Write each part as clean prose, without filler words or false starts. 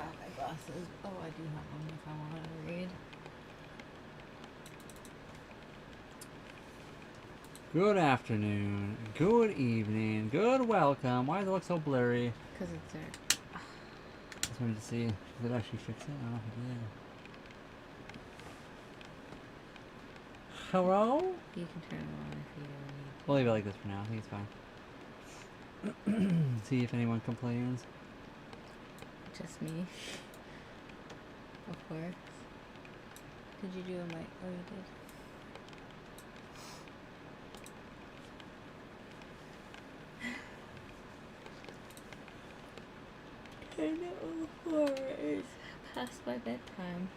my glasses. Oh, I do have them if I want to read. Good afternoon, good evening, good welcome. Why does it look so blurry? Because it's there. Just wanted to see, did it actually fix it? I don't know if it did. Hello? You can turn it on if you need to. We'll leave it like this for now. I think it's fine. See if anyone complains. Just me. Of course. Did you do a mic? Oh, you did. I know, it's past my bedtime.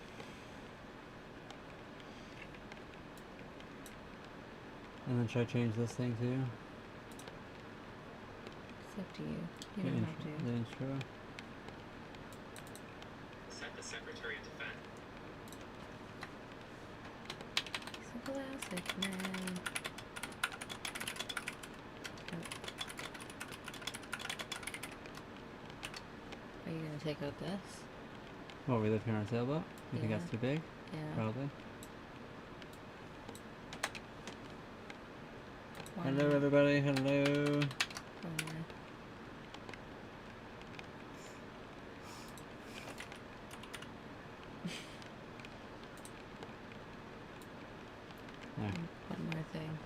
And then should I change this thing too? It's up to you. You don't have to. The intro. Set the Secretary of Defense. He's a classic man. Are you gonna take out this? What, we live here on a sailboat? You think Yeah. that's too big? Yeah. Probably. Why Hello not? everybody, hello. Oh, yeah. There. One more thing.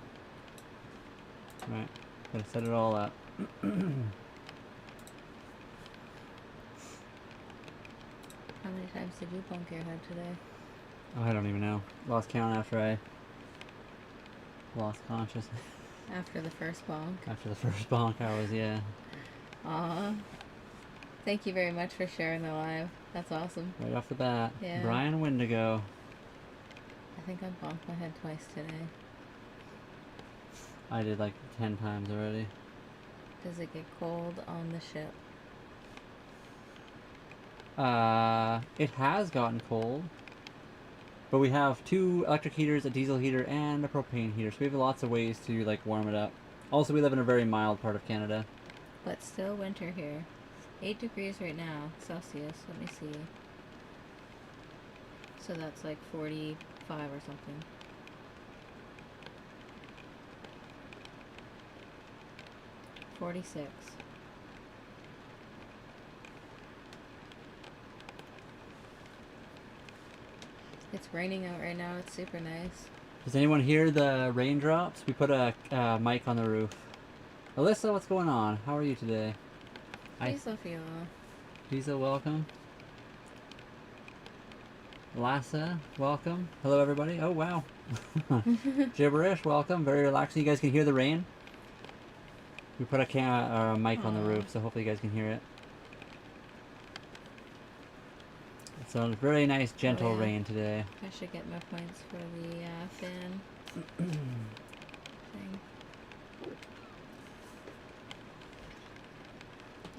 Right. Gotta set it all up. How many times did you bump your head today? Oh, I don't even know. Lost count after I lost consciousness. After the first bonk. After the first bonk hours, yeah. Aw. Thank you very much for sharing the live. That's awesome. Right off the bat. Yeah. Brian Wendigo. I think I bonked my head twice today. I did like 10 times already. Does it get cold on the ship? It has gotten cold. But we have 2 electric heaters, a diesel heater, and a propane heater. So we have lots of ways to like warm it up. Also, we live in a very mild part of Canada. But still winter here. 8 degrees right now, Celsius. Let me see. So that's like 45 or something. $46. It's raining out right now. It's super nice. Does anyone hear the raindrops? We put a mic on the roof. Alyssa, what's going on? How are you today? Hey, Sophia. Lisa, welcome. Lassa, welcome. Hello, everybody. Oh, wow. Gibberish, welcome. Very relaxing. You guys can hear the rain? We put a mic on the roof, so hopefully you guys can hear it. So it's very nice, gentle rain today. I should get my points for the fan thing.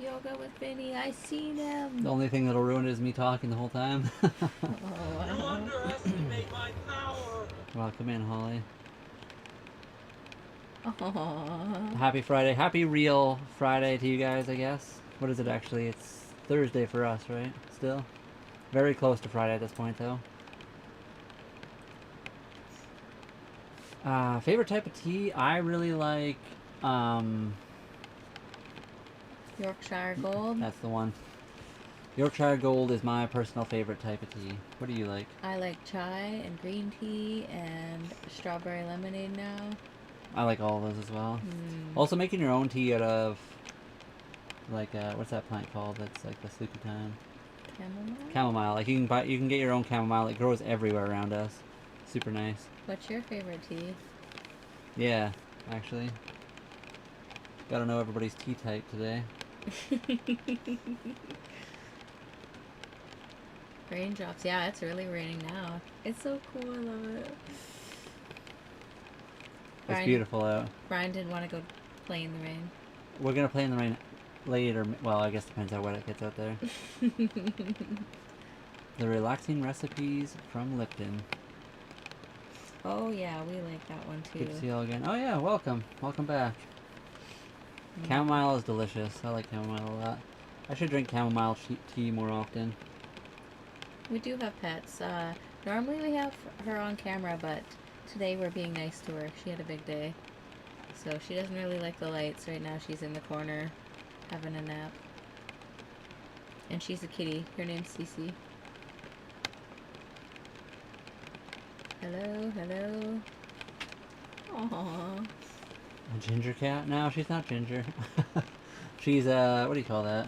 Yoga with Vinny, I seen him. The only thing that'll ruin it is me talking the whole time. Oh, Don't underestimate my power. Welcome in, Holly. Aww. Happy Friday. Happy real Friday to you guys, I guess. What is it actually? It's Thursday for us, right? Still? Very close to Friday at this point, though. Favorite type of tea? I really like, Yorkshire Gold. that's the one. Yorkshire Gold is my personal favorite type of tea. What do you like? I like chai and green tea and strawberry lemonade now. I like all of those as well. Also, making your own tea out of, like, what's that plant called? That's like the sleepy time. Chamomile? Chamomile. Like you can get your own chamomile. It grows everywhere around us. Super nice. What's your favorite tea? Yeah, actually. Gotta know everybody's tea type today. Raindrops. Yeah, it's really raining now. It's so cool. I love it. It's beautiful out. Brian didn't want to go play in the rain. We're gonna play in the rain later. Well, I guess depends how wet it gets out there. The relaxing recipes from Lipton. Oh yeah, we like that one too. Good to see you all again. Oh yeah, welcome. Welcome back. Chamomile is delicious. I like chamomile a lot. I should drink chamomile tea more often. We do have pets. Normally we have her on camera, but today we're being nice to her. She had a big day. So she doesn't really like the lights. Right now she's in the corner having a nap. And she's a kitty. Her name's CeCe. Hello, hello. Aww. A ginger cat? No, she's not ginger. She's what do you call that?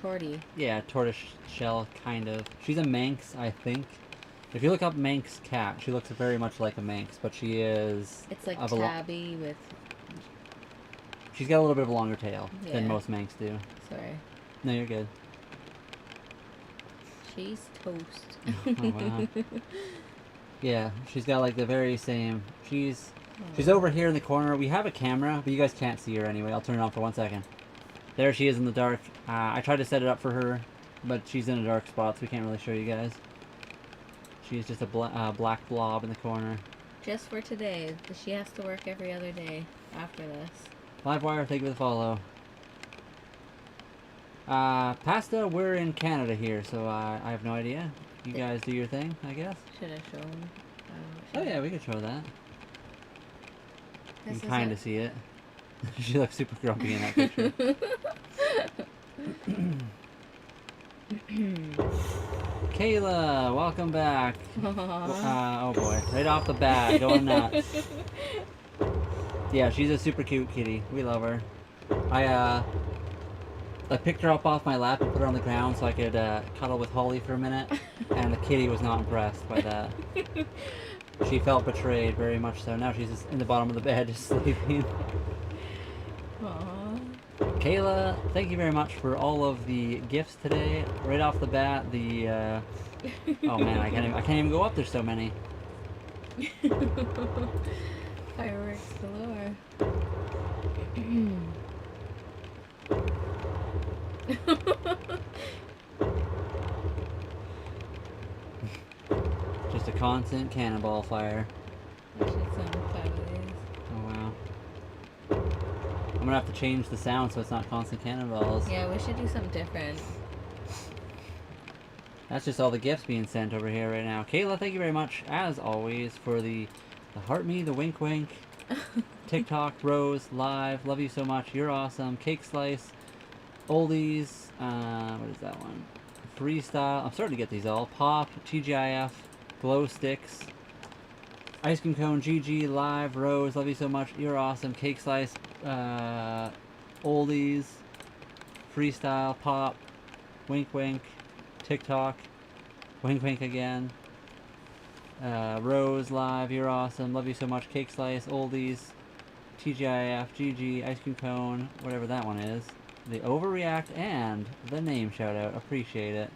Torty. Yeah, tortoise shell, kind of. She's a Manx, I think. If you look up Manx cat, she looks very much like a Manx, but she is... It's like of a tabby with... She's got a little bit of a longer tail than Yeah. most Manx do. Sorry. No, you're good. She's toast. Oh, wow. Yeah, she's got like the very same... She's over here in the corner. We have a camera, but you guys can't see her anyway. I'll turn it on for 1 second. There she is in the dark. I tried to set it up for her, but she's in a dark spot, so we can't really show you guys. She's just a black blob in the corner. Just for today. She has to work every other day after this. Livewire, thank you for the follow. Pasta, we're in Canada here, so I have no idea. You guys do your thing, I guess? Should I show them? Oh yeah, we could show that. You This can is kind of see it. She looks super grumpy in that picture. Kayla, welcome back. Oh boy, right off the bat, going nuts. Yeah, she's a super cute kitty. We love her. I picked her up off my lap and put her on the ground so I could cuddle with Holly for a minute, and the kitty was not impressed by that. She felt betrayed, very much so. Now she's just in the bottom of the bed, just sleeping. Aww. Kayla, thank you very much for all of the gifts today. Right off the bat, the oh man, I can't even go up. There's so many. Fireworks galore. Just a constant cannonball fire. I should send 5 of these. Oh wow. I'm gonna have to change the sound so it's not constant cannonballs. Yeah, we should do something different. That's just all the gifts being sent over here right now. Kayla, thank you very much, as always, for the heart me, the wink wink, TikTok, Rose, live. Love you so much. You're awesome. Cake slice, oldies. What is that one? Freestyle. I'm starting to get these all. Pop, TGIF, glow sticks, ice cream cone, GG, live, Rose. Love you so much. You're awesome. Cake slice, oldies, freestyle, pop, wink wink, TikTok, wink wink again. Rose, live, you're awesome. Love you so much. Cake slice, oldies, TGIF, GG, ice cream cone, whatever that one is. The overreact and the name shout out. Appreciate it.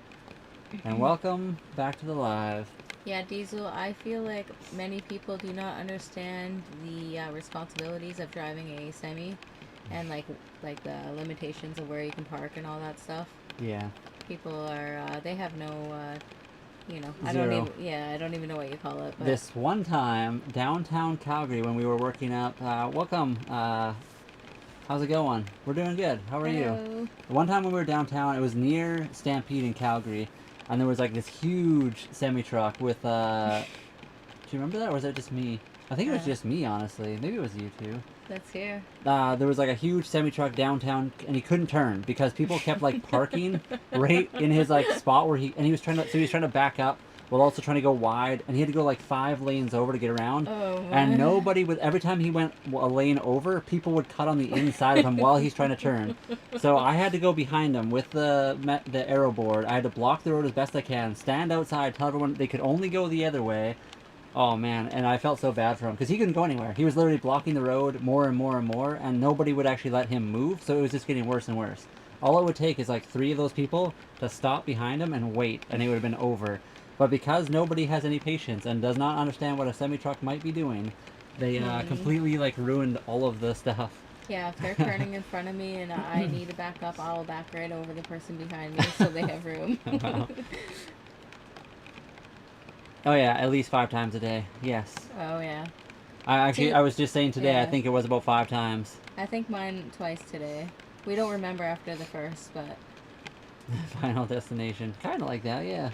And welcome back to the live. Yeah, Diesel, I feel like many people do not understand the responsibilities of driving a semi and like the limitations of where you can park and all that stuff. Yeah. People are they have no you know, I Zero. don't even know what you call it. But This one time, downtown Calgary, when we were working up, welcome, how's it going? We're doing good. How are you? Hello. One time when we were downtown, it was near Stampede in Calgary, and there was like this huge semi-truck with, do you remember that, or was that just me? I think it was just me, honestly. Maybe it was you two. That's here. There was like a huge semi-truck downtown, and he couldn't turn because people kept like parking right in his like spot where he was trying to back up while also trying to go wide, and he had to go like 5 lanes over to get around. Oh, and nobody would, every time he went a lane over, people would cut on the inside of him while he's trying to turn. So I had to go behind him with the arrow board. I had to block the road as best I can, stand outside, tell everyone they could only go the other way. Oh man, and I felt so bad for him because he couldn't go anywhere. He was literally blocking the road more and more and more, and nobody would actually let him move, so it was just getting worse and worse. All it would take is like 3 of those people to stop behind him and wait, and it would have been over. But because nobody has any patience and does not understand what a semi-truck might be doing, they completely like ruined all of the stuff. Yeah, if they're turning in front of me and I need to back up, I'll back right over the person behind me so they have room. Wow. Oh yeah, at least 5 times a day. Yes. Oh yeah. I was just saying today. Yeah. I think it was about 5 times. I think mine twice today. We don't remember after the first, but Final destination. Kind of like that, yeah.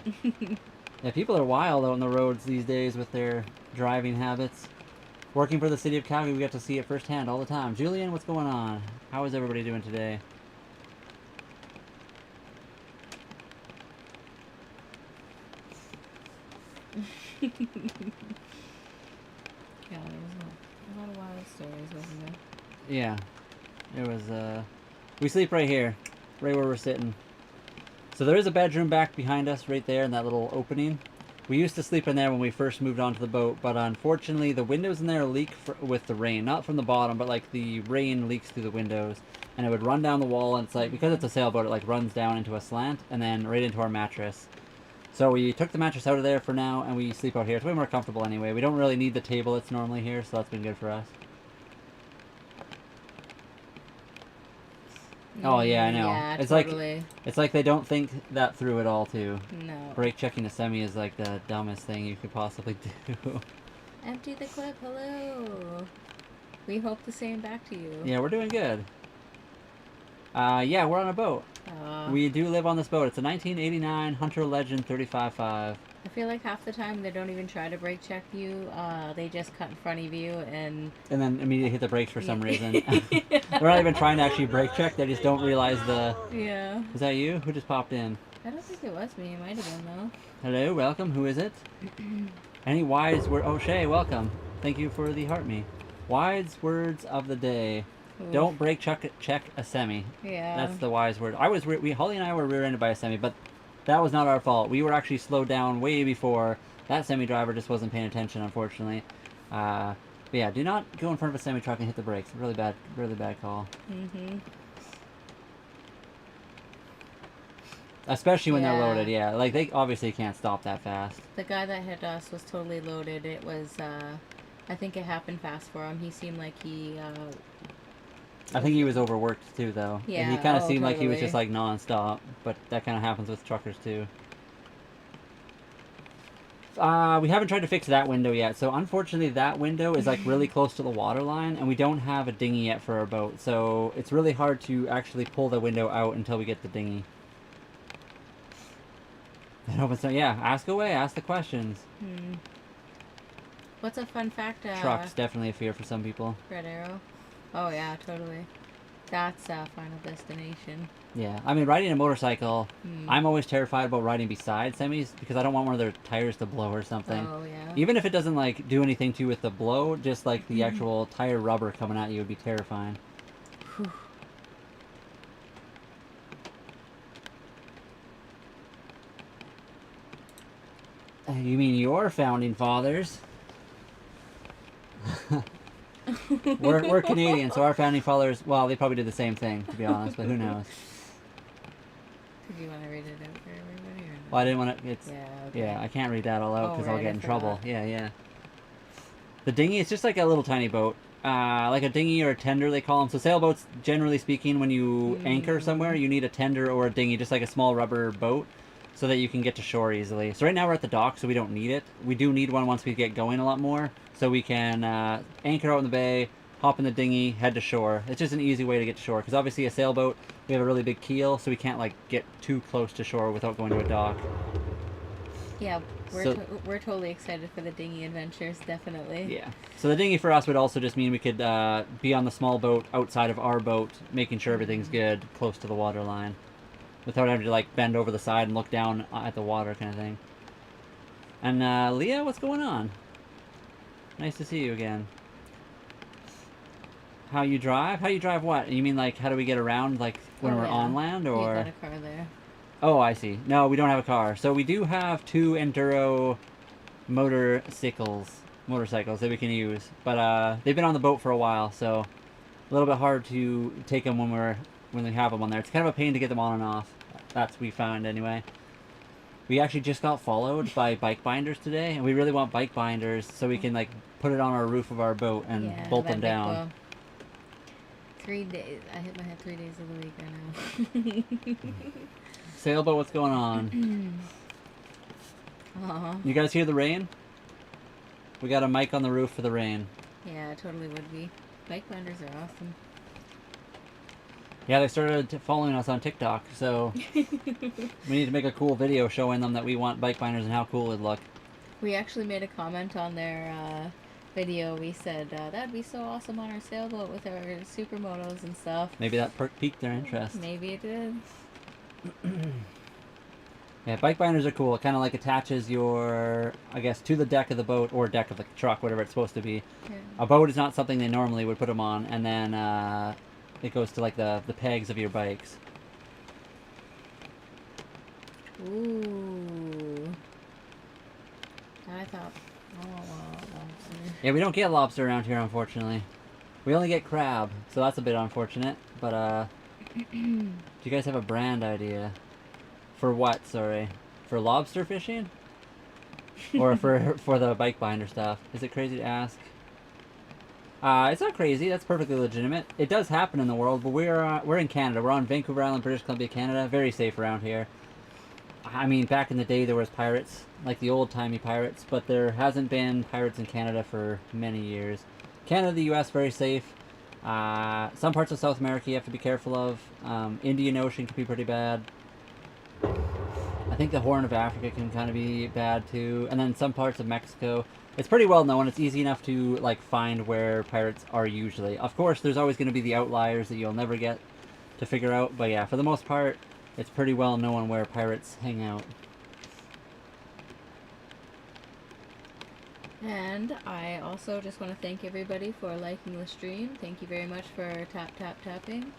Yeah, people are wild out on the roads these days with their driving habits. Working for the city of Calgary, we get to see it firsthand all the time. Julian, what's going on? How is everybody doing today? yeah, there was a lot of wild stories, wasn't there? Yeah. It was, we sleep right here. Right where we're sitting. So there is a bedroom back behind us right there in that little opening. We used to sleep in there when we first moved onto the boat, but unfortunately the windows in there leak with the rain. Not from the bottom, but like the rain leaks through the windows. And it would run down the wall, and it's like, because it's a sailboat, it like runs down into a slant and then right into our mattress. So we took the mattress out of there for now, and we sleep out here. It's way more comfortable anyway. We don't really need the table that's normally here, so that's been good for us. Oh yeah, I know. Yeah, It's totally. like they don't think that through at all too. No. Brake checking a semi is like the dumbest thing you could possibly do. Empty the clip, hello. We hope the same back to you. Yeah, we're doing good. Yeah, we're on a boat. We do live on this boat. It's a 1989 Hunter Legend 35.5. I feel like half the time they don't even try to brake check you. They just cut in front of you and then immediately hit the brakes for some reason. They're not even trying to actually brake check. They just don't realize the... Yeah. Is that you? Who just popped in? I don't think it was me. It might have been, though. Hello, welcome. Who is it? Any wise word? Oh, Shay, welcome. Thank you for the heart me. Wise words of the day. Ooh. Don't brake check a semi. Yeah. That's the wise word. Holly and I were rear-ended by a semi, but that was not our fault. We were actually slowed down way before. That semi driver just wasn't paying attention, unfortunately. But yeah, do not go in front of a semi truck and hit the brakes. Really bad call. Mm-hmm. Especially when they're loaded, yeah. Like, they obviously can't stop that fast. The guy that hit us was totally loaded. It was, I think it happened fast for him. He seemed like he, I think he was overworked too, though. Yeah, And he kind of seemed like he was totally. just like non-stop, but that kind of happens with truckers too. We haven't tried to fix that window yet, so unfortunately that window is like really close to the water line, and we don't have a dinghy yet for our boat, so it's really hard to actually pull the window out until we get the dinghy. So yeah, ask away, ask the questions. What's a fun fact? Trucks, definitely a fear for some people. Red Arrow. Oh yeah, totally. That's Final Destination. Yeah, I mean, riding a motorcycle, I'm always terrified about riding beside semis because I don't want one of their tires to blow or something. Oh yeah. Even if it doesn't like do anything to you with the blow, just like the actual tire rubber coming at you would be terrifying. Whew. You mean your founding fathers? we're Canadian, so our founding fathers, well, they probably did the same thing, to be honest, but who knows? Did you want to read it out for everybody? Or no? Well, I didn't want to, it's, Yeah. Okay. yeah, I can't read that all out because I'll right, get I in trouble. forgot. Yeah. The dinghy is just like a little tiny boat. Like a dinghy or a tender, they call them. So sailboats, generally speaking, when you anchor somewhere, you need a tender or a dinghy, just like a small rubber boat, so that you can get to shore easily. So right now we're at the dock, so we don't need it. We do need one once we get going a lot more, so we can anchor out in the bay, hop in the dinghy, head to shore. It's just an easy way to get to shore, because obviously a sailboat, we have a really big keel, so we can't like get too close to shore without going to a dock. Yeah, So- we're totally excited for the dinghy adventures, definitely. Yeah. So the dinghy for us would also just mean we could be on the small boat outside of our boat, making sure everything's good, close to the water line, without having to like bend over the side and look down at the water kind of thing. And Leah, what's going on? Nice to see you again. How you drive? How you drive what? You mean like how do we get around like when Oh, we're yeah. on land or? You got a car there. Oh, I see. No, we don't have a car. So we do have 2 enduro motorcycles that we can use, but they've been on the boat for a while, so a little bit hard to take them when we have them on there. It's kind of a pain to get them on and off. That's we found anyway. We actually just got followed by bike binders today, and we really want bike binders so we can like put it on our roof of our boat and bolt them that'd be down. cool. 3 days. I hit my head 3 days of the week right now. Sailboat, what's going on? Aw. You guys hear the rain? We got a mic on the roof for the rain. Yeah, it totally would be. Bike binders are awesome. Yeah, they started following us on TikTok, so we need to make a cool video showing them that we want bike binders and how cool it'd look. We actually made a comment on their video. We said that'd be so awesome on our sailboat with our supermotos and stuff. Maybe that piqued their interest. Maybe it did. Yeah, bike binders are cool. It kind of like attaches your, I guess, to the deck of the boat or deck of the truck, whatever it's supposed to be. Yeah. A boat is not something they normally would put them on, and then it goes to like the pegs of your bikes. Ooh. I thought, oh, lobster. Yeah, we don't get lobster around here, unfortunately. We only get crab, so that's a bit unfortunate. But do you guys have a brand idea? For what? Sorry, for lobster fishing, or for the bike binder stuff? Is it crazy to ask? It's not crazy. That's perfectly legitimate. It does happen in the world, but we're in Canada. We're on Vancouver Island, British Columbia, Canada. Very safe around here. I mean, back in the day, there was pirates, like the old-timey pirates, but there hasn't been pirates in Canada for many years. Canada, the U.S., very safe. Some parts of South America you have to be careful of. Indian Ocean can be pretty bad. I think the Horn of Africa can kind of be bad too, and then some parts of Mexico. It's pretty well known. It's easy enough to like find where pirates are usually. Of course, there's always going to be the outliers that you'll never get to figure out, but yeah, for the most part, it's pretty well known where pirates hang out. And I also just want to thank everybody for liking the stream. Thank you very much for tapping.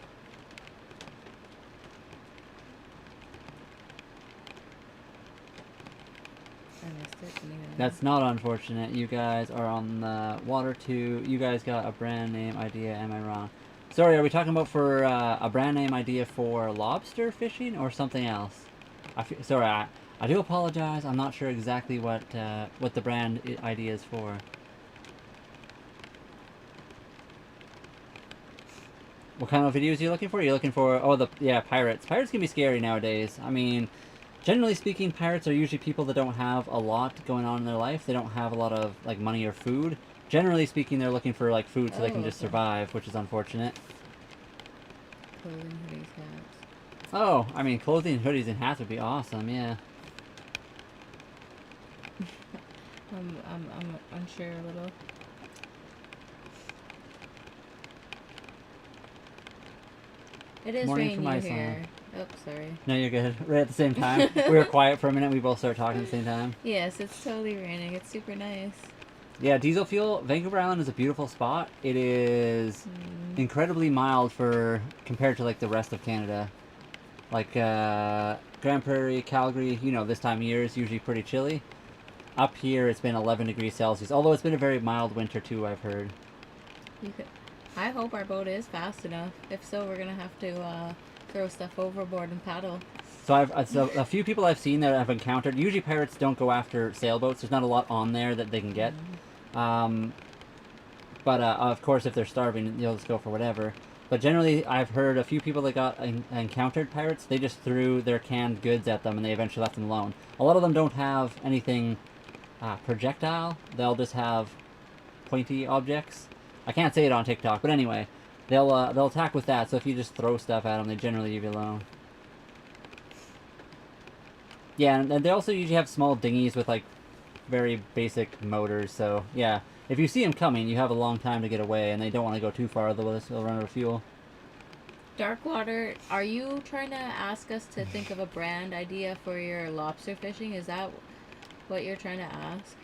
I missed it. That's not unfortunate. You guys are on the water too. You guys got a brand name idea. Am I wrong? Sorry, are we talking about for a brand name idea for lobster fishing or something else? Sorry, I do apologize. I'm not sure exactly what the brand idea is for. What kind of videos are you looking for? You're looking for pirates. Pirates can be scary nowadays. I mean, generally speaking, pirates are usually people that don't have a lot going on in their life. They don't have a lot of like money or food. Generally speaking, they're looking for like food so they can just survive, which is unfortunate. Clothing, hoodies, hats. Oh, I mean, clothing, hoodies, and hats would be awesome. Yeah. I'm unsure a little. It is Morning raining from here. Oops, sorry. No, you're good. Right at the same time. We were quiet for a minute. We both started talking at the same time. Yes, it's totally raining. It's super nice. Yeah, diesel fuel. Vancouver Island is a beautiful spot. It is incredibly mild compared to like the rest of Canada. Like Grand Prairie, Calgary, you know, this time of year is usually pretty chilly. Up here, it's been 11 degrees Celsius. Although it's been a very mild winter too, I've heard. I hope our boat is fast enough. If so, we're gonna have to throw stuff overboard and paddle. So a few people I've seen that I've encountered. Usually pirates don't go after sailboats. There's not a lot on there that they can get. But of course, if they're starving, they'll just go for whatever. But generally, I've heard a few people that got encountered pirates. They just threw their canned goods at them, and they eventually left them alone. A lot of them don't have anything projectile. They'll just have pointy objects. I can't say it on TikTok, but anyway, they'll attack with that. So if you just throw stuff at them, they generally leave you alone. Yeah, and they also usually have small dinghies with like very basic motors. So yeah, if you see them coming, you have a long time to get away, and they don't want to go too far, otherwise they'll run out of fuel. Darkwater, are you trying to ask us to think of a brand idea for your lobster fishing? Is that what you're trying to ask?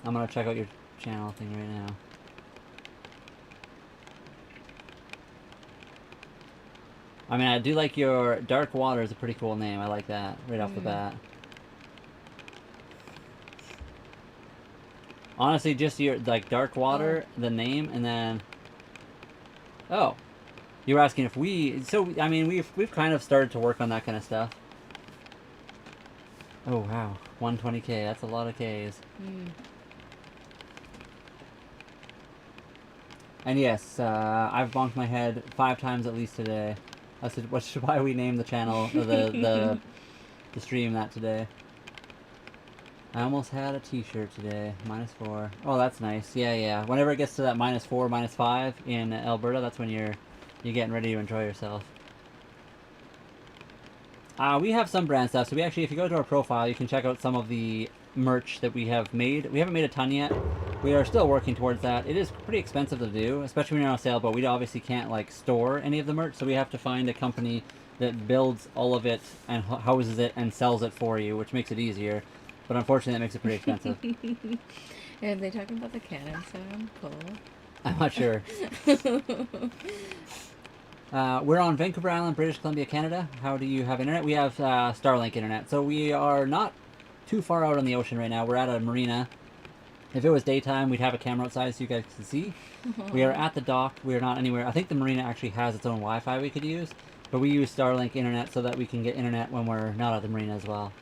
I'm gonna check out your channel thing right now. I mean, I do like your Dark Water is a pretty cool name. I like that right off the bat. Honestly, just your like Dark Water, the name, and then you were asking if we. So I mean, we've kind of started to work on that kind of stuff. Oh wow, 120K. That's a lot of Ks. And yes, I've bonked my head 5 times at least today. That's why we named the channel, or the stream that today. I almost had a t-shirt today. -4. Oh, that's nice. Yeah, yeah. Whenever it gets to that -4, -5 in Alberta, that's when you're getting ready to enjoy yourself. We have some brand stuff. So we actually, if you go to our profile, you can check out some of the merch that we have made. We haven't made a ton yet. We are still working towards that. It is pretty expensive to do, especially when you're on a sailboat. We obviously can't like store any of the merch, so we have to find a company that builds all of it and houses it and sells it for you, which makes it easier. But unfortunately, that makes it pretty expensive. Are they talking about the cannon sound? Cool. I'm not sure. We're on Vancouver Island, British Columbia, Canada. How do you have internet? We have Starlink internet. So we are not too far out on the ocean right now. We're at a marina. If it was daytime, we'd have a camera outside so you guys can see. We are at the dock. We are not anywhere. I think the marina actually has its own Wi-Fi we could use. But we use Starlink internet so that we can get internet when we're not at the marina as well.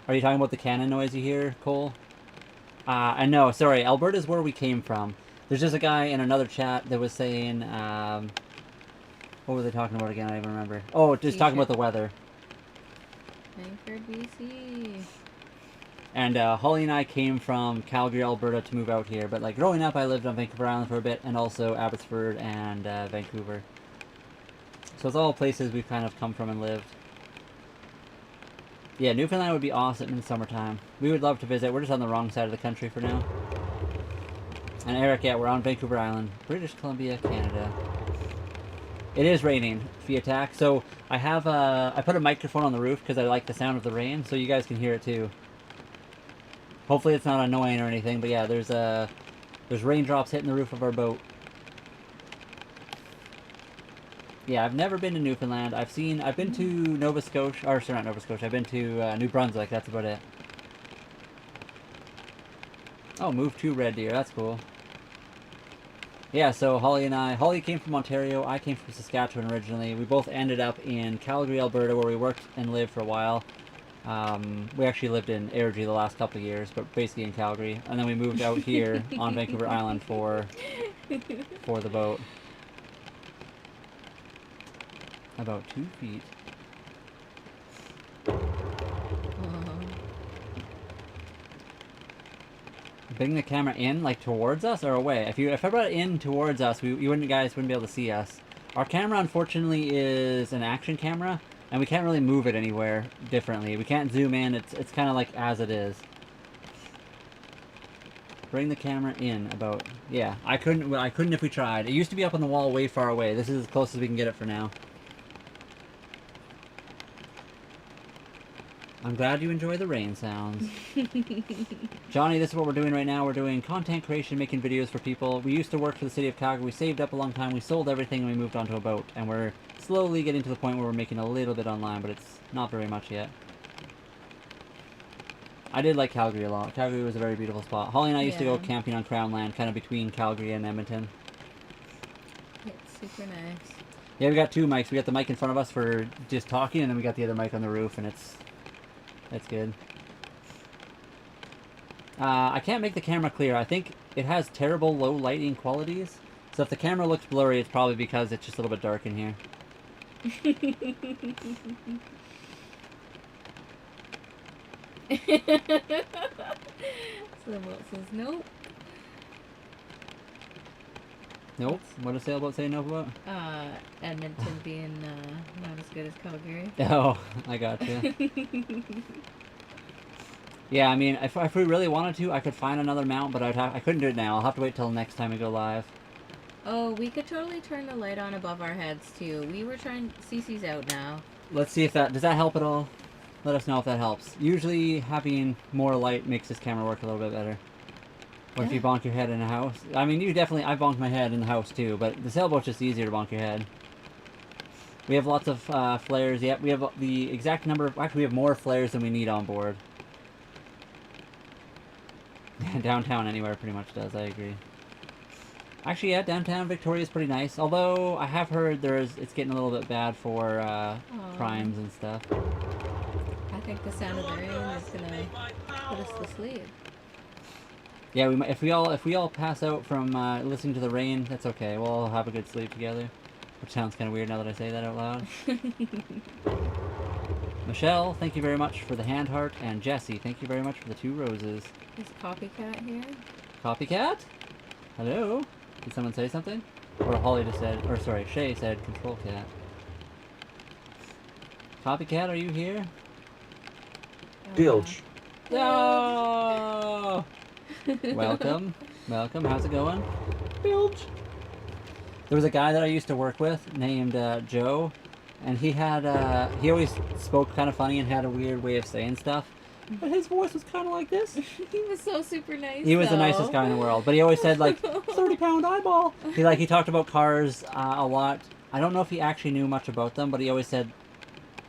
Are you talking about the cannon noise you hear, Cole? I know. Sorry, Alberta's where we came from. There's just a guy in another chat that was saying, what were they talking about again? I don't even remember. Oh, just talking about the weather. Vancouver, BC. And Holly and I came from Calgary, Alberta to move out here. But like growing up, I lived on Vancouver Island for a bit, and also Abbotsford and Vancouver. So it's all places we've kind of come from and lived. Yeah, Newfoundland would be awesome in the summertime. We would love to visit. We're just on the wrong side of the country for now. And Eric, yeah, we're on Vancouver Island, British Columbia, Canada. It is raining, Fiattack. So I have I put a microphone on the roof because I like the sound of the rain, so you guys can hear it too. Hopefully it's not annoying or anything, but yeah, there's raindrops hitting the roof of our boat. Yeah, I've never been to Newfoundland. I've been to Nova Scotia, or sorry, not Nova Scotia. I've been to New Brunswick. That's about it. Oh, move to Red Deer. That's cool. Yeah, so Holly came from Ontario. I came from Saskatchewan originally. We both ended up in Calgary, Alberta, where we worked and lived for a while. We actually lived in Airdrie the last couple of years, but basically in Calgary. And then we moved out here on Vancouver Island for the boat. About 2 feet. Bring the camera in, like towards us or away? If I brought it in towards us, you guys wouldn't be able to see us. Our camera, unfortunately, is an action camera, and we can't really move it anywhere differently. We can't zoom in. It's kind of like as it is. Bring the camera in about, yeah. I couldn't if we tried. It used to be up on the wall way far away. This is as close as we can get it for now. I'm glad you enjoy the rain sounds. Johnny, this is what we're doing right now. We're doing content creation, making videos for people. We used to work for the city of Calgary. We saved up a long time. We sold everything and we moved onto a boat. And we're slowly getting to the point where we're making a little bit online, but it's not very much yet. I did like Calgary a lot. Calgary was a very beautiful spot. Holly and I used to go camping on Crown Land, kind of between Calgary and Edmonton. It's super nice. Yeah, we got 2 mics. We got the mic in front of us for just talking, and then we got the other mic on the roof, and that's good. I can't make the camera clear. I think it has terrible low lighting qualities. So if the camera looks blurry, it's probably because it's just a little bit dark in here. Sailboat says nope. Nope. What does Sailboat say nope about? Edmonton being not as good as Calgary. Oh, I gotcha. Yeah, I mean, if we really wanted to, I could find another mount, but I couldn't do it now. I'll have to wait till next time we go live. Oh, we could totally turn the light on above our heads too. We were trying. CeCe's out now. Let's see if does that help at all? Let us know if that helps. Usually having more light makes this camera work a little bit better. What if you bonk your head in a house? I mean, I bonked my head in the house too, but the sailboat's just easier to bonk your head. We have lots of flares. Yep, we have the exact number of, actually we have more flares than we need on board. Downtown anywhere pretty much does, I agree. Actually, yeah, downtown Victoria is pretty nice. Although I have heard it's getting a little bit bad for crimes and stuff. I think the sound of the rain is gonna put us to sleep. Yeah, we might, if we all pass out from listening to the rain, that's okay. We'll all have a good sleep together. Which sounds kind of weird now that I say that out loud. Michelle, thank you very much for the hand heart, and Jesse, thank you very much for the 2 roses. Is Copycat here? Copycat? Hello? Did someone say something? Or Holly just said, or sorry, Shay said control cat. Copycat, are you here? Bilge. No! Welcome. Welcome. How's it going? Bilge. There was a guy that I used to work with named Joe, and he had, he always spoke kind of funny and had a weird way of saying stuff. But his voice was kind of like this. He was so super nice. He was the nicest guy in the world, but he always said like 30-pound eyeball. He talked about cars a lot. I don't know if he actually knew much about them, but he always said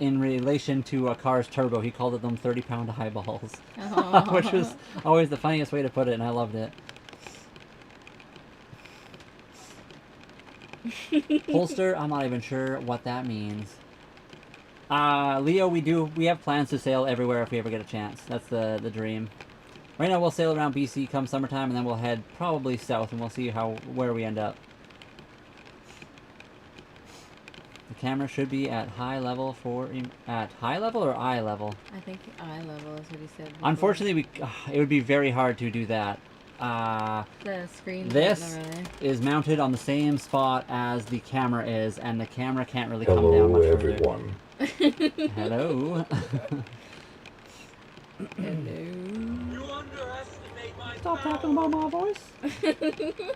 in relation to a car's turbo, he called it them 30-pound eyeballs, which was always the funniest way to put it, and I loved it. Holster, I'm not even sure what that means. Leo, we have plans to sail everywhere if we ever get a chance. That's the dream. Right now we'll sail around BC come summertime, and then we'll head probably south, and we'll see where we end up. The camera should be at high level at high level or eye level? I think eye level is what he said before. Unfortunately, it would be very hard to do that. The screen. This is mounted on the same spot as the camera is, and the camera can't really come down Hello, much further. everyone. Hello. Hello. You underestimate my Stop power. talking about my voice.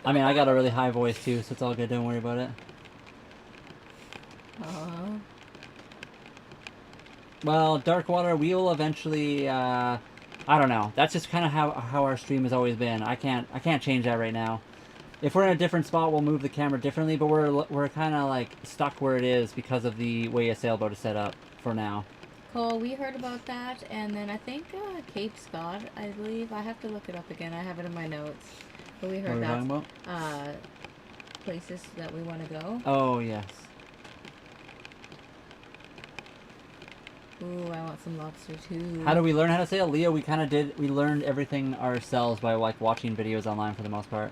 I mean, I got a really high voice too, so it's all good. Don't worry about it. Well, Darkwater, we will eventually. I don't know. That's just kind of how our stream has always been. I can't change that right now. If we're in a different spot, we'll move the camera differently. But we're kind of like stuck where it is because of the way a sailboat is set up for now. Cole, we heard about that, and then I think Cape Scott, I believe. I have to look it up again. I have it in my notes. But we What are heard we that's talking about? places that we want to go. Oh yes. Ooh, I want some lobster too. How do we learn how to sail? Leo, we learned everything ourselves by like watching videos online for the most part.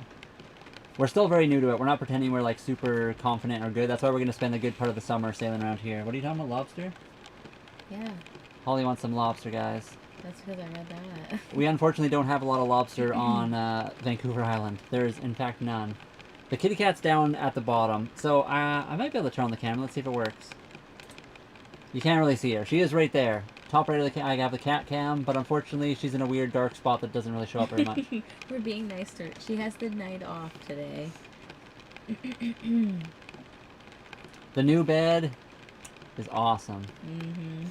We're still very new to it. We're not pretending we're like super confident or good. That's why we're going to spend a good part of the summer sailing around here. What are you talking about, lobster? Yeah, Holly wants some lobster, guys. that's because I read that. We unfortunately don't have a lot of lobster on Vancouver Island. There's in fact none. The kitty cat's down at the bottom, so I might be able to turn on the camera. Let's see if it works. You can't really see her. She is right there. Top right of the I have the cat cam, but unfortunately she's in a weird dark spot that doesn't really show up very much. We're being nice to her. She has the night off today. The new bed is awesome. Mm-hmm.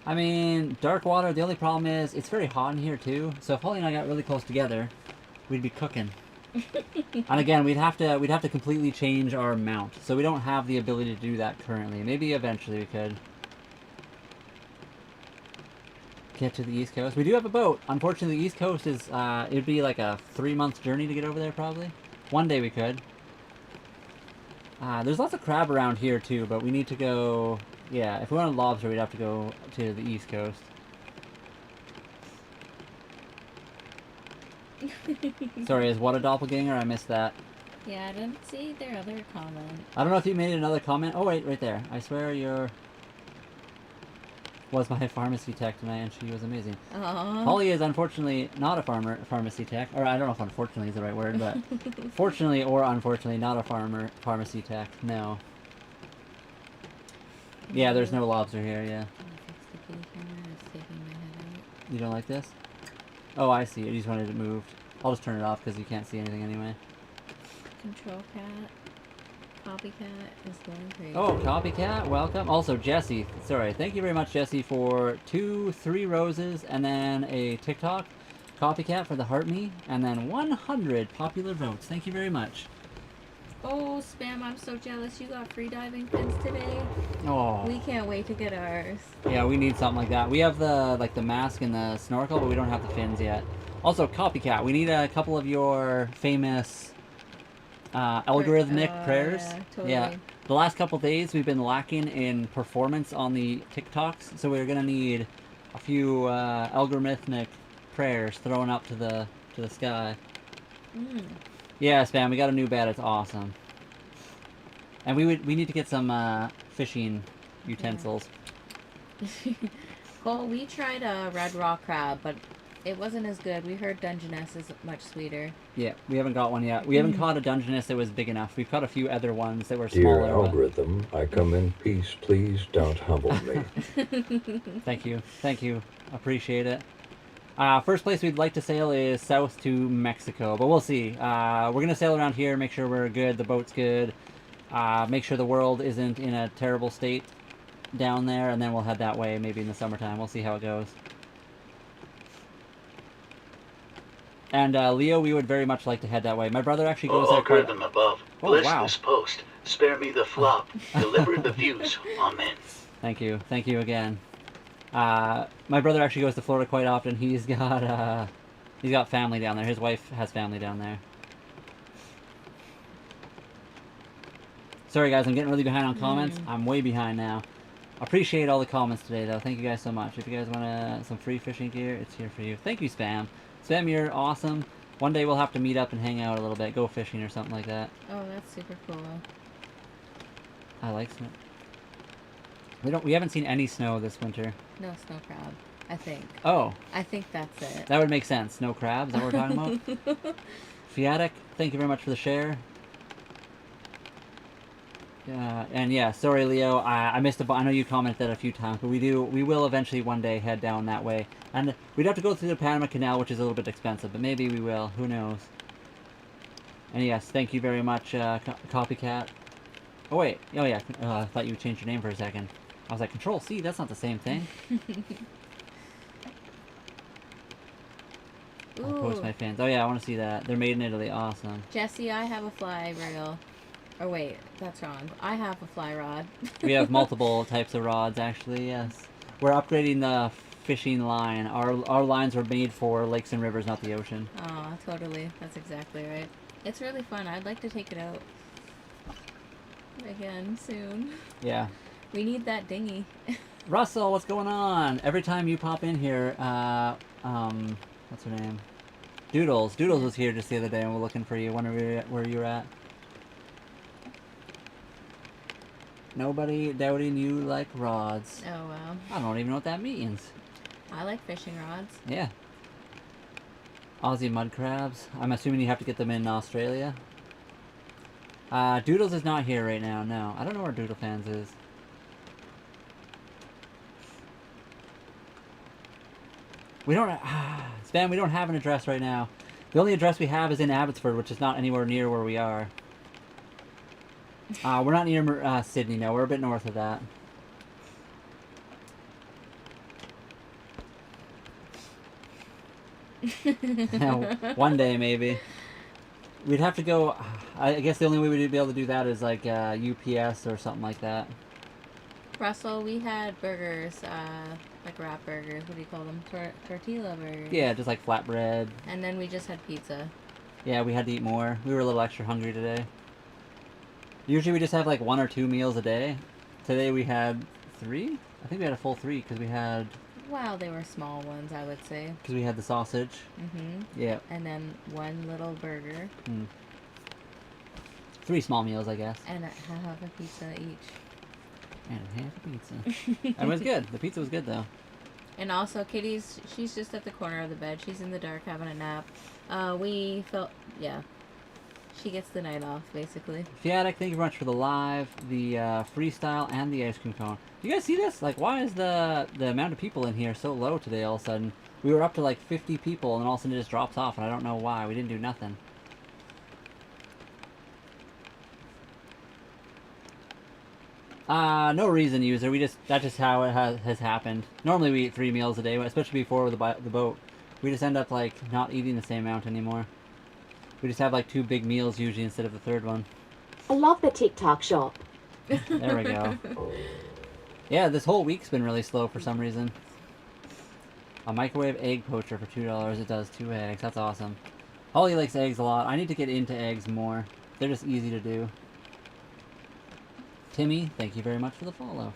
I mean, dark water, the only problem is it's very hot in here too. So if Holly and I got really close together, we'd be cooking. And again, we'd have to completely change our mount. So we don't have the ability to do that currently. Maybe eventually we could get to the East Coast. We do have a boat. Unfortunately, the East Coast is it'd be like a 3-month journey to get over there probably. One day we could. There's lots of crab around here too, but we need to go. Yeah, if we wanted lobster, we'd have to go to the East Coast. Sorry, is what a doppelganger? I missed that. Yeah, I didn't see their other comment. I don't know if you made another comment. Oh wait, right there. I swear you're was my pharmacy tech tonight, and she was amazing. Aww. Holly is unfortunately not a pharmacy tech, or I don't know if unfortunately is the right word, but fortunately or unfortunately not a pharmacy tech. No. Yeah, there's no lobster here. Yeah. Fix the kitty camera. It's taking my head out. You don't like this? Oh, I see. You just wanted it moved. I'll just turn it off because you can't see anything anyway. Control cat. Copycat is going crazy. Oh, copycat, welcome. Also, Jesse, sorry, thank you very much, Jesse, for 3 roses and then a TikTok. Copycat for the heart me, and then 100 popular votes. Thank you very much. Oh, Spam, I'm so jealous. You got free diving fins today. Oh, We can't wait to get ours. yeah, we need something like that. We have the mask and the snorkel, but we don't have the fins yet. Also, copycat, we need a couple of your famous algorithmic prayers. Yeah, totally. Yeah. The last couple days we've been lacking in performance on the TikToks, so we're gonna need a few algorithmic prayers thrown up to the sky. Mm. Yeah, Spam, we got a new bed. It's awesome. And we need to get some fishing utensils. Cole, we tried a red raw crab, but it wasn't as good. We heard Dungeness is much sweeter. Yeah, we haven't got one yet. We haven't caught a Dungeness that was big enough. We've caught a few other ones that were Dear smaller. algorithm, I come in peace. Please don't humble me. Thank you. Thank you. Appreciate it. First place we'd like to sail is south to Mexico, but we'll see. We're going to sail around here, make sure we're good, the boat's good, make sure the world isn't in a terrible state down there, and then we'll head that way maybe in the summertime. We'll see how it goes. And Leo, we would very much like to head that way. My brother actually goes there quite... Algorithm above. Oh, Bless wow. this post. Spare me the flop. Deliver the views. Amen. Thank you. Thank you again. My brother actually goes to Florida quite often. He's got family down there. His wife has family down there. Sorry guys, I'm getting really behind on comments. I'm way behind now. Appreciate all the comments today though. Thank you guys so much. If you guys want some free fishing gear, it's here for you. Thank you, Spam. Spam, you're awesome. One day we'll have to meet up and hang out a little bit, go fishing or something like that. Oh, that's super cool. I like snow. We haven't seen any snow this winter. No snow crab, I think. Oh. I think that's it. That would make sense. Snow crabs, is that what we're talking about? Fiatic, thank you very much for the share. And yeah, sorry Leo, I missed I know you commented that a few times, but we will eventually one day head down that way. And we'd have to go through the Panama Canal, which is a little bit expensive, but maybe we will, who knows. And yes, thank you very much, Copycat. Oh wait, oh yeah, I thought you would change your name for a second. I was like, Control C, that's not the same thing. I'll post my fans. Oh yeah, I want to see that. They're made in Italy, awesome. Jesse, I have a fly reel. Oh wait, that's wrong. I have a fly rod. We have multiple types of rods, actually, yes. We're upgrading the fishing line. Our lines were made for lakes and rivers, not the ocean. Oh, totally. That's exactly right. It's really fun. I'd like to take it out again soon. Yeah. We need that dinghy. Russell, what's going on? Every time you pop in here, what's her name? Doodles. Doodles was here just the other day and we're looking for you. Wondering where you're at. Nobody doubting you like rods. Oh, wow. I don't even know what that means. I like fishing rods. Yeah. Aussie mud crabs. I'm assuming you have to get them in Australia. Doodles is not here right now, no. I don't know where Doodle Fans is. We don't... Spam, we don't have an address right now. The only address we have is in Abbotsford, which is not anywhere near where we are. We're not near Sydney, no. We're a bit north of that. One day, maybe. We'd have to go... I guess the only way we'd be able to do that is like UPS or something like that. Russell, we had burgers, like wrap burgers. What do you call them? Tortilla burgers. Yeah, just like flatbread. And then we just had pizza. Yeah, we had to eat more. We were a little extra hungry today. Usually we just have like 1 or 2 meals a day. Today we had 3? I think we had a full 3 because we had... Wow, they were small ones, I would say. Because we had the sausage. Mm-hmm. Yeah. And then 1 little burger. 3 small meals, I guess. And half a pizza each. And half a pizza. It was good. The pizza was good, though. And also, Kitty's, she's just at the corner of the bed. She's in the dark having a nap. We felt, yeah. She gets the night off, basically. Fiatic, thank you very much for the live, the freestyle, and the ice cream cone. You guys see this? Like, why is the amount of people in here so low today all of a sudden? We were up to like 50 people, and all of a sudden it just drops off, and I don't know why. We didn't do nothing. No reason, user. That's just how it has happened. Normally we eat 3 meals a day, especially before the boat. We just end up like not eating the same amount anymore. We just have like 2 big meals usually instead of the 3rd one. I love the TikTok shop. There we go. Yeah, this whole week's been really slow for some reason. A microwave egg poacher for $2. It does 2 eggs. That's awesome. Holly likes eggs a lot. I need to get into eggs more. They're just easy to do. Timmy, thank you very much for the follow.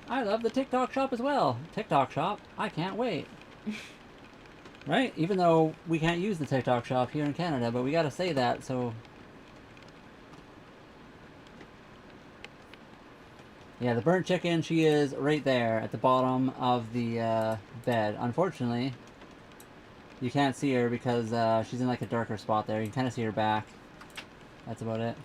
I love the TikTok shop as well. TikTok shop, I can't wait. Right? Even though we can't use the TikTok shop here in Canada, but we gotta say that, so... Yeah, the burnt chicken, she is right there at the bottom of the bed. Unfortunately, you can't see her because she's in like a darker spot there. You can kind of see her back. That's about it.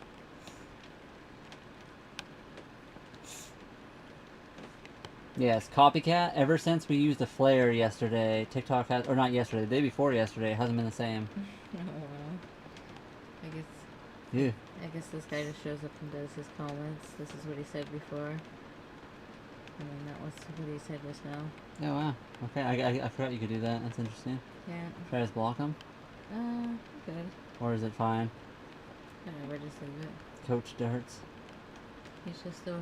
Yes, copycat. Ever since we used a flare yesterday, TikTok has, or not yesterday, the day before yesterday, it hasn't been the same. Oh, well. I guess. Yeah. I guess this guy just shows up and does his comments. This is what he said before. And then that was what he said just now. Oh wow. Okay, I forgot you could do that. That's interesting. Yeah. Try to just block him, Good. or is it fine? Whatever, just leave it. Coach darts. He's just the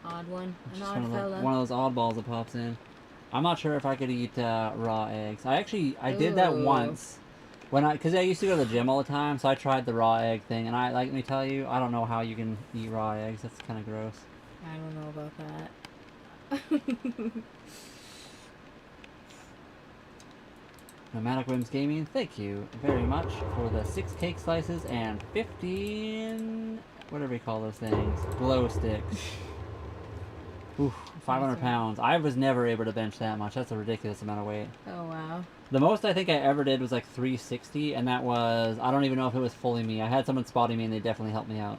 odd one. An Just odd fella. one of those oddballs that pops in. I'm not sure if I could eat raw eggs. I did that Ooh. once. Because I used to go to the gym all the time, so I tried the raw egg thing, and let me tell you, I don't know how you can eat raw eggs. That's kind of gross. I don't know about that. Nomadic Whims Gaming, thank you very much for the 6 cake slices and 15, whatever you call those things, glow sticks. Oof, 500 pounds. I was never able to bench that much. That's a ridiculous amount of weight. Oh, wow. The most I think I ever did was like 360, and that was, I don't even know if it was fully me. I had someone spotting me, and they definitely helped me out.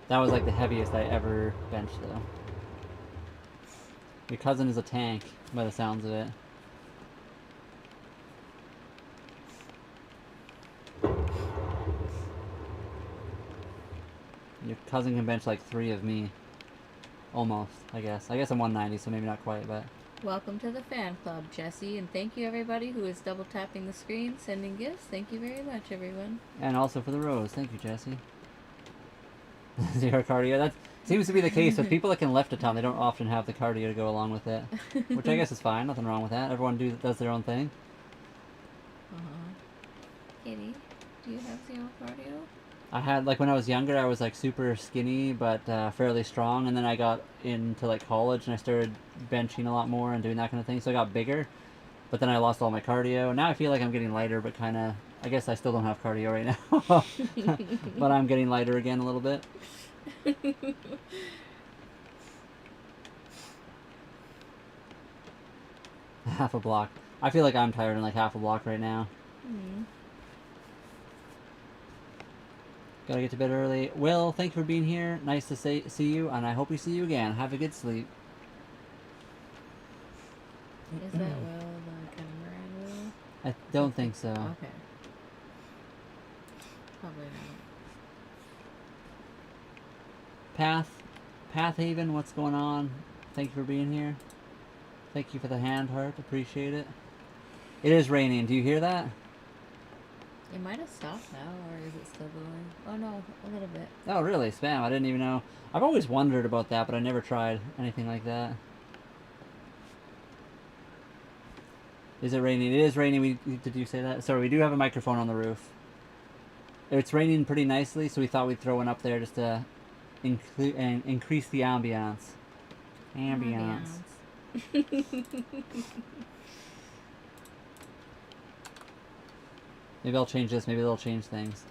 That was like the heaviest I ever benched, though. Your cousin is a tank, by the sounds of it. Your cousin can bench like 3 of me. Almost, I guess. I guess I'm 190, so maybe not quite, but... Welcome to the fan club, Jesse, and thank you everybody who is double tapping the screen, sending gifts. Thank you very much, everyone. And also for the rose. Thank you, Jesse. Zero cardio. That seems to be the case with people that can lift a ton. They don't often have the cardio to go along with it, which I guess is fine. Nothing wrong with that. Everyone does their own thing. Kitty, do you have zero cardio? I had, like, when I was younger, I was, like, super skinny, but fairly strong, and then I got into, like, college, and I started benching a lot more and doing that kind of thing, so I got bigger, but then I lost all my cardio, and now I feel like I'm getting lighter, but kind of, I guess I still don't have cardio right now, but I'm getting lighter again a little bit. Half a block. I feel like I'm tired in, like, half a block right now. Mm. Gotta get to bed early. Will, thank you for being here. Nice to see you, and I hope we see you again. Have a good sleep. Is that Will, the catamaran Will? I don't think so. Okay. Probably not. Path Haven, what's going on? Thank you for being here. Thank you for the hand heart. Appreciate it. It is raining. Do you hear that? It might have stopped now, or is it still going? Oh no, a little bit. Oh, really? Spam. I didn't even know. I've always wondered about that, but I never tried anything like that. Is it raining? It is raining. Did you say that? Sorry, we do have a microphone on the roof. It's raining pretty nicely, so we thought we'd throw one up there just to increase the ambiance. Ambiance. Maybe I'll change this. Maybe they'll change things.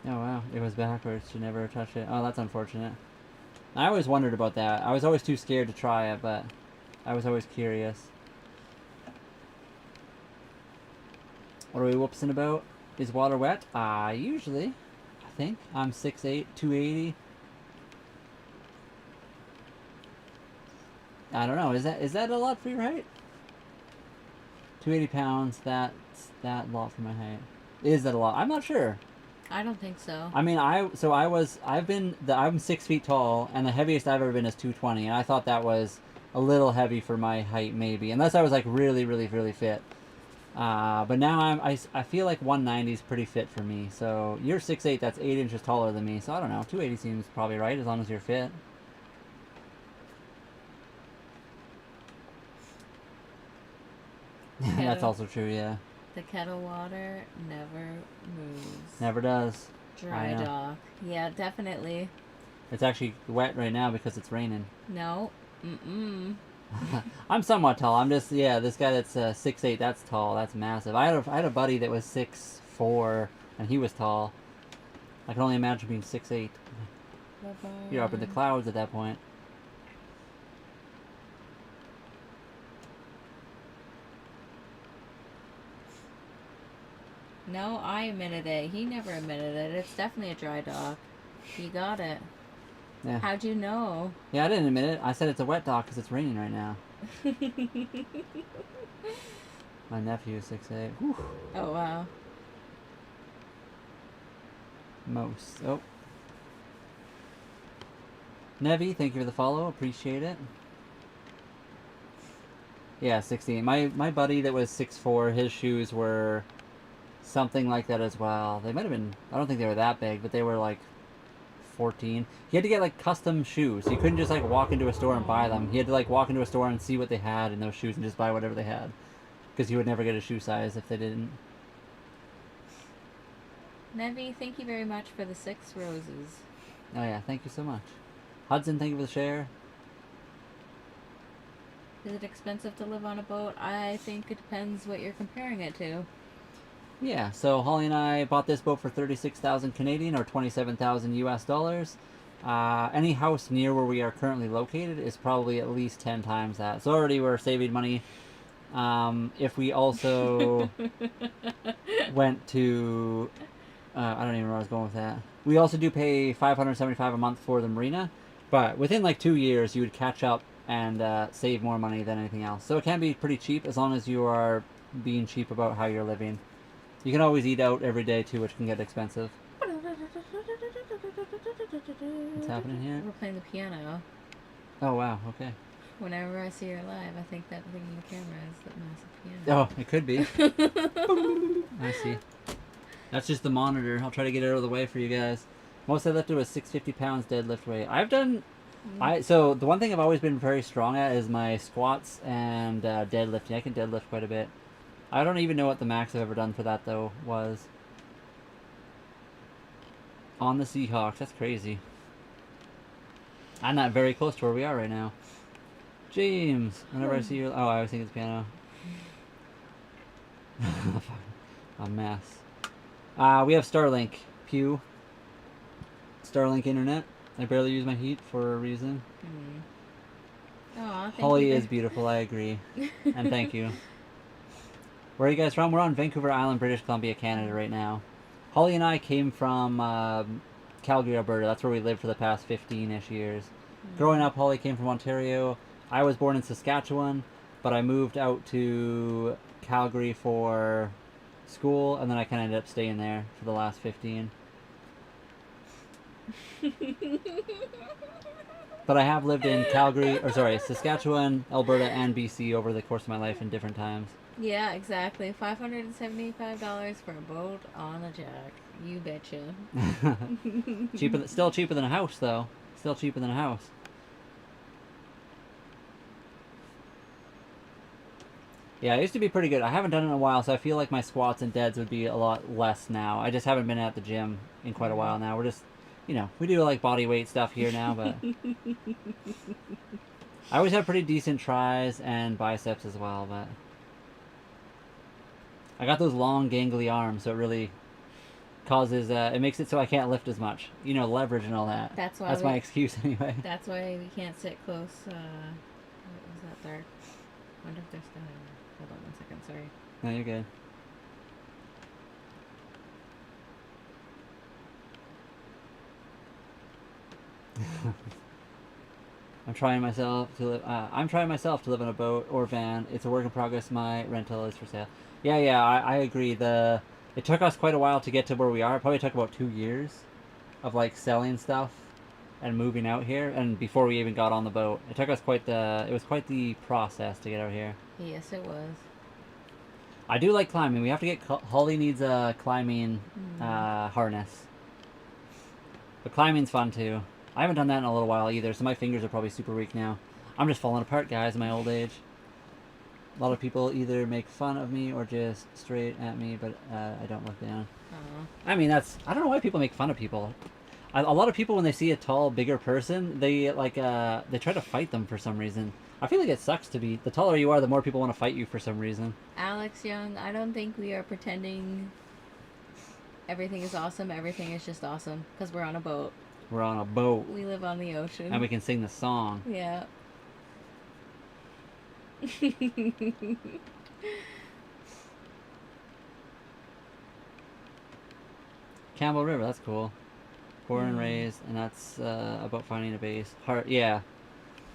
Oh wow, it was backwards. She never touched it. Oh, that's unfortunate. I always wondered about that. I was always too scared to try it, but I was always curious. What are we whoopsing about? Is water wet? Usually. I think. I'm 6'8", 280. I don't know. Is that a lot for your height? 280 pounds. That's that lot for my height. Is that a lot? I'm not sure. I don't think so. I mean, I'm 6 feet tall, and the heaviest I've ever been is 220, and I thought that was a little heavy for my height, maybe, unless I was like really, really, really fit. But now I feel like 190 is pretty fit for me. So you're 6'8", that's 8 inches taller than me. So I don't know, 280 seems probably right as long as you're fit. That's also true, yeah. The kettle water never moves. Never does. Dry I know. dock. Yeah, definitely. It's actually wet right now because it's raining. No. Mm-mm. I'm somewhat tall. I'm just, yeah, this guy that's 6'8", that's tall. That's massive. I had a buddy that was 6'4", and he was tall. I can only imagine being 6'8". Bye-bye. You're up in the clouds at that point. No, I admitted it. He never admitted it. It's definitely a dry dock. You got it. Yeah. How'd you know? Yeah, I didn't admit it. I said it's a wet dock because it's raining right now. My nephew is 6'8". Whew. Oh, wow. Most. Oh. Nevi, thank you for the follow. Appreciate it. Yeah, 16. My buddy that was 6'4", his shoes were something like that as well. They might have been, I don't think they were that big, but they were like 14. He had to get like custom shoes. He couldn't just like walk into a store and buy them. He had to like walk into a store and see what they had in those shoes and just buy whatever they had. Because he would never get a shoe size if they didn't. Nevi, thank you very much for the 6 roses. Oh yeah, thank you so much. Hudson, thank you for the share. Is it expensive to live on a boat? I think it depends what you're comparing it to. Yeah, so Holly and I bought this boat for 36,000 Canadian or 27,000 US dollars. Any house near where we are currently located is probably at least 10 times that. So already we're saving money. If we also went to, I don't even know where I was going with that. We also do pay $575 a month for the marina, but within like 2 years you would catch up and save more money than anything else. So it can be pretty cheap as long as you are being cheap about how you're living. You can always eat out every day too, which can get expensive. What's happening here? We're playing the piano. Oh wow, okay. Whenever I see her live, I think that thing in the camera is that massive piano. Oh, it could be. I see. That's just the monitor. I'll try to get it out of the way for you guys. Most I lifted was 650 pounds deadlift weight. I've done... So the one thing I've always been very strong at is my squats and deadlifting. I can deadlift quite a bit. I don't even know what the max I've ever done for that, though, was. On the Seahawks. That's crazy. I'm not very close to where we are right now. James, whenever I see you... Oh, I always think it's piano. A mess. We have Starlink. Pew. Starlink internet. I barely use my heat for a reason. Aw, thank Holly you. is beautiful, I agree. And thank you. Where are you guys from? We're on Vancouver Island, British Columbia, Canada right now. Holly and I came from Calgary, Alberta. That's where we lived for the past 15-ish years. Growing up, Holly came from Ontario. I was born in Saskatchewan, but I moved out to Calgary for school, and then I kind of ended up staying there for the last 15. But I have lived in Saskatchewan, Alberta, and BC over the course of my life in different times. Yeah, exactly. $575 for a boat on a jack. You betcha. Still cheaper than a house, though. Still cheaper than a house. Yeah, it used to be pretty good. I haven't done it in a while, so I feel like my squats and deads would be a lot less now. I just haven't been at the gym in quite a while now. We're just, we do like body weight stuff here now, but I always have pretty decent tries and biceps as well, but I got those long gangly arms, so it really causes, it makes it so I can't lift as much. Leverage and all that. That's why That's my excuse anyway. That's why we can't sit close. What was that dark? I wonder if there's still... Hold on 1 second, sorry. No, you're good. I'm trying myself to live in a boat or van. It's a work in progress. My rental is for sale. Yeah, I agree. It took us quite a while to get to where we are. It probably took about 2 years of like selling stuff and moving out here, and before we even got on the boat. It took us it was quite the process to get out here. Yes, it was. I do like climbing. We have to get... Holly needs a climbing harness. But climbing's fun, too. I haven't done that in a little while, either, so my fingers are probably super weak now. I'm just falling apart, guys, in my old age. A lot of people either make fun of me or just straight at me, but I don't look down. Aw. I mean, I don't know why people make fun of people. A lot of people, when they see a tall, bigger person, they they try to fight them for some reason. I feel like it sucks to be, the taller you are, the more people want to fight you for some reason. Alex Young, I don't think we are pretending everything is awesome. Everything is just awesome because we're on a boat. We're on a boat, We live on the ocean. and we can sing the song. Yeah. Campbell River, that's cool. Born and raised, and that's about finding a base. Yeah.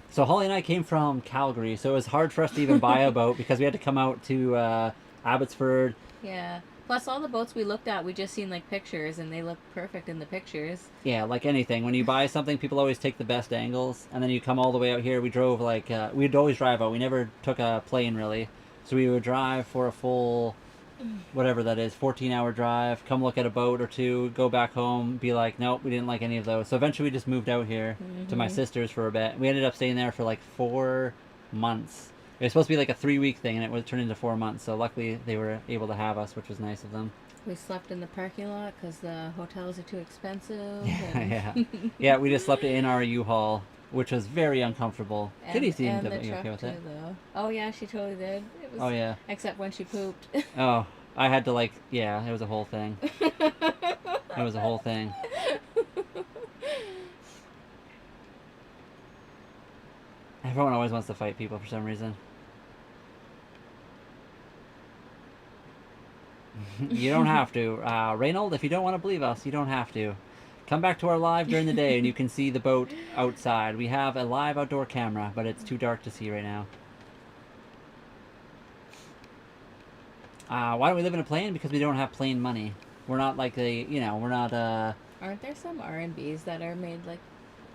So Holly and I came from Calgary, so it was hard for us to even buy a boat because we had to come out to Abbotsford. Yeah. Plus, all the boats we looked at, we just seen like pictures, and they look perfect in the pictures. Yeah, like anything. When you buy something, people always take the best angles, and then you come all the way out here. We drove we'd always drive out. We never took a plane really, so we would drive for a full, whatever that is, 14-hour drive. Come look at a boat or two, go back home, be like, nope, we didn't like any of those. So eventually, we just moved out here to my sister's for a bit. We ended up staying there for like 4 months. It was supposed to be like a 3-week thing, and it was turned into 4 months. So luckily, they were able to have us, which was nice of them. We slept in the parking lot because the hotels are too expensive. Yeah, yeah. We just slept in our U-Haul, which was very uncomfortable. Kitty seemed to be okay with it. Though. Oh yeah, she totally did. It was, Oh yeah. Except when she pooped. Oh, I had to yeah, it was a whole thing. It was a whole thing. Everyone always wants to fight people for some reason. You don't have to. Reynold, if you don't want to believe us, you don't have to. Come back to our live during the day and you can see the boat outside. We have a live outdoor camera, but it's too dark to see right now. Why don't we live in a plane? Because we don't have plane money. We're not like we're not, Aren't there some R&Bs that are made like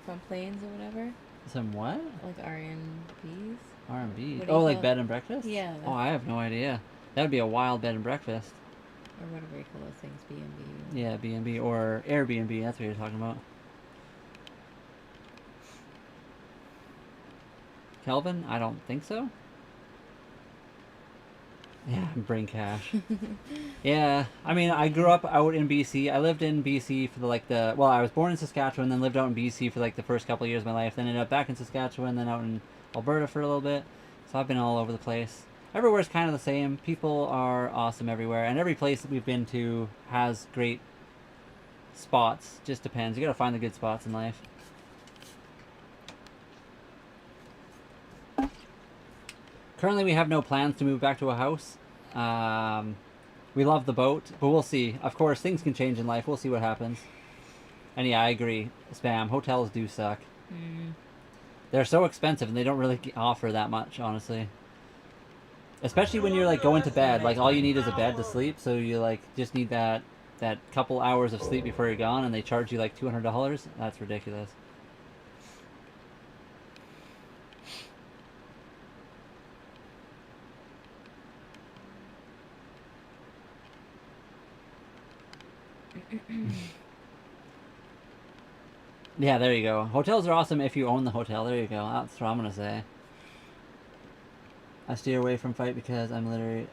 from planes or whatever? Some what? Like R&Bs? R&B. What do you Oh, like call bed and breakfast? Yeah. Oh, I have no idea. That would be a wild bed and breakfast. Or whatever you call those things, B&B. Yeah, B&B or Airbnb. That's what you're talking about. Kelvin? I don't think so. Yeah, bring cash. Yeah, I mean, I grew up out in BC. I lived in BC for well, I was born in Saskatchewan, then lived out in BC for like the first couple of years of my life. Then ended up back in Saskatchewan, then out in Alberta for a little bit. So I've been all over the place. Everywhere's kind of the same. People are awesome everywhere, and every place that we've been to has great spots. Just depends. You gotta find the good spots in life. Currently, we have no plans to move back to a house. We love the boat, but we'll see. Of course, things can change in life. We'll see what happens. And yeah, I agree. Spam. Hotels do suck. They're so expensive, and they don't really offer that much, honestly. Especially when you're like going to bed. Like all you need is a bed to sleep, so you like just need that couple hours of sleep before you're gone, and they charge you like $200. That's ridiculous. Yeah, there you go. Hotels are awesome if you own the hotel. There you go. That's what I'm gonna say. I steer away from fight because I'm literally...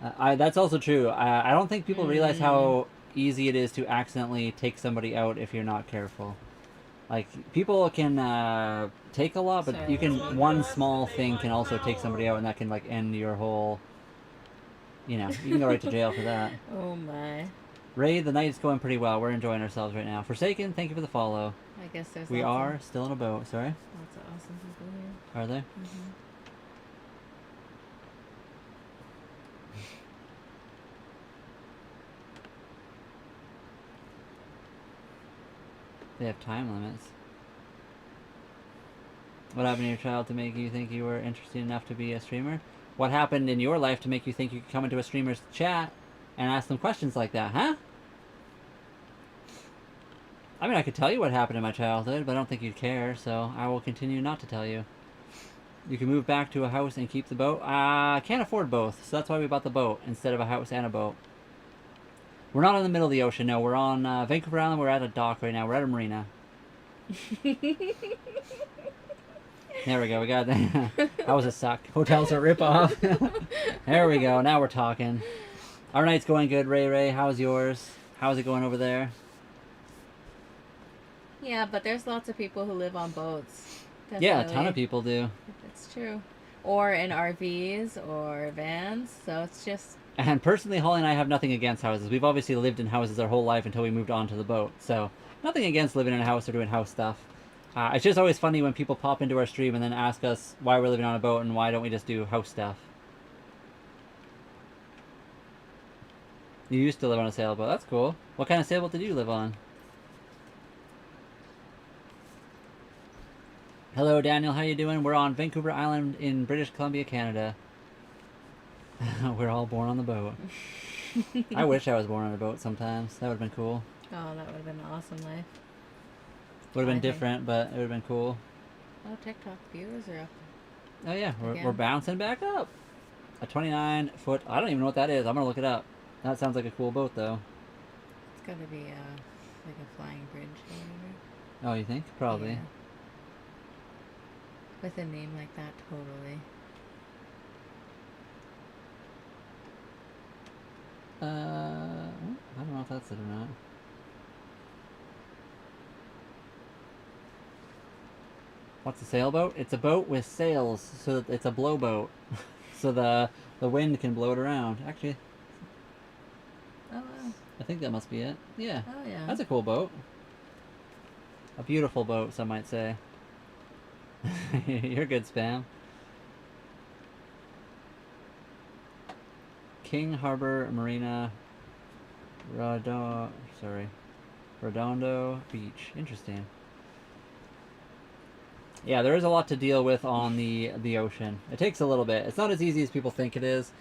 that's also true. I don't think people realize how easy it is to accidentally take somebody out if you're not careful. Like, people can take a lot, but Sorry. you can... One small thing can also take somebody out, and that can, like, end your whole... You know, you can go right to jail for that. Oh my. Ray, the night is going pretty well. We're enjoying ourselves right now. Forsaken, thank you for the follow. I guess there's We lots are of, still in a boat. Sorry? lots of awesome people here. Are there? They have time limits. What happened to your child to make you think you were interesting enough to be a streamer? What happened in your life to make you think you could come into a streamer's chat and ask them questions like that, huh? I mean, I could tell you what happened in my childhood, but I don't think you'd care, so I will continue not to tell you. You can move back to a house and keep the boat. I can't afford both, so that's why we bought the boat instead of a house and a boat. We're not in the middle of the ocean, no. We're on Vancouver Island. We're at a dock right now. We're at a marina. There we go. We got that. Houses suck. Hotels are rip off. There we go. Now we're talking. Our night's going good, Ray Ray. How's yours? How's it going over there? Yeah, but there's lots of people who live on boats. Yeah, a ton Definitely. of people do. It's true. Or in RVs or vans. So it's just And personally, Holly and I have nothing against houses. We've obviously lived in houses our whole life until we moved on to the boat. So nothing against living in a house or doing house stuff. It's just always funny when people pop into our stream and then ask us why we're living on a boat and why don't we just do house stuff. You used to live on a sailboat. That's cool. What kind of sailboat did you live on? Hello, Daniel. How you doing? We're on Vancouver Island in British Columbia, Canada. We're all born on the boat. I wish I was born on a boat sometimes. That would have been cool. oh, that would have been an awesome life. Would have been I think- different, but it would have been cool. Oh, TikTok viewers are up. Oh yeah, we're Again. bouncing back up. A 29-foot. I don't even know what that is. I'm gonna look it up. That sounds like a cool boat, though. It's gotta be like a flying bridge or whatever. Oh, you think? Probably. Yeah. With a name like that, totally. I don't know if that's it or not. What's a sailboat? It's a boat with sails, so that it's a blowboat, so the wind can blow it around. Actually, Oh wow. I think that must be it. Yeah, Oh yeah. that's a cool boat. A beautiful boat, some might say. You're good, Spam. King Harbor Marina, Redondo Beach. Interesting. Yeah, there is a lot to deal with on the ocean. It takes a little bit. It's not as easy as people think it is.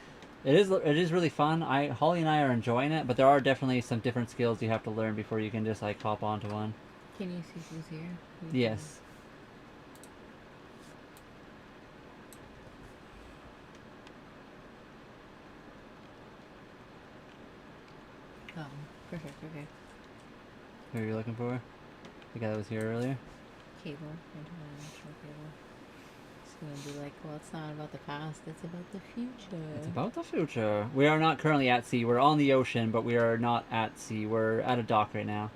It is really fun. Holly and I are enjoying it, but there are definitely some different skills you have to learn before you can just like hop onto one. Can you see who's here? Yes. Oh, perfect. Okay. Who are you looking for? The guy that was here earlier? Cable. International cable. It's gonna be like, well, it's not about the past. It's about the future. It's about the future. We are not currently at sea. We're on the ocean, but we are not at sea. We're at a dock right now.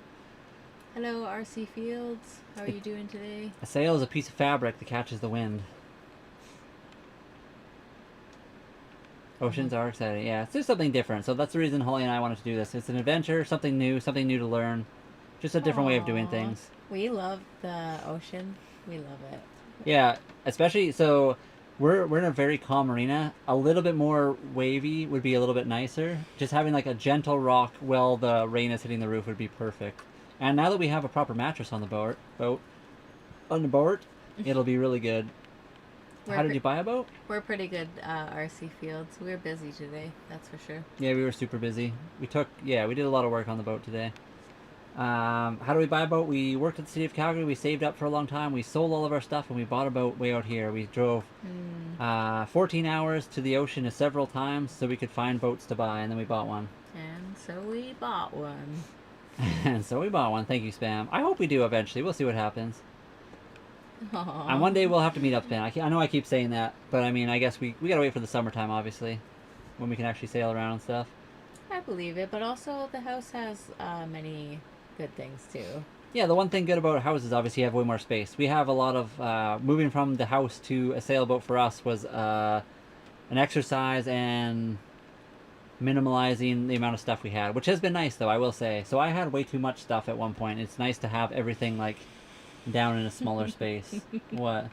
Hello, RC Fields. How are you doing today? A sail is a piece of fabric that catches the wind. Oceans are exciting. Yeah, it's just something different. So that's the reason Holly and I wanted to do this. It's an adventure, something new to learn. Just a different way of doing Aw. things. We love the ocean. We love it. Yeah, especially so we're in a very calm marina. A little bit more wavy would be a little bit nicer. Just having like a gentle rock while the rain is hitting the roof would be perfect. And now that we have a proper mattress on the boat, it'll be really good. We're How did pre- you buy a boat? We're pretty good RC Fields. We're busy today, that's for sure. Yeah, we were super busy. We did a lot of work on the boat today. How do we buy a boat? We worked at the city of Calgary. We saved up for a long time. We sold all of our stuff and we bought a boat way out here. We drove 14 hours to the ocean several times so we could find boats to buy, and then we bought one. And so we bought one. And so we bought one. Thank you, Spam. I hope we do eventually. We'll see what happens. Aww. And one day we'll have to meet up, Spam. I know I keep saying that, but I mean, I guess we gotta wait for the summertime, obviously, when we can actually sail around and stuff. I believe it, but also the house has many good things too. Yeah, the one thing good about houses, obviously, you have way more space. We have a lot of moving from the house to a sailboat for us was an exercise and minimalizing the amount of stuff we had, which has been nice, though, I will say. So I had way too much stuff at one point. It's nice to have everything like down in a smaller space. What?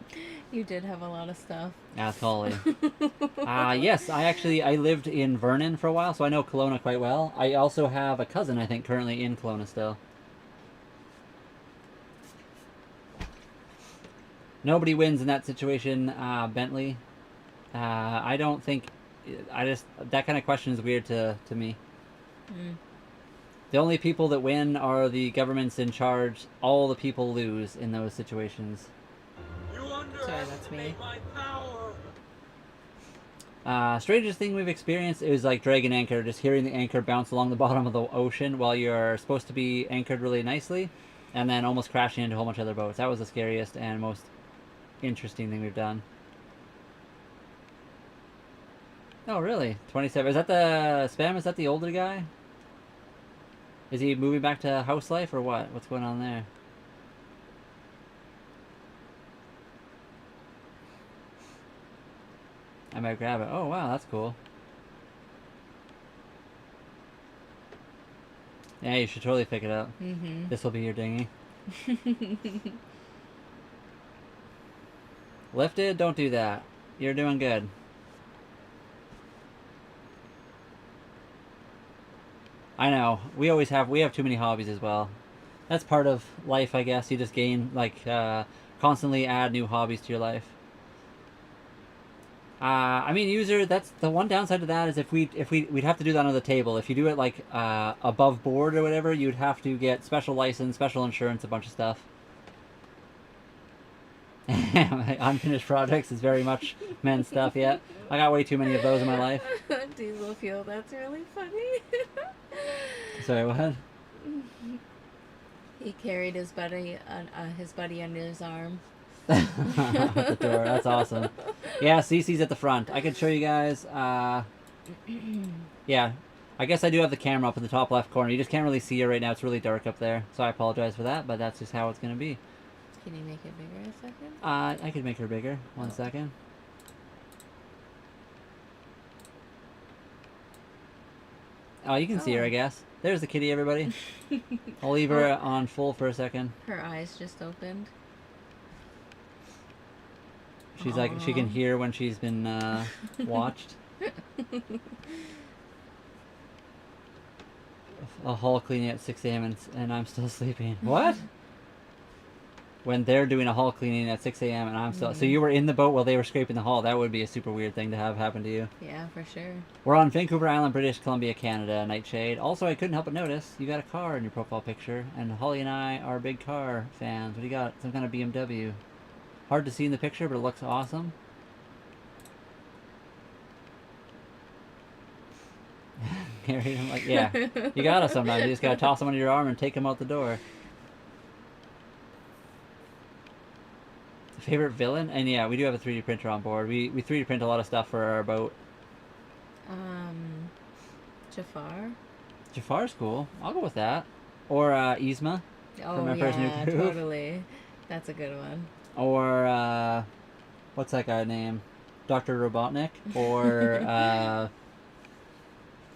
You did have a lot of stuff. Ask Holly. Yes, I lived in Vernon for a while, so I know Kelowna quite well. I also have a cousin, I think, currently in Kelowna still. Nobody wins in that situation, Bentley. I don't think... that kind of question is weird to me. The only people that win are the governments in charge. All the people lose in those situations. You that's me. underestimate my power. Strangest thing we've experienced is like dragging anchor, just hearing the anchor bounce along the bottom of the ocean while you're supposed to be anchored really nicely, and then almost crashing into a whole bunch of other boats. That was the scariest and most interesting thing we've done. Oh, really? 27. Is that the spam? Is that the older guy? Is he moving back to house life or what? What's going on there? I might grab it. Oh, wow, that's cool. Yeah, you should totally pick it up. Mm-hmm. This will be your dinghy. Lifted? Don't do that. You're doing good. I know. We have too many hobbies as well. That's part of life, I guess. You just gain, like, constantly add new hobbies to your life. I mean, user. That's the one downside to that is we'd have to do that on the table. If you do it like above board or whatever, you'd have to get special license, special insurance, a bunch of stuff. Unfinished projects is very much men's stuff yet. I got way too many of those in my life. Diesel fuel. That's really funny. Sorry, what? He carried his buddy under his arm. The door. That's awesome. Yeah, CeCe's at the front. I could show you guys. Yeah, I guess I do have the camera up in the top left corner. You just can't really see it right now. It's really dark up there, so I apologize for that. But that's just how it's gonna be. Can you make it bigger a second? I could make her bigger. One second. Oh, you can see her, I guess. There's the kitty, everybody. I'll leave her on full for a second. Her eyes just opened. She's like, she can hear when she's been watched. A hull cleaning at 6 a.m. and I'm still sleeping. What? When they're doing a hull cleaning at 6 a.m. and I'm still... So you were in the boat while they were scraping the hull. That would be a super weird thing to have happen to you. Yeah, for sure. We're on Vancouver Island, British Columbia, Canada, Nightshade. Also, I couldn't help but notice you got a car in your profile picture, and Holly and I are big car fans. What do you got? Some kind of BMW. Hard to see in the picture, but it looks awesome. Married, I'm like, yeah. You gotta sometimes. You just gotta toss them under your arm and take them out the door. Favorite villain? And yeah, we do have a 3D printer on board. We 3D print a lot of stuff for our boat. Jafar? Jafar's cool. I'll go with that. Or Yzma. Oh, yeah, totally. That's a good one. Or, what's that guy name? Dr. Robotnik? Or,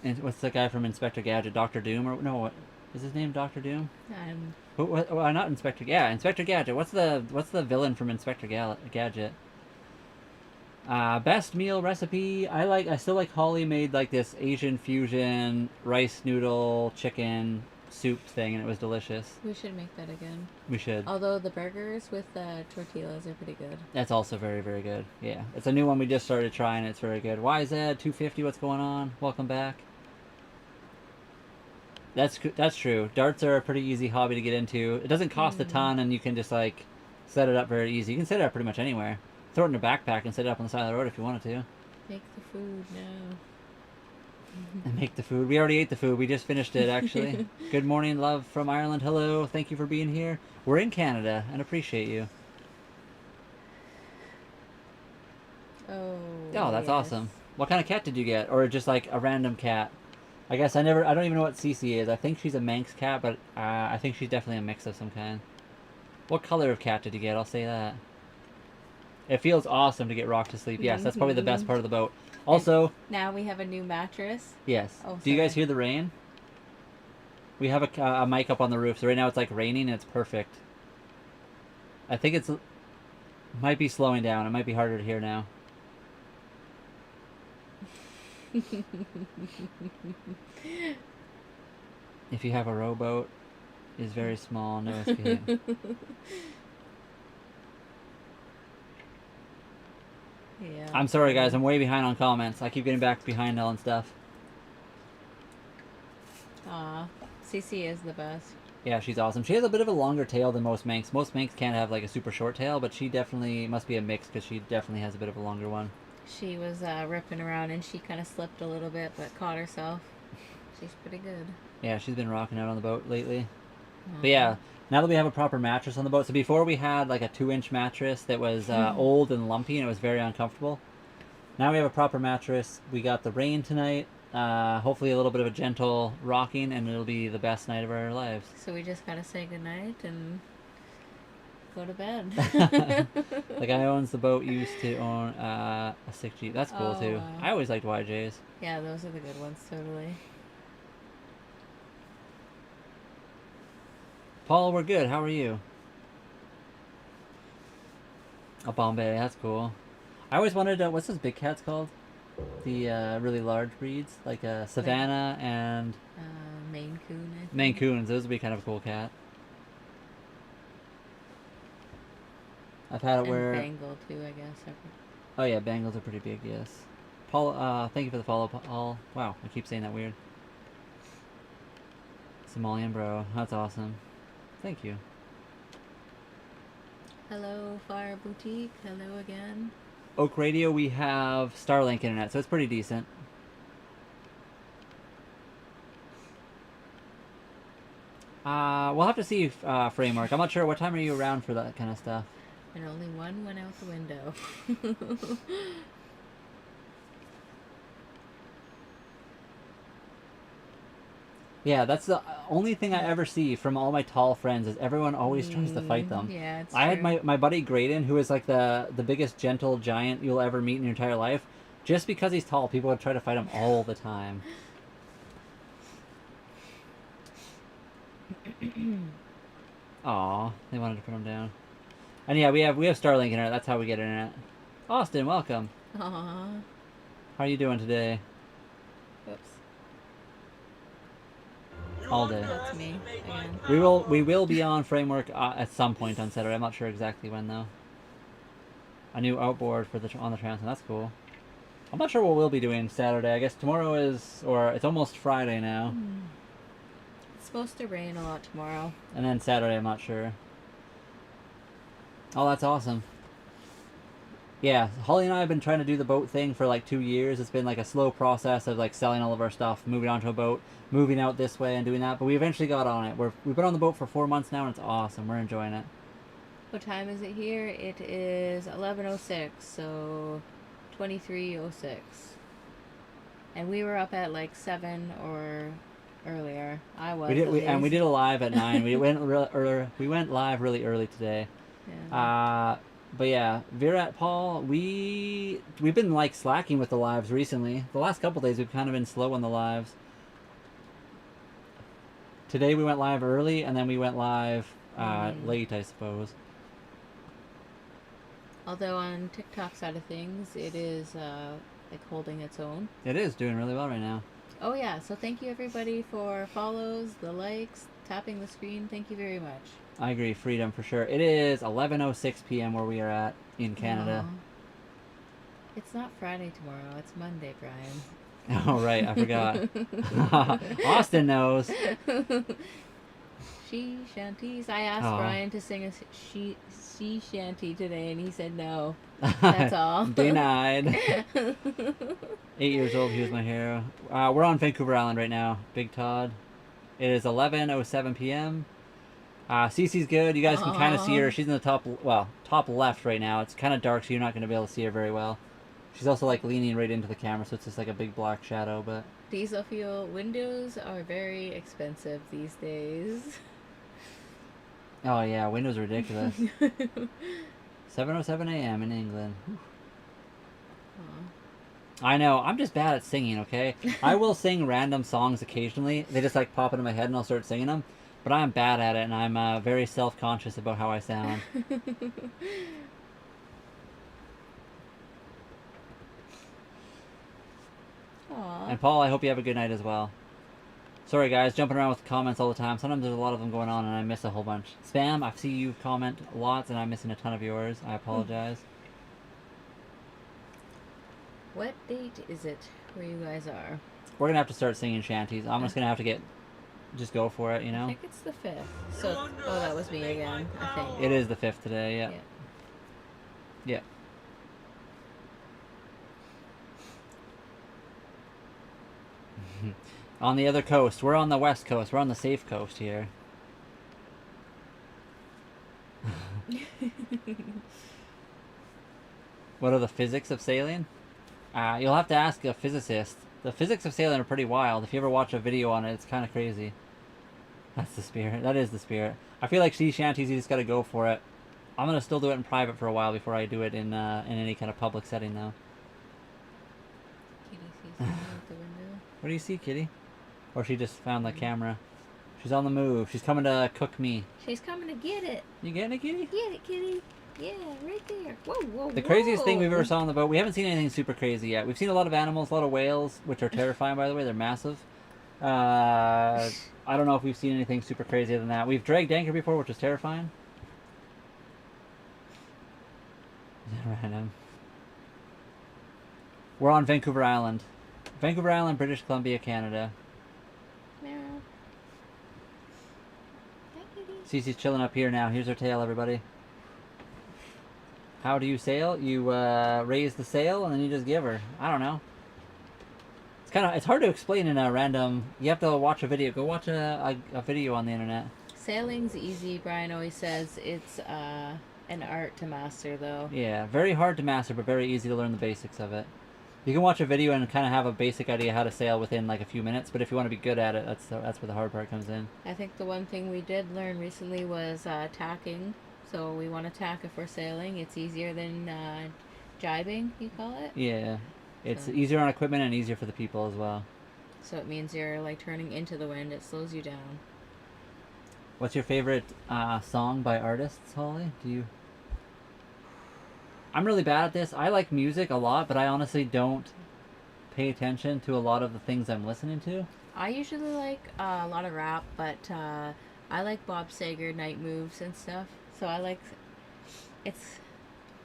and what's the guy from Inspector Gadget? Dr. Doom? Or, no, what is his name? Dr. Doom? What, not Inspector... Yeah, Inspector Gadget. What's the villain from Inspector Gadget? Best meal recipe. I still like Holly made like this Asian fusion rice noodle chicken soup thing, and it was delicious. We should make that again. We should. Although the burgers with the tortillas are pretty good. That's also very, very good. Yeah, it's a new one we just started trying. It's very good. YZ 250. What's going on? Welcome back. That's true. Darts are a pretty easy hobby to get into. It doesn't cost a ton, and you can just like set it up very easy. You can set it up pretty much anywhere. Throw it in a backpack and set it up on the side of the road if you wanted to. Make the food now. And make the food. We already ate the food. We just finished it, actually. Good morning, love from Ireland. Hello. Thank you for being here. We're in Canada and appreciate you. Oh, that's awesome. What kind of cat did you get? Or just like a random cat? I guess I don't even know what CeCe is. I think she's a Manx cat, but I think she's definitely a mix of some kind. What color of cat did you get? I'll say that. It feels awesome to get rocked to sleep. Yes, that's probably the best part of the boat. Also... Now we have a new mattress. Yes. Oh, do you guys hear the rain? We have a mic up on the roof, so right now it's like raining and it's perfect. I think it's... might be slowing down. It might be harder to hear now. If you have a rowboat, is very small, no escape. Yeah. I'm sorry, guys. I'm way behind on comments. I keep getting back behind on stuff. Aw, CeCe is the best. Yeah, she's awesome. She has a bit of a longer tail than most Manx. Most Manx can't have like a super short tail, but she definitely must be a mix because she definitely has a bit of a longer one. She was ripping around and she kind of slipped a little bit, but caught herself. She's pretty good. Yeah, she's been rocking out on the boat lately. But yeah, now that we have a proper mattress on the boat, so before we had like a 2-inch mattress that was old and lumpy and it was very uncomfortable. Now we have a proper mattress. We got the rain tonight. Hopefully a little bit of a gentle rocking, and it'll be the best night of our lives. So we just gotta say goodnight and go to bed. The guy who owns the boat used to own a sick Jeep. That's cool Oh, too. wow. I always liked YJs. Yeah, those are the good ones, totally. Paul, we're good. How are you? A Bombay. That's cool. I always wondered what's those big cats called? The really large breeds, like Savannah and Maine Coon, I think. Maine Coons. Those would be kind of a cool cat. I've had it And where. Bengal too, I guess. Oh yeah, Bengals are pretty big. Yes. Paul, thank you for the follow, Paul. Wow, I keep saying that weird. Somalian bro, that's awesome. Thank you. Hello, Fire Boutique. Hello again. Oak Radio, we have Starlink internet, so it's pretty decent. We'll have to see Framework. I'm not sure. What time are you around for that kind of stuff? And only one went out the window. Yeah, that's the only thing I ever see from all my tall friends is everyone always tries to fight them. Yeah, it's I had true. my buddy Graydon, who is like the biggest gentle giant you'll ever meet in your entire life. Just because he's tall, people would try to fight him all the time. Aw, they wanted to put him down. And yeah, we have Starlink internet. That's how we get internet. Austin, welcome. Aw. How are you doing today? Whoops. All day. That's me again. We will be on Framework at some point on Saturday. I'm not sure exactly when though. A new outboard for on the transom. That's cool. I'm not sure what we'll be doing Saturday. I guess tomorrow it's almost Friday now. It's supposed to rain a lot tomorrow. And then Saturday, I'm not sure. Oh, that's awesome. Yeah, Holly and I have been trying to do the boat thing for like 2 years. It's been like a slow process of like selling all of our stuff, moving onto a boat, moving out this way and doing that. But we eventually got on it. We've been on the boat for 4 months now, and it's awesome. We're enjoying it. What time is it here? It is 11:06, so 23:06. And we were up at like 7 or earlier. I was. And we did a live at 9. We went live really early today. Yeah. But yeah, Virat, Paul, we've been like slacking with the lives recently. The last couple days we've kind of been slow on the lives. Today we went live early, and then we went live late, I suppose. Although on TikTok side of things, it is like holding its own. It is doing really well right now. Oh yeah, so thank you everybody for follows, the likes, tapping the screen. Thank you very much. I agree, freedom for sure. It is 11:06 p.m. where we are at in Canada. Aw. It's not Friday tomorrow. It's Monday, Brian. Oh right, I forgot. Austin knows. She shanties. I asked Brian to sing a she shanty today, and he said no. That's all. Denied. 8 years old. He was my hero. We're on Vancouver Island right now. Big Todd. It is 11:07 p.m. CeCe's good. You guys can kind of see her. She's in the top left right now. It's kind of dark, so you're not going to be able to see her very well. She's also like leaning right into the camera, so it's just like a big black shadow. But diesel fuel windows are very expensive these days. Oh yeah, Windows are ridiculous. 7:07 a.m. in England. I know. I'm just bad at singing. Okay, I will sing random songs occasionally. They just like pop into my head, and I'll start singing them. But I'm bad at it, and I'm very self-conscious about how I sound. Aww. And Paul, I hope you have a good night as well. Sorry guys, jumping around with comments all the time. Sometimes there's a lot of them going on and I miss a whole bunch. Spam, I see you comment lots and I'm missing a ton of yours. I apologize. What date is it where you guys are? We're going to have to start singing shanties. I'm just going to have to just go for it, you know? I think it's the 5th. So, oh, that was me again, I think. It is the 5th today, yeah. Yeah. On the other coast. We're on the west coast. We're on the safe coast here. What are the physics of sailing? You'll have to ask a physicist. The physics of sailing are pretty wild. If you ever watch a video on it, it's kind of crazy. That's the spirit. That is the spirit. I feel like sea shanties, you just gotta go for it. I'm gonna still do it in private for a while before I do it in any kind of public setting now. Kitty sees something out the window. What do you see, Kitty? Or she just found the camera. She's on the move. She's coming to cook me. She's coming to get it. You getting it, Kitty? Get it, kitty. Yeah, right there. Whoa, whoa, The craziest thing we've whoa. ever saw on the boat. We haven't seen anything super crazy yet. We've seen a lot of animals, a lot of whales, which are terrifying, by the way. They're massive. I don't know if we've seen anything super crazy than that. We've dragged anchor before, which was terrifying. Random. We're on Vancouver Island. Vancouver Island, British Columbia, Canada. Meow. Hi, kitty. CeCe's chilling up here now. Here's her tail, everybody. How do you sail? You raise the sail and then you just give her. I don't know. It's hard to explain in a random. You have to watch a video. Go watch a video on the internet. Sailing's easy, Brian always says. It's an art to master, though. Yeah, very hard to master, but very easy to learn the basics of it. You can watch a video and kind of have a basic idea how to sail within like a few minutes, but if you want to be good at it, that's where the hard part comes in. I think the one thing we did learn recently was tacking. So we want to tack if we're sailing. It's easier than jibing, you call it. Yeah, it's So- easier on equipment and easier for the people as well. So it means you're like turning into the wind. It slows you down. What's your favorite song by artists, Holly? I'm really bad at this. I like music a lot, but I honestly don't pay attention to a lot of the things I'm listening to. I usually like a lot of rap, but I like Bob Sager, Night Moves and stuff. So I like it's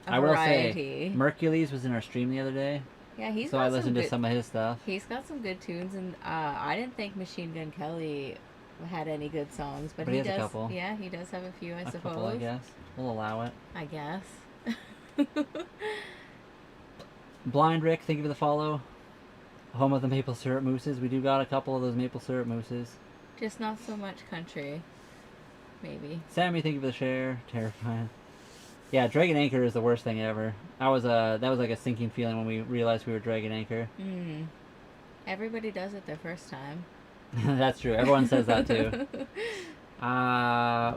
a I will variety. say, Mercules was in our stream the other day, Yeah, he's so got I some listened good, to some of his stuff. He's got some good tunes, and I didn't think Machine Gun Kelly had any good songs, but But he he has a does. couple. Yeah, he does have a few, I A suppose. couple, I guess. We'll allow it. I guess. Blind Rick, thank you for the follow. Home of the maple syrup mooses. We do got a couple of those maple syrup mooses. Just not so much country, maybe. Sammy, thank you for the share. Terrifying. Yeah, dragging anchor is the worst thing ever. That was like a sinking feeling when we realized we were dragging anchor. Everybody does it their first time. That's true. Everyone says that too.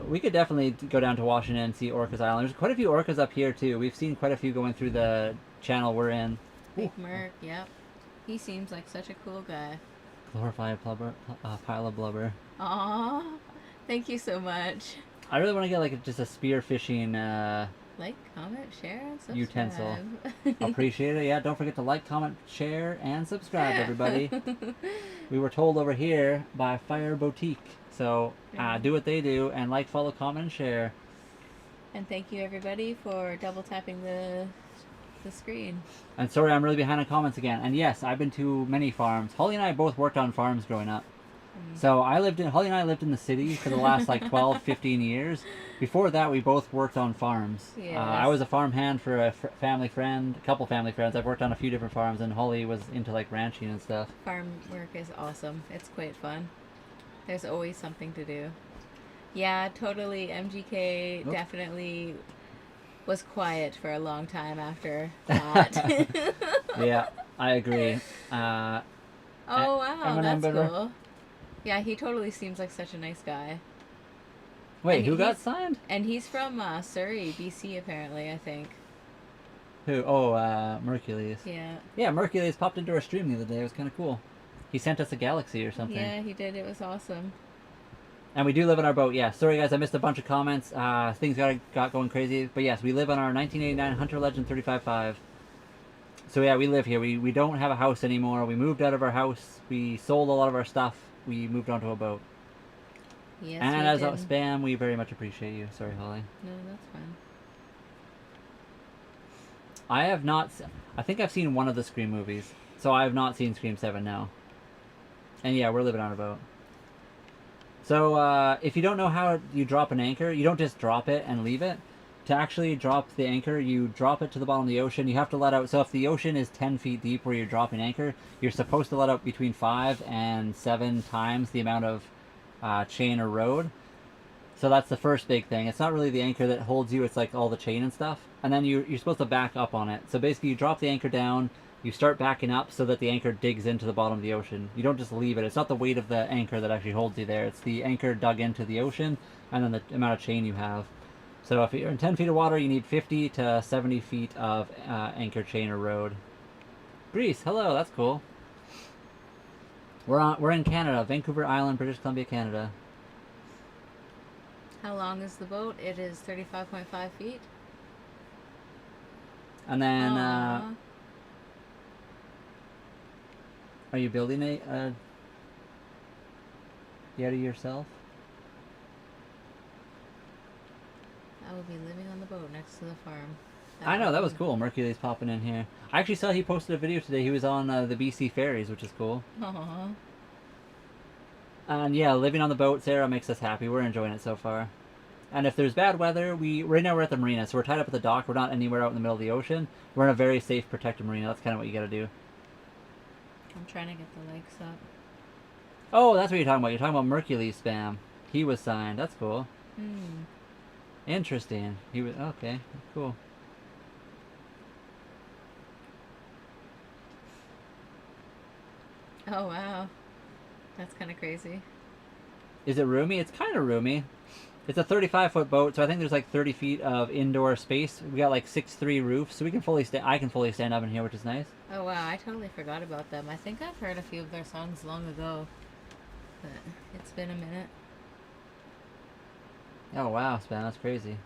We could definitely go down to Washington and see orcas island. There's quite a few orcas up here too. We've seen quite a few going through the channel we're in. Big Merc, yep. He seems like such a cool guy. Glorified pile of blubber. Aw, thank you so much. I really want to get like just a spear fishing Like, comment, share, and subscribe. utensil. Appreciate it. Yeah, don't forget to like, comment, share, and subscribe, everybody. We were told over here by Fire Boutique. So do what they do and like, follow, comment, and share. And thank you everybody for double tapping the screen. And sorry, I'm really behind on comments again. And yes, I've been to many farms. Holly and I both worked on farms growing up. So Holly and I lived in the city for the last like 12, 15 years. Before that, we both worked on farms. Yes. I was a farm hand for a family friend, a couple family friends. I've worked on a few different farms, and Holly was into like ranching and stuff. Farm work is awesome. It's quite fun. There's always something to do. Yeah, totally. MGK definitely was quiet for a long time after that. Yeah, I agree. Oh wow, M&M that's Beaver. cool. Yeah, he totally seems like such a nice guy. Wait, And who got he's- signed? And he's from Surrey, BC, apparently, I think. Who? Oh, Mercules. Yeah. Yeah, Mercules popped into our stream the other day. It was kind of cool. He sent us a galaxy or something. Yeah, he did. It was awesome. And we do live on our boat, yeah. Sorry guys, I missed a bunch of comments. Things got going crazy. But yes, we live on our 1989 Hunter Legend 35.5. So yeah, we live here. We don't have a house anymore. We moved out of our house. We sold a lot of our stuff. We moved onto a boat. Yes, And we as did. a spam, we very much appreciate you. Sorry, Holly. No, that's fine. I have not... I think I've seen one of the Scream movies. So I have not seen Scream 7, no. And yeah, we're living on a boat. So, if you don't know how you drop an anchor, you don't just drop it and leave it. To actually drop the anchor, you drop it to the bottom of the ocean. You have to let out... So if the ocean is 10 feet deep where you're dropping anchor, you're supposed to let out between 5 and 7 times the amount of chain or rode. So that's the first big thing. It's not really the anchor that holds you, it's like all the chain and stuff. And then you're supposed to back up on it. So basically you drop the anchor down, you start backing up so that the anchor digs into the bottom of the ocean. You don't just leave it. It's not the weight of the anchor that actually holds you there. It's the anchor dug into the ocean and then the amount of chain you have. So if you're in 10 feet of water, you need 50 to 70 feet of anchor chain or road. Greece, hello, that's cool. We're in Canada, Vancouver Island, British Columbia, Canada. How long is the boat? It is 35.5 feet. And then, Aw. are you building a Yeti yourself? I will be living on the boat next to the farm. I know, that was cool. Mercury's popping in here. I actually saw he posted a video today. He was on the BC ferries, which is cool. Aww. And yeah, living on the boat, Sarah, makes us happy. We're enjoying it so far. And if there's bad weather, right now we're at the marina, so we're tied up at the dock. We're not anywhere out in the middle of the ocean. We're in a very safe, protected marina. That's kind of what you got to do. I'm trying to get the legs up. Oh, that's what you're talking about. You're talking about Mercury spam. He was signed. That's cool. Hmm. Interesting. He was okay. Cool. Oh wow. That's kind of crazy. Is it roomy? It's kind of roomy. It's a 35-foot boat, so I think there's like 30 feet of indoor space. We got like 6'3" roofs, so we can I can fully stand up in here, which is nice. Oh wow, I totally forgot about them. I think I've heard a few of their songs long ago, but it's been a minute. Oh wow, Spam, that's crazy.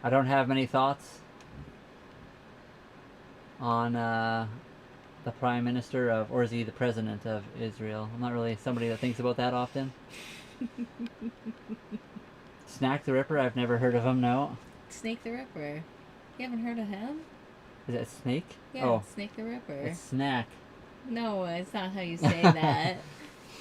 I don't have many thoughts on the Prime Minister of, or is he the President of Israel? I'm not really somebody that thinks about that often. Snack the Ripper, I've never heard of him, no. Snake the Ripper. You haven't heard of him? Is it Snake? Yeah, Oh, Snake the Ripper. it's Snack. No, it's not how you say that.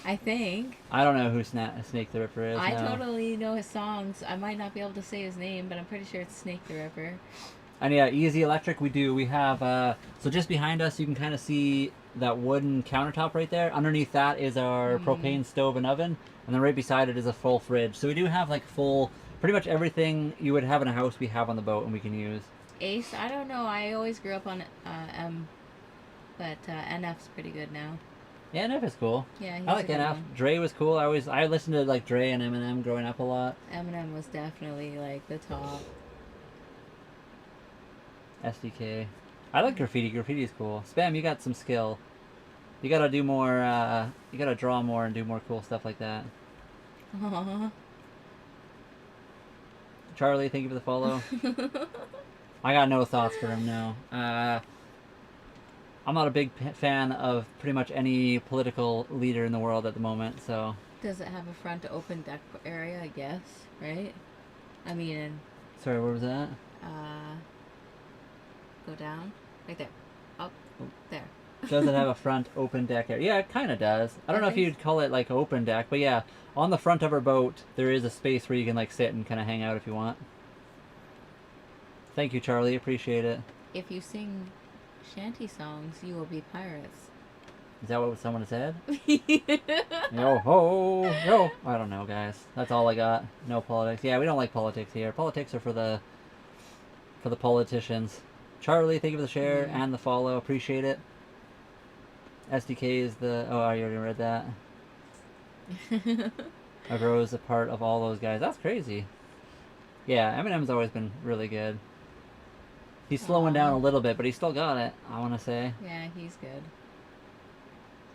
I think. I don't know who Snake the Ripper is. I no. totally know his songs. I might not be able to say his name, but I'm pretty sure it's Snake the Ripper. And yeah, Easy Electric, we have, so just behind us you can kind of see that wooden countertop right there. Underneath that is our propane stove and oven, and then right beside it is a full fridge. So we do have like pretty much everything you would have in a house we have on the boat and we can use. Ace, I don't know. I always grew up on M, but NF's pretty good now. Yeah, NF is cool. Yeah, he's I like a good NF. one. Dre was cool. I listened to like Dre and Eminem growing up a lot. Eminem was definitely like the top. SDK. I like graffiti. Graffiti's cool. Spam, you got some skill. You gotta do more, you gotta draw more and do more cool stuff like that. Aww. Charlie, thank you for the follow. I got no thoughts for him, no. I'm not a big fan of pretty much any political leader in the world at the moment, so... Does it have a front open deck area? I guess, right? I mean, Sorry, where was that? go down. Right there. Up. There. Does it have a front open deck area? Yeah, it kind of does. I don't know if you'd call it like open deck, but yeah, on the front of our boat, there is a space where you can like sit and kind of hang out if you want. Thank you, Charlie. Appreciate it. If you sing shanty songs, you will be pirates. Is that what someone said? Yo ho yo. I don't know, guys. That's all I got. No politics. Yeah, we don't like politics here. Politics are for the politicians. Charlie, thank you for the share and the follow. Appreciate it. SDK is the... Oh, I already read that. Agro is a part of all those guys. That's crazy. Yeah, Eminem's always been really good. He's slowing down a little bit, but he still got it, I want to say. Yeah, he's good.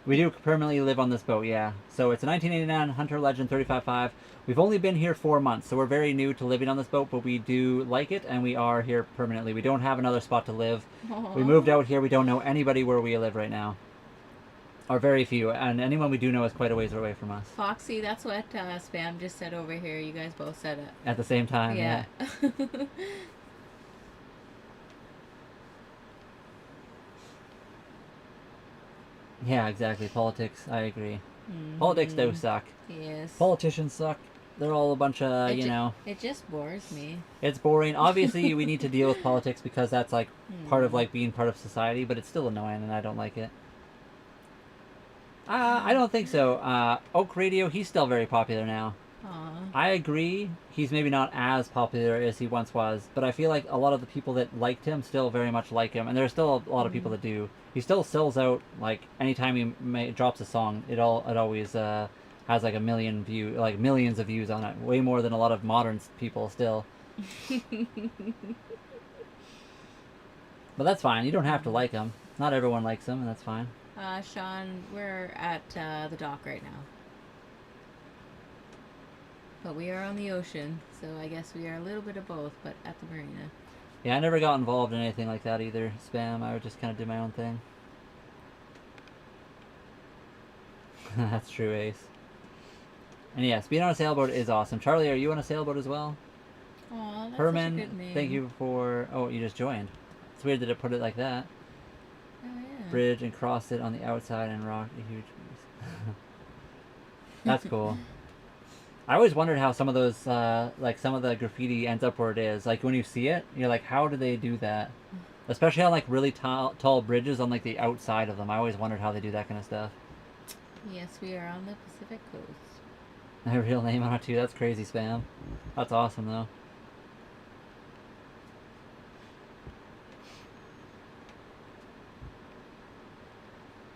We do permanently live on this boat, yeah. So it's a 1989 Hunter Legend 35.5. We've only been here 4 months, so we're very new to living on this boat, but we do like it, and we are here permanently. We don't have another spot to live. Aww. We moved out here. We don't know anybody where we live right now. Or very few, and anyone we do know is quite a ways away from us. Foxy, that's what Spam just said over here. You guys both said it. At the same time, yeah. Yeah, exactly. Politics, I agree. Politics do suck. Yes. Politicians suck. They're all a bunch of, you know... It just bores me. It's boring. Obviously, we need to deal with politics because that's, like, part of, like, being part of society, but it's still annoying and I don't like it. I don't think so. Oak Radio, he's still very popular now. Aw. I agree. He's maybe not as popular as he once was, but I feel like a lot of the people that liked him still very much like him, and there's still a lot of people that do. He still sells out, like, anytime he drops a song, it always has like millions of views on it, way more than a lot of modern people still. But that's fine. You don't have to like him. Not everyone likes him, and that's fine. Sean, we're at the dock right now. But we are on the ocean, so I guess we are a little bit of both, but at the marina. Yeah, I never got involved in anything like that either, Spam. I would just kind of do my own thing. That's true, Ace. And yes, being on a sailboat is awesome. Charlie, are you on a sailboat as well? Aw, that's Herman, such a good name. thank you for... Oh, you just joined. It's weird that it put it like that. Oh, yeah. Bridge and crossed it on the outside and rocked a huge piece. That's cool. I always wondered how some of those, like, some of the graffiti ends up where it is. Like, when you see it, you're like, how do they do that? Especially on, like, really tall bridges on, like, the outside of them. I always wondered how they do that kind of stuff. Yes, we are on the Pacific Coast. My real name on it, too. That's crazy, Spam. That's awesome, though.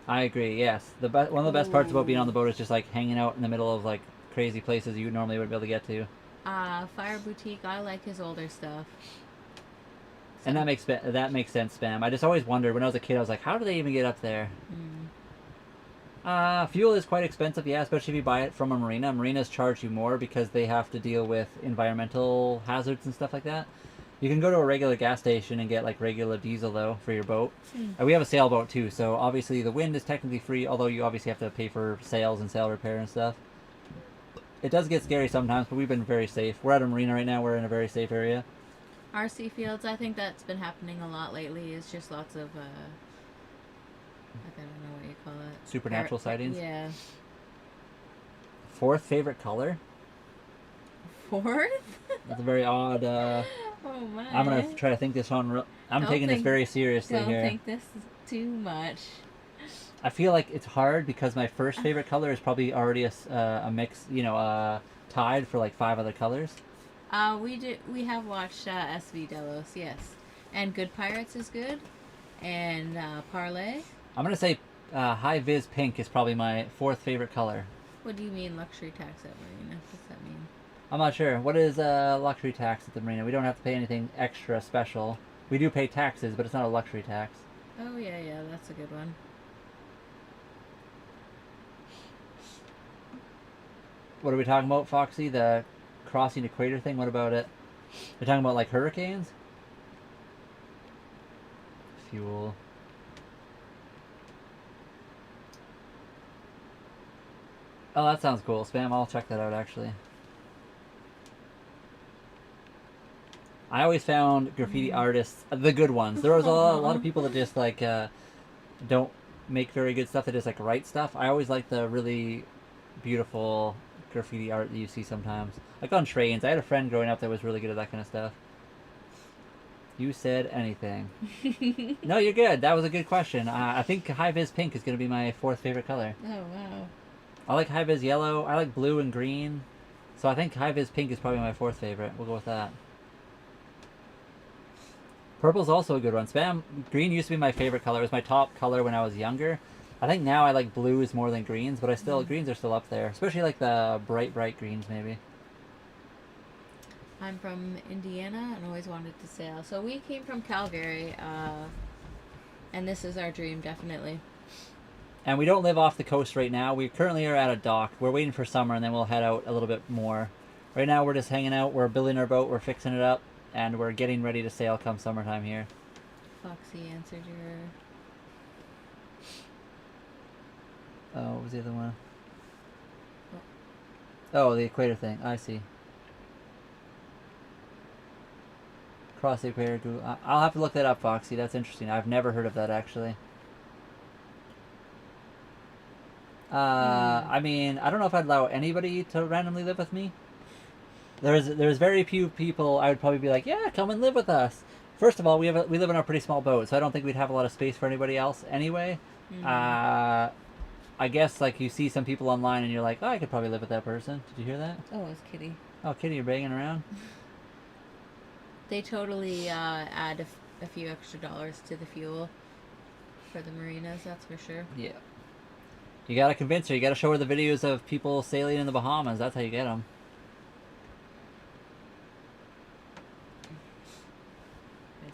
I agree, yes. One of the best parts about being on the boat is just, like, hanging out in the middle of, like, crazy places you normally wouldn't be able to get to. Fire Boutique, I like his older stuff. So. And that makes sense, Spam. I just always wondered, when I was a kid, I was like, how do they even get up there? Fuel is quite expensive, yeah, especially if you buy it from a marina. Marinas charge you more because they have to deal with environmental hazards and stuff like that. You can go to a regular gas station and get, like, regular diesel, though, for your boat. And we have a sailboat, too, so obviously the wind is technically free, although you obviously have to pay for sails and sail repair and stuff. It does get scary sometimes, but we've been very safe. We're at a marina right now. We're in a very safe area. RC fields, I think that's been happening a lot lately. It's just lots of, I don't know what you call it. Supernatural sightings? Yeah. Fourth favorite color? Fourth? That's a very odd, Oh my. I'm going to try to think this one. I'm taking this very seriously don't here. think this is too much. I feel like it's hard because my first favorite color is probably already a mix, you know, tied for like 5 other colors. We have watched SV Delos, yes. And Good Pirates is good. And Parlay. I'm going to say High Vis Pink is probably my 4th favorite color. What do you mean luxury tax at marina? What's that mean? I'm not sure. What is luxury tax at the marina? We don't have to pay anything extra special. We do pay taxes, but it's not a luxury tax. Oh, yeah, that's a good one. What are we talking about, Foxy? The crossing equator thing? What about it? We're talking about, like, hurricanes? Fuel. Oh, that sounds cool. Spam, I'll check that out, actually. I always found graffiti artists, the good ones. There was a lot of people that just, like, don't make very good stuff. They just, like, write stuff. I always like the really beautiful graffiti art that you see sometimes. Like on trains. I had a friend growing up that was really good at that kind of stuff. You said anything. No, you're good. That was a good question. I think High Vis Pink is going to be my 4th favorite color. Oh, wow. I like High Vis Yellow. I like blue and green. So I think High Vis Pink is probably my 4th favorite. We'll go with that. Purple's also a good one. Spam, green used to be my favorite color. It was my top color when I was younger. I think now I like blues more than greens, but greens are still up there. Especially like the bright greens, maybe. I'm from Indiana and always wanted to sail. So we came from Calgary, and this is our dream, definitely. And we don't live off the coast right now. We currently are at a dock. We're waiting for summer, and then we'll head out a little bit more. Right now we're just hanging out. We're building our boat. We're fixing it up, and we're getting ready to sail come summertime here. Foxy answered your... Oh, what was the other one? Oh, the equator thing. I see. Cross the equator. I'll have to look that up, Foxy. That's interesting. I've never heard of that, actually. I mean, I don't know if I'd allow anybody to randomly live with me. there's very few people I would probably be like, yeah, come and live with us. First of all, we live in a pretty small boat, so I don't think we'd have a lot of space for anybody else anyway. I guess like you see some people online and you're like, oh, I could probably live with that person. Did you hear that? Oh, it's Kitty. Oh, Kitty, you're banging around. They totally add a few extra dollars to the fuel for the marinas, that's for sure. Yeah. You gotta convince her. You gotta show her the videos of people sailing in the Bahamas. That's how you get them.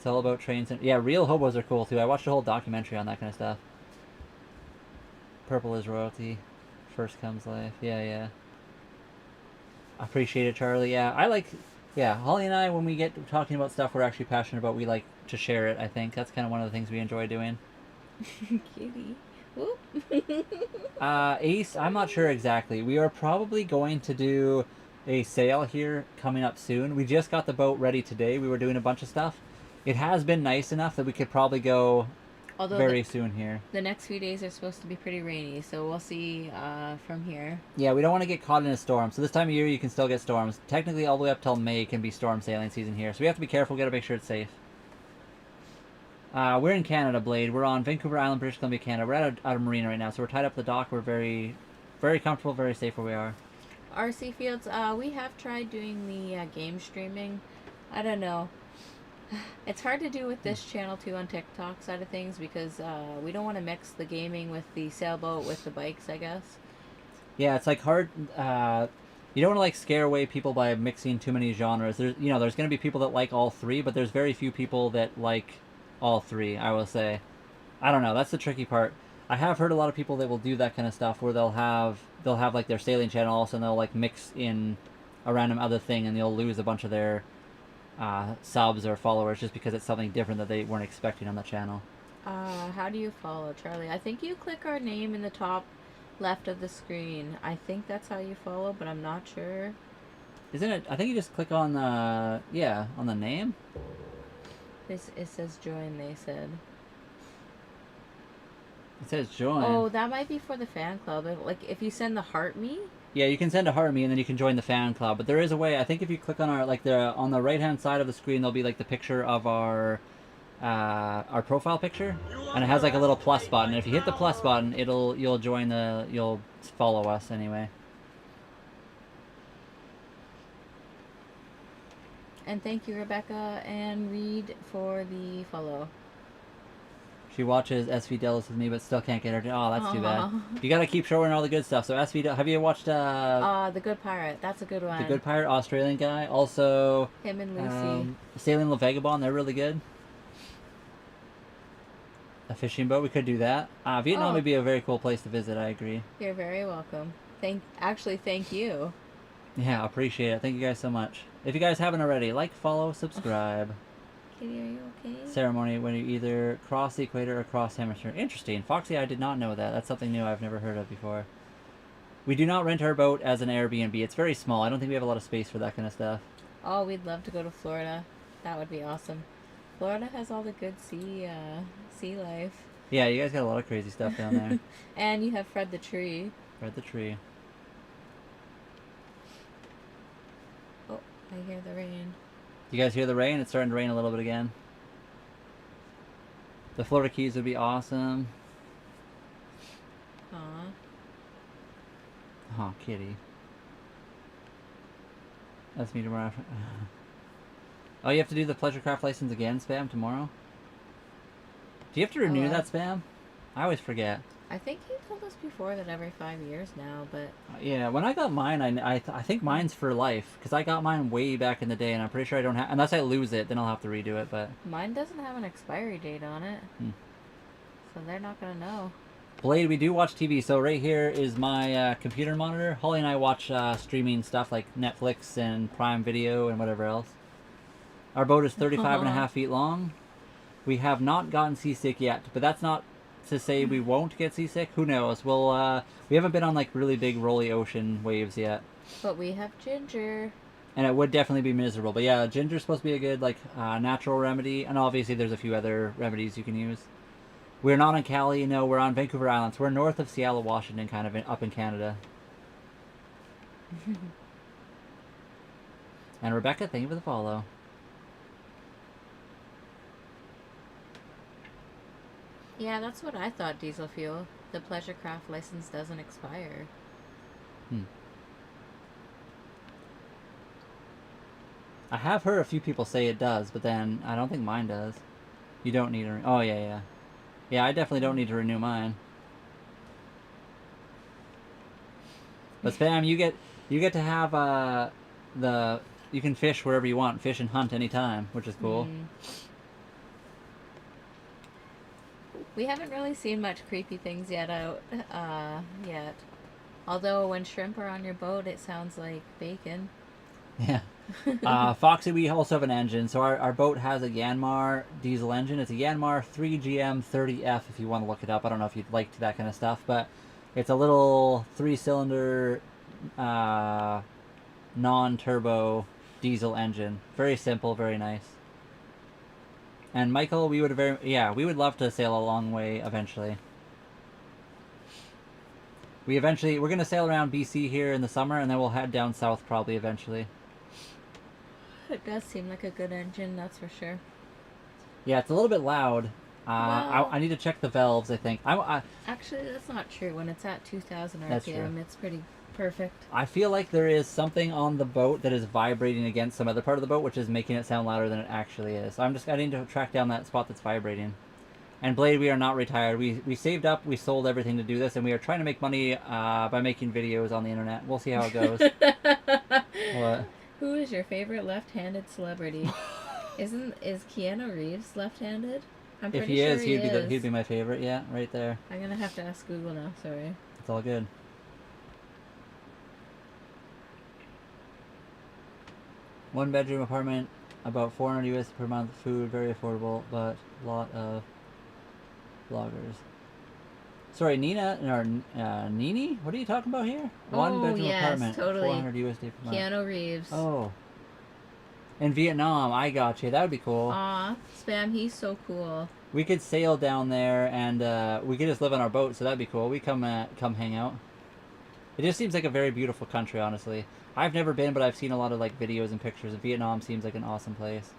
Sailboat trains and yeah, real hobos are cool too. I watched a whole documentary on that kind of stuff. Purple is royalty. First comes life. Yeah, yeah. I appreciate it, Charlie. Yeah, I like. Yeah, Holly and I, when we get talking about stuff we're actually passionate about, we like to share it. I think that's kind of one of the things we enjoy doing. Kitty. Whoop. Ace, I'm not sure exactly. We are probably going to do a sail here coming up soon. We just got the boat ready today. We were doing a bunch of stuff. It has been nice enough that we could probably go very soon here. The next few days are supposed to be pretty rainy, so we'll see from here. Yeah, we don't want to get caught in a storm. So this time of year, you can still get storms. Technically, all the way up till May can be storm sailing season here. So we have to be careful. We got to make sure it's safe. We're in Canada, Blade. We're on Vancouver Island, British Columbia, Canada. We're at a marina right now, so we're tied up at the dock. We're very, very comfortable, very safe where we are. RC Fields, we have tried doing the game streaming. I don't know. It's hard to do with this channel too on TikTok side of things because we don't want to mix the gaming with the sailboat with the bikes, I guess. Yeah, it's like hard. You don't want to like scare away people by mixing too many genres. There's there's going to be people that like all three, but there's very few people that like all three, I will say. I don't know. That's the tricky part. I have heard a lot of people that will do that kind of stuff where they'll have like their sailing channel also, and they'll like mix in a random other thing, and they'll lose a bunch of their subs or followers just because it's something different that they weren't expecting on the channel. How do you follow, Charlie? I think you click our name in the top left of the screen. I think that's how you follow, but I'm not sure. Isn't it? I think you just click on on the name. It says join, they said. It says join. Oh, that might be for the fan club. Like, if you send the heart me? Yeah, you can send a heart me and then you can join the fan club. But there is a way. I think if you click on our, like, on the right-hand side of the screen, there'll be, like, the picture of our profile picture. And it has, like, a little plus button. And if you hit the plus button, you'll follow us anyway. And thank you, Rebecca and Reed, for the follow. She watches SV Dallas with me, but still can't get her. Oh, that's too bad. You gotta keep showing her all the good stuff. So SV, have you watched? The Good Pirate. That's a good one. The Good Pirate, Australian guy. Also, him and Lucy. Sailing La Vagabond. They're really good. A fishing boat. We could do that. Vietnam would be a very cool place to visit. I agree. You're very welcome. Thank you. Yeah, appreciate it. Thank you guys so much. If you guys haven't already, like, follow, subscribe. Kitty, are you okay? Ceremony when you either cross the equator or cross hemisphere. Interesting. Foxy, I did not know that. That's something new I've never heard of before. We do not rent our boat as an Airbnb. It's very small. I don't think we have a lot of space for that kind of stuff. Oh, we'd love to go to Florida. That would be awesome. Florida has all the good sea life. Yeah, you guys got a lot of crazy stuff down there. And you have Fred the Tree. Fred the Tree. Oh, I hear the rain. You guys hear the rain? It's starting to rain a little bit again. The Florida Keys would be awesome. Aw. Oh, kitty. That's me tomorrow. Oh, you have to do the pleasure craft license again, Spam, tomorrow? Do you have to renew that, Spam? I always forget. I think he told us before that every 5 years now, but... Yeah, when I got mine, I think mine's for life, because I got mine way back in the day, and I'm pretty sure I don't have... Unless I lose it, then I'll have to redo it, but... Mine doesn't have an expiry date on it. So they're not going to know. Blade, we do watch TV, so right here is my computer monitor. Holly and I watch streaming stuff like Netflix and Prime Video and whatever else. Our boat is 35.5 feet long. We have not gotten seasick yet, but that's not to say we won't get seasick. Who knows? We'll we haven't been on like really big rolly ocean waves yet. But we have ginger. And it would definitely be miserable. But yeah, ginger's supposed to be a good like natural remedy, and obviously there's a few other remedies you can use. We're not on Cali, no, we're on Vancouver Island. So we're north of Seattle, Washington, kind of up in Canada. And Rebecca, thank you for the follow. Yeah, that's what I thought, diesel fuel. The pleasure craft license doesn't expire. I have heard a few people say it does, but then I don't think mine does. You don't need to... Oh, yeah. Yeah, I definitely don't need to renew mine. But Spam, you get to have you can fish wherever you want, fish and hunt anytime, which is cool. We haven't really seen much creepy things yet out yet. Although when shrimp are on your boat, it sounds like bacon. Yeah. Foxy, we also have an engine. So our boat has a Yanmar diesel engine. It's a Yanmar 3GM30F if you want to look it up. I don't know if you'd like that kind of stuff, but it's a little 3-cylinder non-turbo diesel engine. Very simple, very nice. And Michael, we would love to sail a long way eventually. We're going to sail around BC here in the summer, and then we'll head down south probably eventually. It does seem like a good engine, that's for sure. Yeah, it's a little bit loud. Well, I need to check the valves, I think. actually, that's not true. When it's at 2,000 That's RPM, true. it's pretty perfect. I feel like there is something on the boat that is vibrating against some other part of the boat, which is making it sound louder than it actually is. So I need to track down that spot that's vibrating. And Blade, we are not retired. We saved up, we sold everything to do this, and we are trying to make money by making videos on the internet. We'll see how it goes. What? Who is your favorite left-handed celebrity? Is Keanu Reeves left-handed? I'm If pretty he sure is, he'd be my favorite. Yeah, right there. I'm gonna have to ask Google now. Sorry. It's all good. One-bedroom apartment, about 400 US per month. Food, very affordable, but a lot of bloggers. Sorry, Nina or Nini? What are you talking about here? One-bedroom yes, apartment, totally. 400 USD per month. Keanu Reeves. Oh. In Vietnam, I got you. That would be cool. Aw, Spam, he's so cool. We could sail down there, and we could just live on our boat, so that'd be cool. We come hang out. It just seems like a very beautiful country, honestly. I've never been, but I've seen a lot of like videos and pictures. Vietnam seems like an awesome place.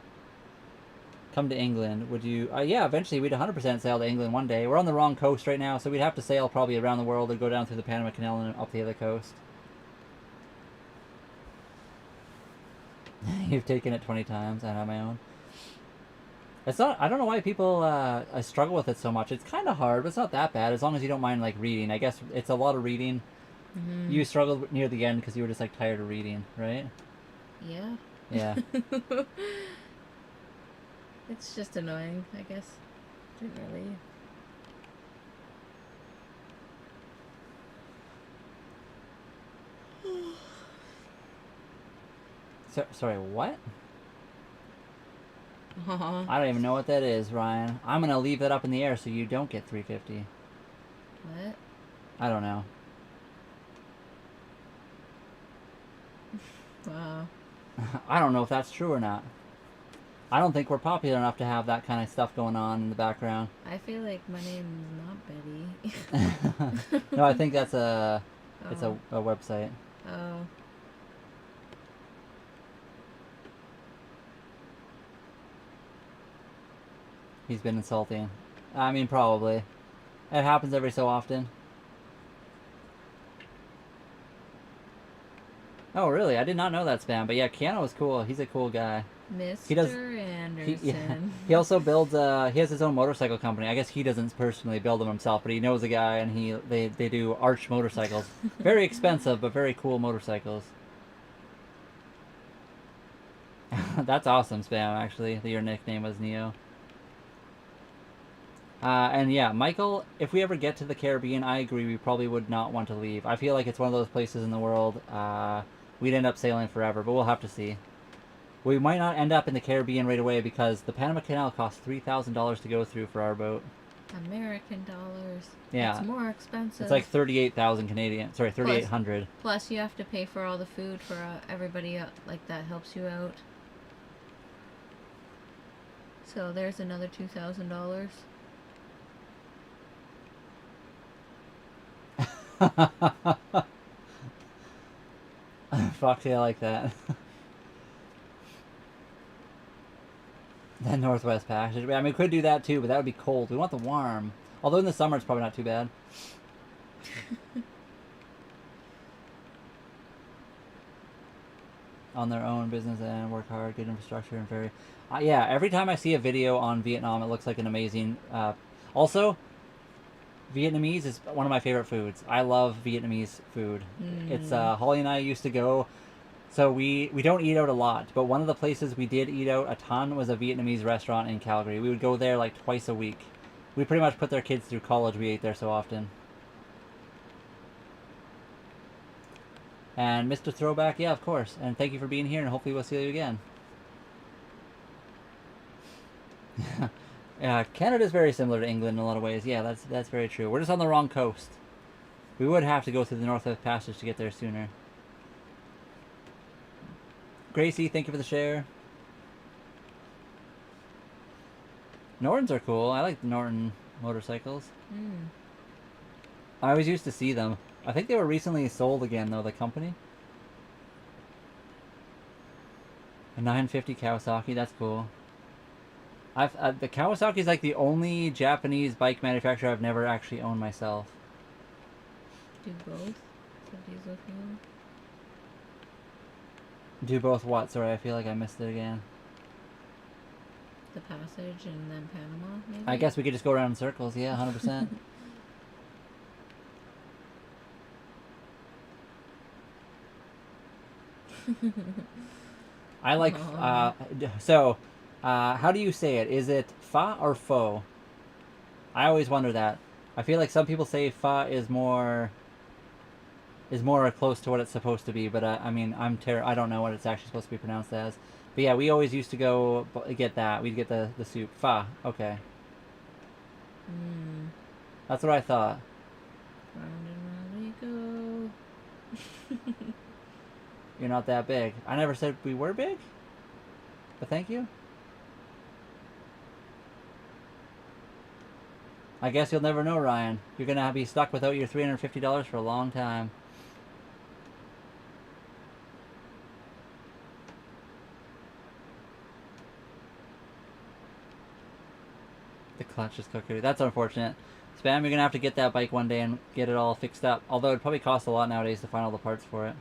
Come to England. Would you... yeah, eventually we'd 100% sail to England one day. We're on the wrong coast right now, so we'd have to sail probably around the world or go down through the Panama Canal and up the other coast. You've taken it 20 times. I have my own. It's not... I don't know why people struggle with it so much. It's kind of hard, but it's not that bad as long as you don't mind like reading. I guess it's a lot of reading. Mm-hmm. You struggled near the end because you were just like tired of reading, right? Yeah. Yeah. It's just annoying, I guess. Didn't really. Sorry, what? Uh-huh. I don't even know what that is, Ryan. I'm gonna leave that up in the air so you don't get 350. What? I don't know. Wow. I don't know if that's true or not. I don't think we're popular enough to have that kind of stuff going on in the background. I feel like my name's not Betty. No, I think that's a website. Oh. He's been insulting. I mean, probably. It happens every so often. Oh, really? I did not know that, Spam. But yeah, Keanu is cool. He's a cool guy. Mr. Anderson. He also builds. He has his own motorcycle company. I guess he doesn't personally build them himself, but he knows a guy, and they do Arch motorcycles. Very expensive, but very cool motorcycles. That's awesome, Spam. Actually, that your nickname was Neo. And yeah, Michael, if we ever get to the Caribbean, I agree, we probably would not want to leave. I feel like it's one of those places in the world we'd end up sailing forever, but we'll have to see. We might not end up in the Caribbean right away because the Panama Canal costs $3,000 to go through for our boat. American dollars. Yeah. It's more expensive. It's like 38,000 Canadian. Sorry, 3,800. Plus, you have to pay for all the food for everybody like that helps you out. So there's another $2,000. Foxy, I like that. Then Northwest Passage. I mean, we could do that too, but that would be cold. We want the warm. Although in the summer it's probably not too bad. On their own business and work hard, good infrastructure, and very... yeah, every time I see a video on Vietnam, it looks like an amazing... also, Vietnamese is one of my favorite foods. I love Vietnamese food. It's Holly and I used to go... So we don't eat out a lot, but one of the places we did eat out a ton was a Vietnamese restaurant in Calgary. We would go there like twice a week. We pretty much put their kids through college. We ate there so often. And Mr. Throwback, yeah, of course. And thank you for being here, and hopefully we'll see you again. Yeah, Canada's very similar to England in a lot of ways. Yeah, that's very true. We're just on the wrong coast. We would have to go through the Northwest Passage to get there sooner. Gracie, thank you for the share. Nortons are cool. I like the Norton motorcycles. I always used to see them. I think they were recently sold again, though, the company. A 950 Kawasaki, that's cool. The Kawasaki's like the only Japanese bike manufacturer I've never actually owned myself. Do both? So diesel fuel? Do both what? Sorry, I feel like I missed it again. The Passage and then Panama, maybe? I guess we could just go around in circles, yeah, 100%. I like, how do you say it? Is it fa or faux? I always wonder that. I feel like some people say fa is more close to what it's supposed to be, but I mean, I don't know what it's actually supposed to be pronounced as. But yeah, we always used to go get that. We'd get the soup. Fa, okay. That's what I thought. Round and round we go. You're not that big. I never said we were big, but thank you. I guess you'll never know, Ryan. You're going to be stuck without your $350 for a long time. The clutch is cookery. That's unfortunate. Spam, you're going to have to get that bike one day and get it all fixed up. Although it'd probably cost a lot nowadays to find all the parts for it.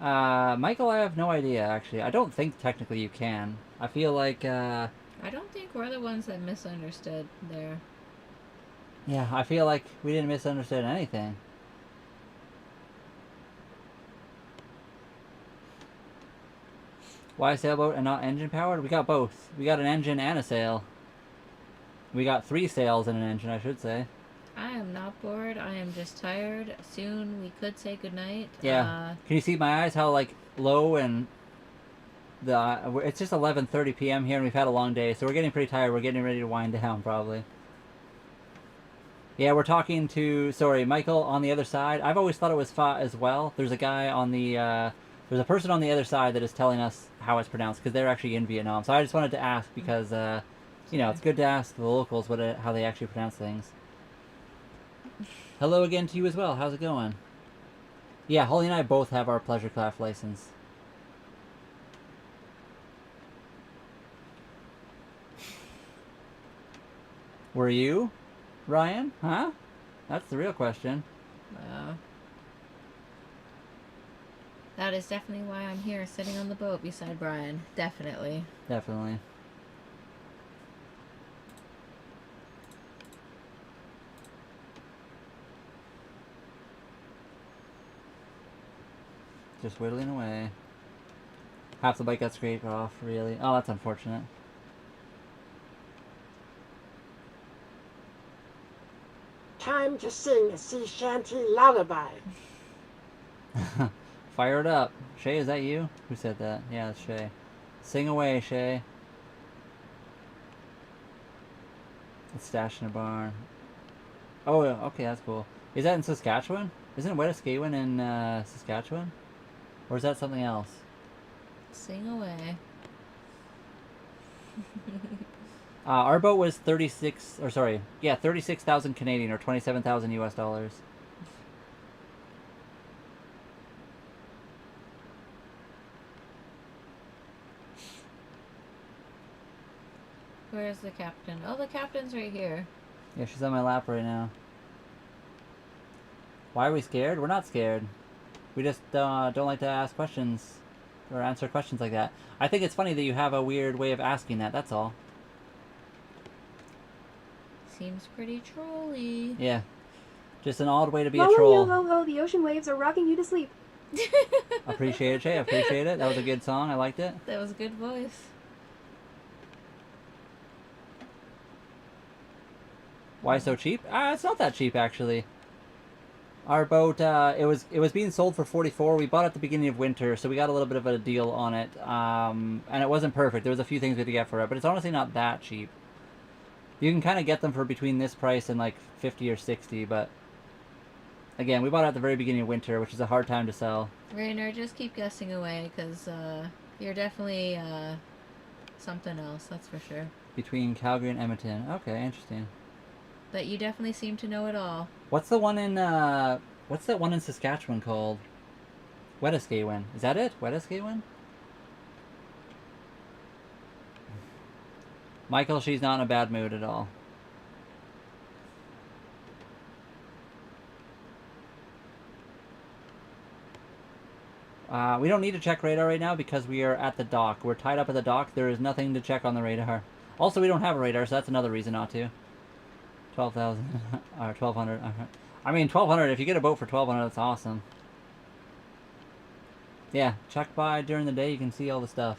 Michael, I have no idea, actually. I don't think technically you can. I feel like, I don't think we're the ones that misunderstood there. yeah, I feel like we didn't misunderstand anything. Why sailboat and not engine powered? We got both. We got an engine and a sail. We got 3 sails and an engine, I should say. I am not bored. I am just tired. Soon we could say goodnight. Yeah. Can you see my eyes? How like low and it's just 11:30 p.m. here, and we've had a long day, so we're getting pretty tired. We're getting ready to wind down, probably. Yeah, we're talking to Michael on the other side. I've always thought it was Fa as well. There's a guy on the there's a person on the other side that is telling us how it's pronounced because they're actually in Vietnam. So I just wanted to ask because you know, it's good to ask the locals how they actually pronounce things. Hello again to you as well. How's it going? Yeah, Holly and I both have our pleasure craft license. Were you, Ryan? Huh? That's the real question. That is definitely why I'm here, sitting on the boat beside Brian. Definitely. Definitely. Just whittling away. Half the bike got scraped off, really. Oh, that's unfortunate. Time to sing a sea shanty lullaby. Fire it up. Shay, is that you? Who said that? Yeah, that's Shay. Sing away, Shay. It's stashed in a barn. Oh, okay, that's cool. Is that in Saskatchewan? Isn't Wetaskiwin in Saskatchewan? Or is that something else? Sing away. Our boat was 36,000 Canadian or 27,000 US dollars. Where's the captain? Oh, the captain's right here. Yeah, she's on my lap right now. Why are we scared? We're not scared. We just don't like to ask questions or answer questions like that. I think it's funny that you have a weird way of asking that, that's all. Seems pretty trolly. Yeah. Just an odd way to be a Lolo, yo troll. ho ho, the ocean waves are rocking you to sleep. Appreciate it, Shay. Appreciate it. That was a good song. I liked it. That was a good voice. Why so cheap? It's not that cheap actually. Our boat, it was being sold for 44. We bought it at the beginning of winter, so we got a little bit of a deal on it. And it wasn't perfect. There was a few things we had to get for it, but it's honestly not that cheap. You can kind of get them for between this price and like 50 or 60, but again, we bought it at the very beginning of winter, which is a hard time to sell. Rainer, just keep guessing away, because you're definitely something else, that's for sure. Between Calgary and Edmonton. Okay, interesting. But you definitely seem to know it all. What's the one in what's that one in Saskatchewan called? Wetaskiwin. Is that it? Wetaskiwin? Michael, she's not in a bad mood at all. We don't need to check radar right now because we are at the dock. We're tied up at the dock. There is nothing to check on the radar. Also, we don't have a radar, so that's another reason not to. 12,000 or 1,200. I mean, 1,200. If you get a boat for 1,200, that's awesome. Yeah, check by during the day. You can see all the stuff.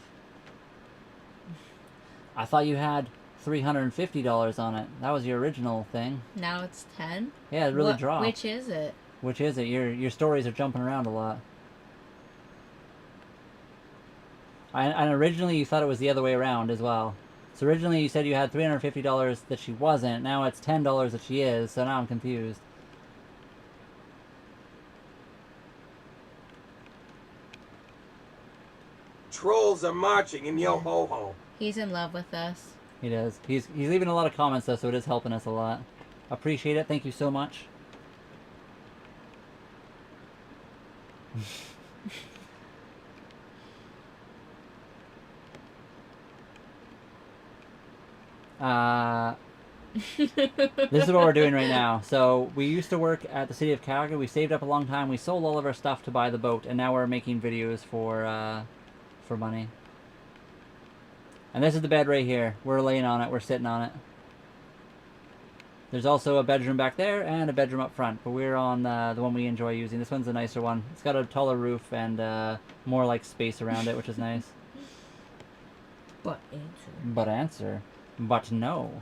I thought you had $350 on it. That was your original thing. Now it's 10? Yeah, it really dropped. Which is it? Which is it? Your stories are jumping around a lot. And originally you thought it was the other way around as well. So originally you said you had $350 that she wasn't. Now it's $10 that she is. So now I'm confused. Trolls are marching in yo ho ho. He's in love with us. He does. He's leaving a lot of comments though, so it is helping us a lot. Appreciate it. Thank you so much. This is what we're doing right now. So we used to work at the city of Calgary. We saved up a long time. We sold all of our stuff to buy the boat, and now we're making videos for money. And this is the bed right here. We're laying on it. We're sitting on it. There's also a bedroom back there and a bedroom up front, but we're on the one we enjoy using. This one's a nicer one. It's got a taller roof and more like space around it, which is nice. But answer. But answer. But no.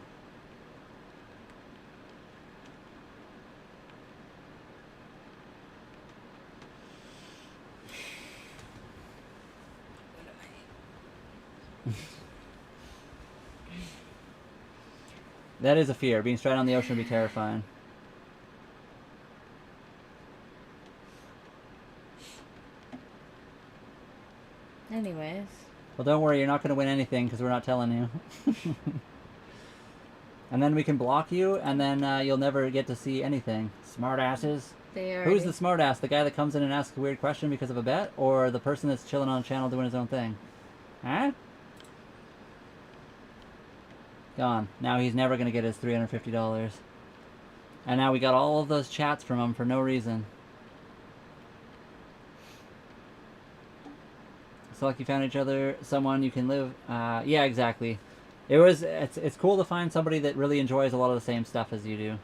That is a fear. Being stranded on the ocean would be terrifying. Anyways. Well, don't worry. You're not going to win anything because we're not telling you. And then we can block you, and then you'll never get to see anything. Smartasses. Who's the smartass? The guy that comes in and asks a weird question because of a bet? Or the person that's chilling on a channel doing his own thing? Huh? Gone. Now he's never going to get his $350. And now we got all of those chats from him for no reason. So like you found each other, someone you can live... yeah, exactly. It's cool to find somebody that really enjoys a lot of the same stuff as you do.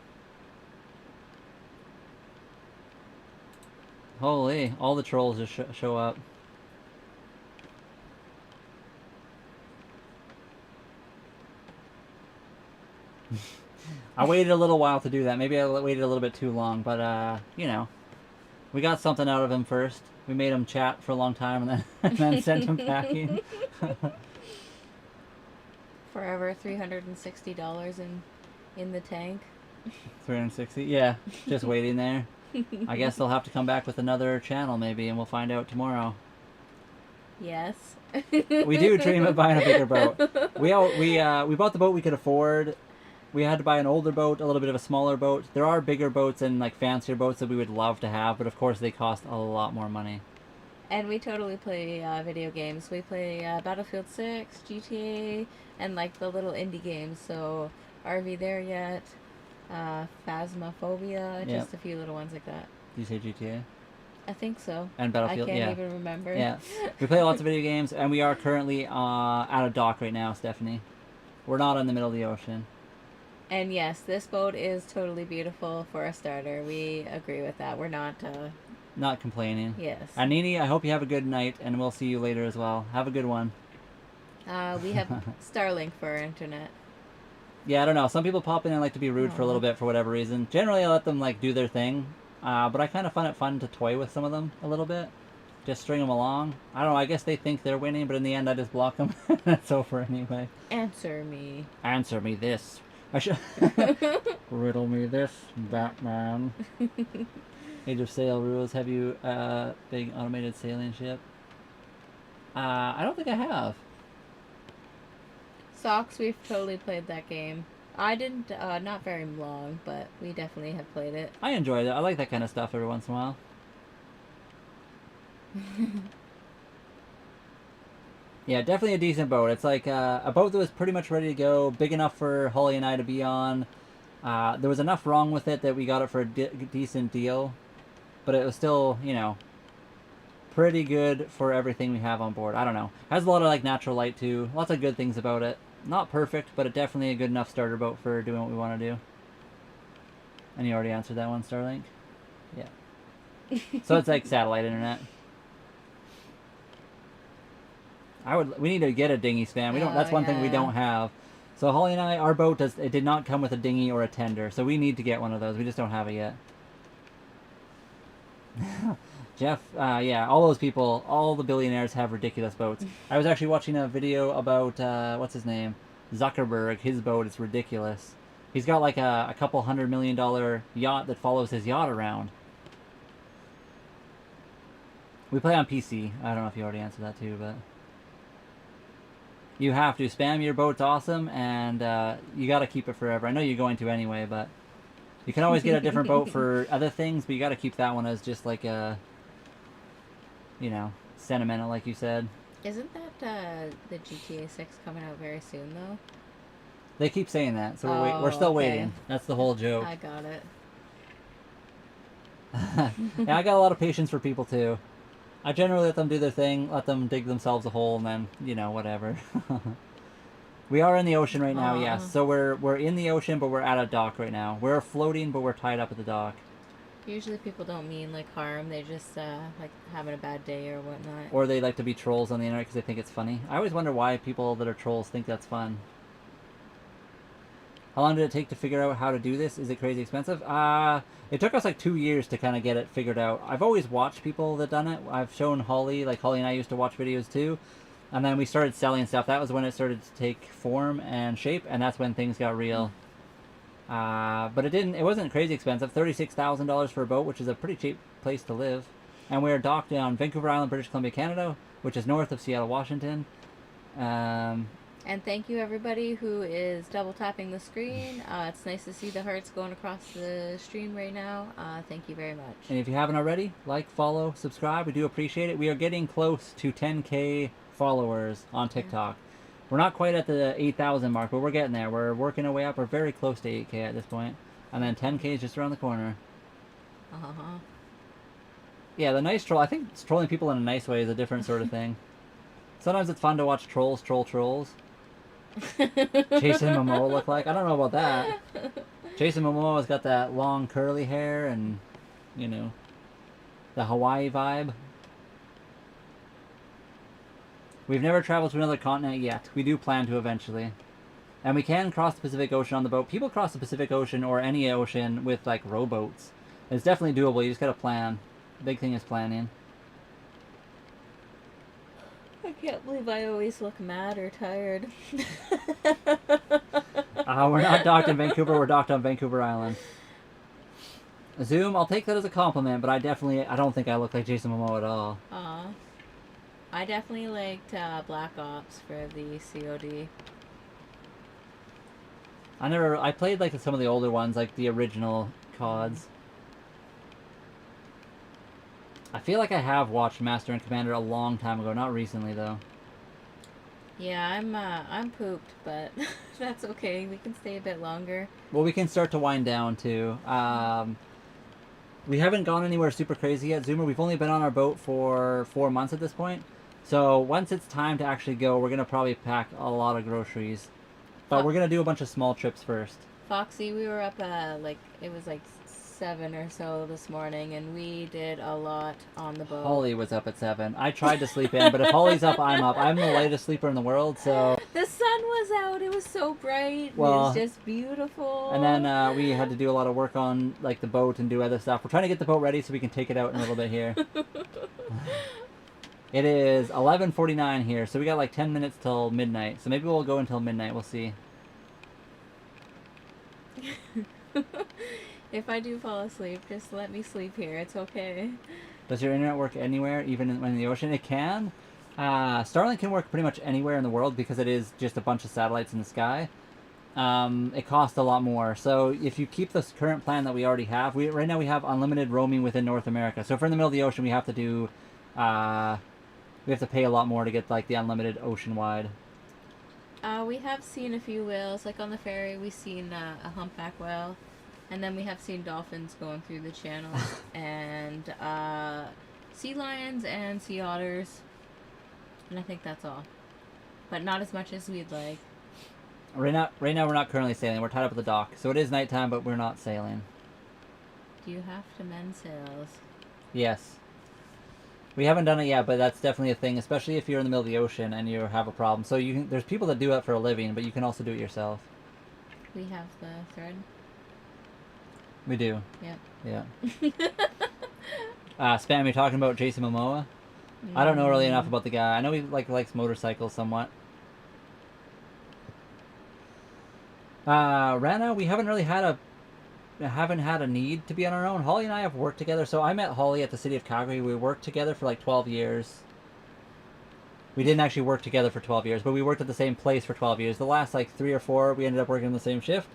Holy, all the trolls just show up. I waited a little while to do that. Maybe I waited a little bit too long, but you know, we got something out of him first. We made him chat for a long time, and then sent him packing. Forever $360 in the tank. 360, yeah, just waiting there. I guess they'll have to come back with another channel maybe, and we'll find out tomorrow. Yes. We do dream of buying a bigger boat. We bought the boat we could afford. We had to buy an older boat, a little bit of a smaller boat. There are bigger boats and like fancier boats that we would love to have, but of course they cost a lot more money. And we totally play video games. We play Battlefield 6, GTA, and like the little indie games. So, RV there yet? Phasmophobia, Yep. just a few little ones like that. Did you say GTA? I think so. And Battlefield, I can't yeah. even remember. Yeah. We play lots of video games, and we are currently at a dock right now, Stephanie. We're not in the middle of the ocean. And yes, this boat is totally beautiful for a starter. We agree with that. We're not, Not complaining. yes. And Nini, I hope you have a good night, and we'll see you later as well. Have a good one. We have Starlink for our internet. Yeah, I don't know. Some people pop in and like to be rude for a little bit for whatever reason. Generally, I let them like do their thing, but I kind of find it fun to toy with some of them a little bit. Just string them along. I don't know. I guess they think they're winning, but in the end, I just block them. It's over anyway. Answer me. Answer me this. I should riddle me this, Batman. Age of Sail rules. Have you big automated sailing ship? I don't think I have. Socks, we've totally played that game. I didn't, not very long, but we definitely have played it. I enjoy that. I like that kind of stuff every once in a while. Yeah, definitely a decent boat. It's like a boat that was pretty much ready to go, big enough for Holly and I to be on. There was enough wrong with it that we got it for a decent deal, but it was still, you know, pretty good for everything we have on board. I don't know. Has a lot of like natural light too. Lots of good things about it. Not perfect, but it definitely a good enough starter boat for doing what we want to do. And you already answered that one, Starlink? Yeah. So it's like satellite internet. We need to get a dinghy span. We don't. That's one thing we don't have. So Holly and I, our boat it did not come with a dinghy or a tender. So we need to get one of those. We just don't have it yet. Jeff, yeah, all those people, all the billionaires have ridiculous boats. I was actually watching a video about, what's his name? Zuckerberg. His boat is ridiculous. He's got like a couple $100 million yacht that follows his yacht around. We play on PC. I don't know if you already answered that too, but... You have to. Spam your boat's awesome, and you gotta keep it forever. I know you're going to anyway, but... You can always get a different boat for other things, but you gotta keep that one as just like a... You know, sentimental, like you said. Isn't that the GTA 6 coming out very soon, though? They keep saying that, so we're still waiting. That's the whole joke. I got it. Yeah, I got a lot of patience for people, too. I generally let them do their thing, let them dig themselves a hole, and then, you know, whatever. We are in the ocean right now, yes. So we're in the ocean, but we're at a dock right now. We're floating, but we're tied up at the dock. Usually people don't mean, like, harm. They just, like, having a bad day or whatnot. Or they like to be trolls on the internet because they think it's funny. I always wonder why people that are trolls think that's fun. How long did it take to figure out how to do this? Is it crazy expensive? It took us like 2 years to kind of get it figured out. I've always watched people that done it. I've shown Holly, like Holly and I used to watch videos too. And then we started selling stuff. That was when it started to take form and shape, and that's when things got real. But it wasn't crazy expensive. $36,000 for a boat, which is a pretty cheap place to live. And we're docked on Vancouver Island, British Columbia, Canada, which is north of Seattle, Washington. And thank you everybody who is double tapping the screen. It's nice to see the hearts going across the stream right now. Thank you very much. And if you haven't already, like, follow, subscribe. We do appreciate it. We are getting close to 10K followers on TikTok. We're not quite at the 8,000 mark, but we're getting there. We're working our way up. We're very close to 8K at this point. And then 10K is just around the corner. Uh-huh. Yeah, the nice troll. I think trolling people in a nice way is a different sort of thing. Sometimes it's fun to watch trolls troll trolls. Jason Momoa look like? I don't know about that. Jason Momoa's got that long curly hair and, you know, the Hawaii vibe. We've never traveled to another continent yet. We do plan to eventually. And we can cross the Pacific Ocean on the boat. People cross the Pacific Ocean or any ocean with, like, rowboats. It's definitely doable. You just gotta plan. The big thing is planning. I can't believe I always look mad or tired. We're not docked in Vancouver. We're docked on Vancouver Island. Zoom, I'll take that as a compliment, but I don't think I look like Jason Momoa at all. I definitely liked Black Ops for the COD. I played like some of the older ones, like the original CODs. I feel like I have watched Master and Commander a long time ago, not recently though. Yeah, I'm pooped, but that's okay. We can stay a bit longer. Well, we can start to wind down too. We haven't gone anywhere super crazy yet, Zoomer. We've only been on our boat for 4 months at this point. So once it's time to actually go, we're gonna probably pack a lot of groceries. But we're gonna do a bunch of small trips first. Foxy, we were up like it was like 7 or so this morning, and we did a lot on the boat. Holly was up at 7. I tried to sleep in, but if Holly's up, I'm up. I'm the lightest sleeper in the world, so... The sun was out. It was so bright. Well, it was just beautiful. And then we had to do a lot of work on like the boat and do other stuff. We're trying to get the boat ready so we can take it out in a little bit here. It is 11:49 here, so we got like 10 minutes till midnight. So maybe we'll go until midnight. We'll see. If I do fall asleep, just let me sleep here. It's okay. Does your internet work anywhere, even when in the ocean? It can. Starlink can work pretty much anywhere in the world because it is just a bunch of satellites in the sky. It costs a lot more. So if you keep this current plan that we already have, right now we have unlimited roaming within North America. So if we're in the middle of the ocean, we have to do, we have to pay a lot more to get like the unlimited ocean wide. We have seen a few whales, like on the ferry. We've seen a humpback whale, and then we have seen dolphins going through the channel, and sea lions and sea otters, and I think that's all. But not as much as we'd like. Right now we're not currently sailing. We're tied up at the dock, so it is nighttime, but we're not sailing. Do you have to mend sails? Yes. We haven't done it yet, but that's definitely a thing, especially if you're in the middle of the ocean and you have a problem. So there's people that do it for a living, but you can also do it yourself. We have the thread. We do. Yep. Yeah. Spam, you're talking about Jason Momoa? I don't know really enough about the guy. I know he likes motorcycles somewhat. Rana, we haven't really had a need to be on our own. Holly and I have worked together. So I met Holly at the city of Calgary. We worked together for like 12 years. We didn't actually work together for 12 years, but we worked at the same place for 12 years. The last like 3 or 4, we ended up working in the same shift.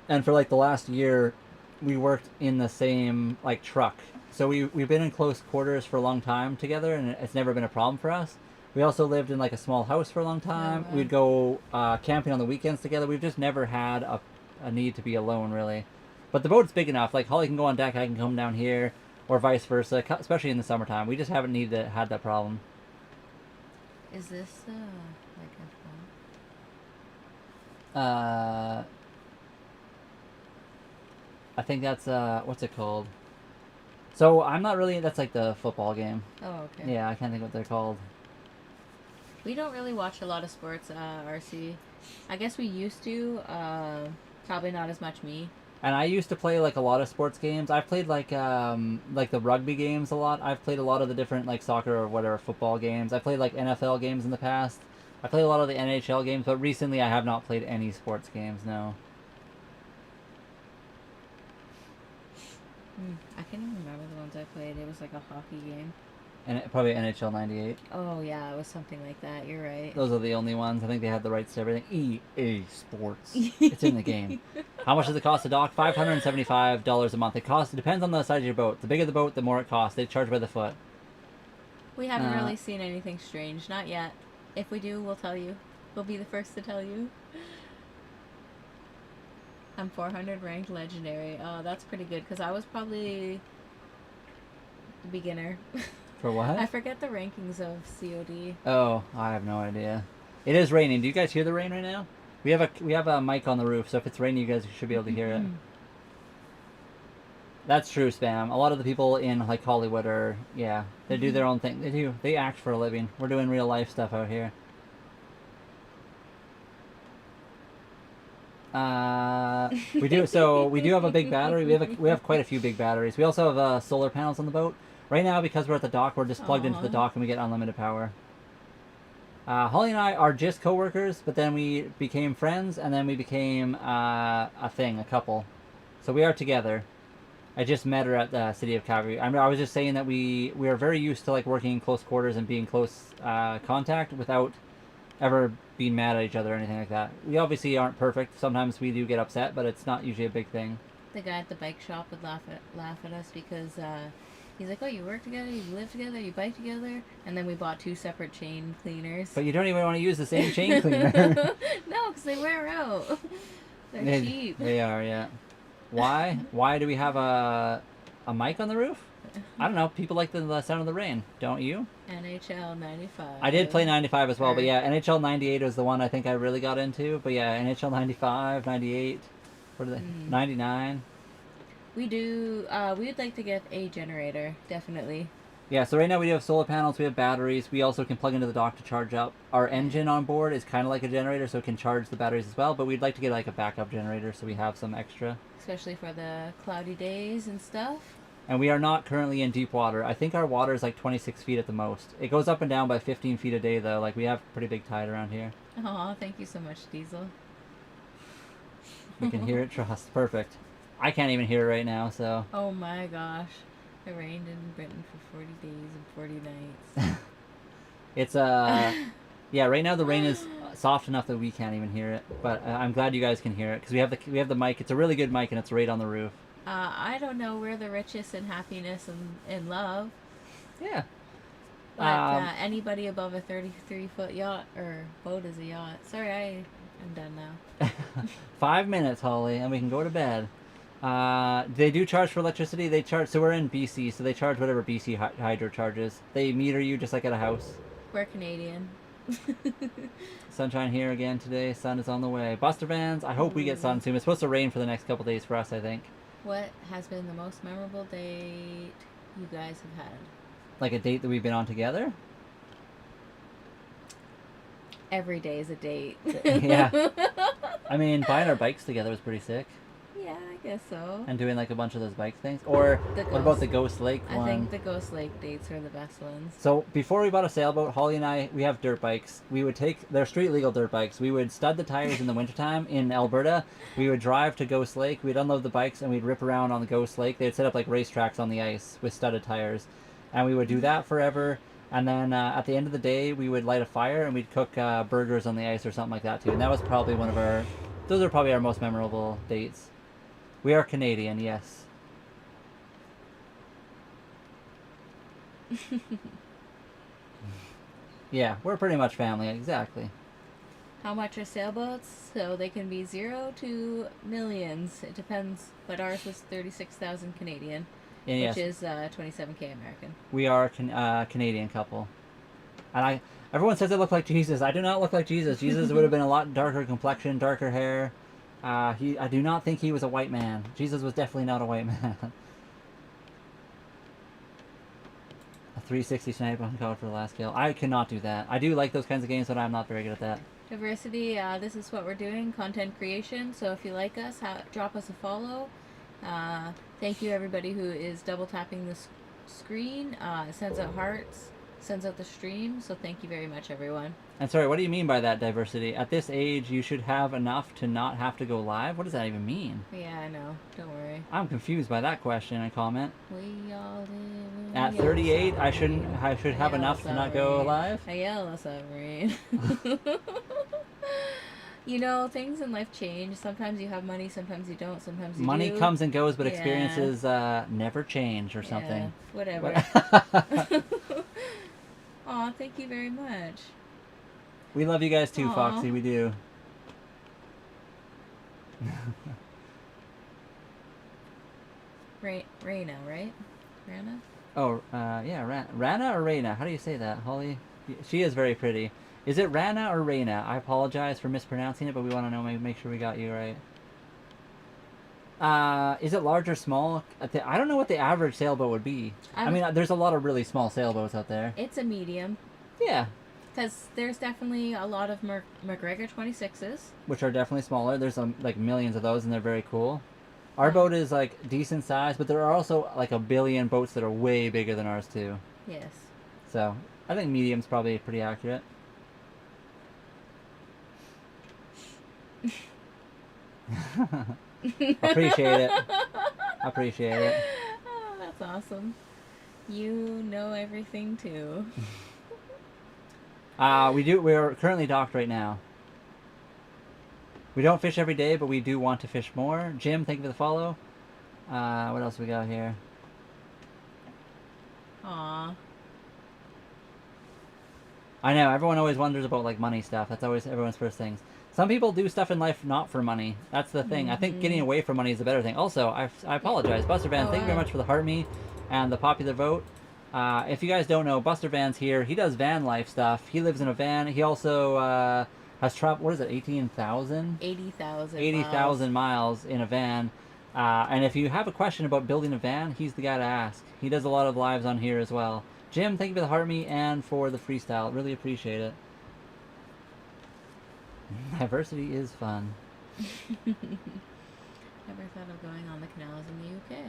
And for like the last year, we worked in the same like truck. So we've been in close quarters for a long time together, and it's never been a problem for us. We also lived in like a small house for a long time. Oh, wow. We'd go camping on the weekends together. We've just never had a need to be alone, really. But the boat's big enough. Like, Holly can go on deck, I can come down here, or vice versa, especially in the summertime. We just haven't had that problem. Is this like a phone? I think that's, what's it called? So, I'm not really, that's like the football game. Oh, okay. Yeah, I can't think what they're called. We don't really watch a lot of sports, RC. I guess we used to. Probably not as much me. And I used to play like a lot of sports games. I've played like the rugby games a lot. I've played a lot of the different like soccer or whatever football games. I played like NFL games in the past. I played a lot of the NHL games, but recently I have not played any sports games. No. I can't even remember the ones I played. It was like a hockey game. And probably NHL '98. Oh yeah, it was something like that. You're right. Those are the only ones. I think they had the rights to everything. EA Sports. It's in the game. How much does it cost to dock? $575 a month. It depends on the size of your boat. The bigger the boat, the more it costs. They charge by the foot. We haven't really seen anything strange. Not yet. If we do, we'll tell you. We'll be the first to tell you. I'm 400 ranked legendary. Oh, that's pretty good, because I was probably the beginner. For what? I forget the rankings of COD. Oh, I have no idea. It is raining. Do you guys hear the rain right now? We have a mic on the roof, so if it's raining, you guys should be able to hear it. That's true, Spam. A lot of the people in like Hollywood they do their own thing. They act for a living. We're doing real life stuff out here. We do have a big battery. We have quite a few big batteries. We also have solar panels on the boat. Right now, because we're at the dock, we're just plugged into the dock and we get unlimited power. Holly and I are just co-workers, but then we became friends, and then we became a couple. So we are together. I just met her at the city of Calgary. I was just saying that we are very used to like working in close quarters and being close contact without ever being mad at each other or anything like that. We obviously aren't perfect. Sometimes we do get upset, but it's not usually a big thing. The guy at the bike shop would laugh at us because He's like, oh, you work together, you live together, you bike together, and then we bought 2 separate chain cleaners. But you don't even want to use the same chain cleaner. No, because they wear out. They're they, cheap. They are, yeah. Why? Why do we have a mic on the roof? I don't know. People like the sound of the rain, don't you? NHL 95. I did play 95 as well, but Or- yeah, NHL 98 was the one I think I really got into. But yeah, NHL 95, 98, what are they? 99. We would like to get a generator, definitely. Yeah, so right now we do have solar panels, we have batteries. We also can plug into the dock to charge up. Our engine on board is kind of like a generator, so it can charge the batteries as well. But we'd like to get like a backup generator so we have some extra. Especially for the cloudy days and stuff. And we are not currently in deep water. I think our water is like 26 feet at the most. It goes up and down by 15 feet a day, though. Like, we have pretty big tide around here. Aw, thank you so much, Diesel. We can hear it, trust. Perfect. I can't even hear it right now, so... Oh my gosh. It rained in Britain for 40 days and 40 nights. It's, yeah, right now the rain is soft enough that we can't even hear it. But I'm glad you guys can hear it, because we have the mic. It's a really good mic, and it's right on the roof. I don't know. We're the richest in happiness and in love. Yeah. But anybody above a 33-foot yacht or boat is a yacht. Sorry, I'm done now. 5 minutes, Holly, and we can go to bed. They do charge for electricity. They charge, so we're in BC, so they charge whatever BC Hydro charges. They meter you just like at a house. We're Canadian. Sunshine here again today. Sun is on the way. Buster Vans, I hope we get sun soon. It's supposed to rain for the next couple days for us, I think. What has been the most memorable date you guys have had? Like a date that we've been on together? Every day is a date. Yeah. I mean, buying our bikes together was pretty sick. Yeah, I guess so. And doing like a bunch of those bike things. Or The what about Ghost- the Ghost Lake one? I think the Ghost Lake dates are the best ones. So before we bought a sailboat, Holly and I, we have dirt bikes. We would they're street legal dirt bikes. We would stud the tires in the wintertime in Alberta. We would drive to Ghost Lake. We'd unload the bikes and we'd rip around on the Ghost Lake. They'd set up like racetracks on the ice with studded tires. And we would do that forever. And then at the end of the day, we would light a fire and we'd cook burgers on the ice or something like that too. And that was probably those are probably our most memorable dates. We are Canadian, yes. Yeah, we're pretty much family, exactly. How much are sailboats? So they can be 0 to millions. It depends. But ours was 36,000 Canadian, And yes, which is 27K American. we are a Canadian couple. And everyone says I look like Jesus. I do not look like Jesus. Jesus would have been a lot darker complexion, darker hair. I do not think he was a white man. Jesus was definitely not a white man. A 360 snipe on code for the last kill. I cannot do that. I do like those kinds of games, but I'm not very good at that. Diversity, this is what we're doing, content creation. So if you like us, drop us a follow. Thank you everybody who is double tapping the screen. It sends out hearts, sends out the stream. So thank you very much, everyone. And sorry, what do you mean by that diversity? At this age, you should have enough to not have to go live? What does that even mean? Yeah, I know. Don't worry. I'm confused by that question and comment. We all live in At a 38, I submarine. should have A enough yellow to not go submarine. live? A yellow submarine. You know, things in life change. Sometimes you have money, sometimes you don't, sometimes you Money do. comes and goes, but Yeah. experiences never change or something. Yeah, whatever. Aw, thank you very much. We love you guys too, Aw. Foxy. We do. Raina, right? Rana? Oh, yeah, Rana or Reina? How do you say that, Holly? She is very pretty. Is it Rana or Reina? I apologize for mispronouncing it, but we want to know, make sure we got you right. Is it large or small? I don't know what the average sailboat would be. I mean, there's a lot of really small sailboats out there. It's a medium. Yeah. Because there's definitely a lot of McGregor 26s. Which are definitely smaller. There's like millions of those, and they're very cool. Our boat is like decent size, but there are also like a billion boats that are way bigger than ours too. Yes. So I think medium's probably pretty accurate. Appreciate it. Appreciate it. Oh, that's awesome. You know everything too. We're currently docked right now. We don't fish every day, but we do want to fish more. Jim, thank you for the follow. What else we got here? Aw. I know, everyone always wonders about, like, money stuff. That's always everyone's first things. Some people do stuff in life not for money. That's the thing. I think getting away from money is a better thing. Also, I apologize. Buster Vans, thank you very much for the heart me and the popular vote. If you guys don't know, Buster Van's here. He does van life stuff. He lives in a van. He also has traveled, what is it, 18,000? 80,000 80,000 miles in a van. And if you have a question about building a van, he's the guy to ask. He does a lot of lives on here as well. Jim, thank you for the heart me and for the freestyle. Really appreciate it. Diversity is fun. Never thought of going on the canals in the UK.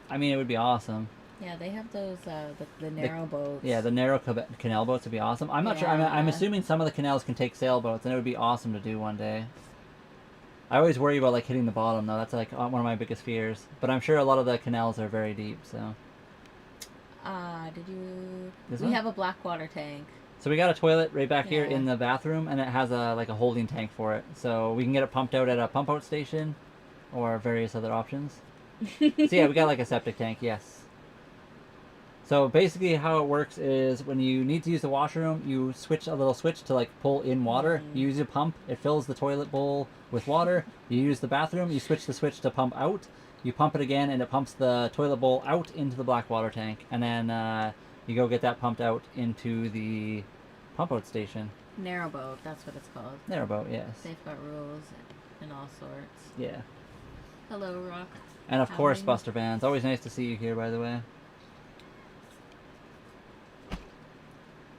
I mean, it would be awesome. Yeah, they have those, the narrow boats. Yeah, the narrow canal boats would be awesome. I'm not sure. I'm assuming some of the canals can take sailboats, and it would be awesome to do one day. I always worry about, like, hitting the bottom, though. That's, like, one of my biggest fears. But I'm sure a lot of the canals are very deep, so... Did you... This we one? have a black water tank. So we got a toilet right back here Yeah. in the bathroom, and it has a holding tank for it. So we can get it pumped out at a pump out station, or various other options. So yeah, we got like a septic tank, yes. So basically how it works is when you need to use the washroom, you switch a little switch to like pull in water. You use a pump, it fills the toilet bowl with water. You use the bathroom, you switch the switch to pump out. You pump it again, and it pumps the toilet bowl out into the black water tank. And then you go get that pumped out into the pump out station. Narrowboat, that's what it's called. Narrowboat, yes. They've got rules and all sorts. Yeah. Hello, Rock. And of How course, are you? Buster Vans. Always nice to see you here, by the way.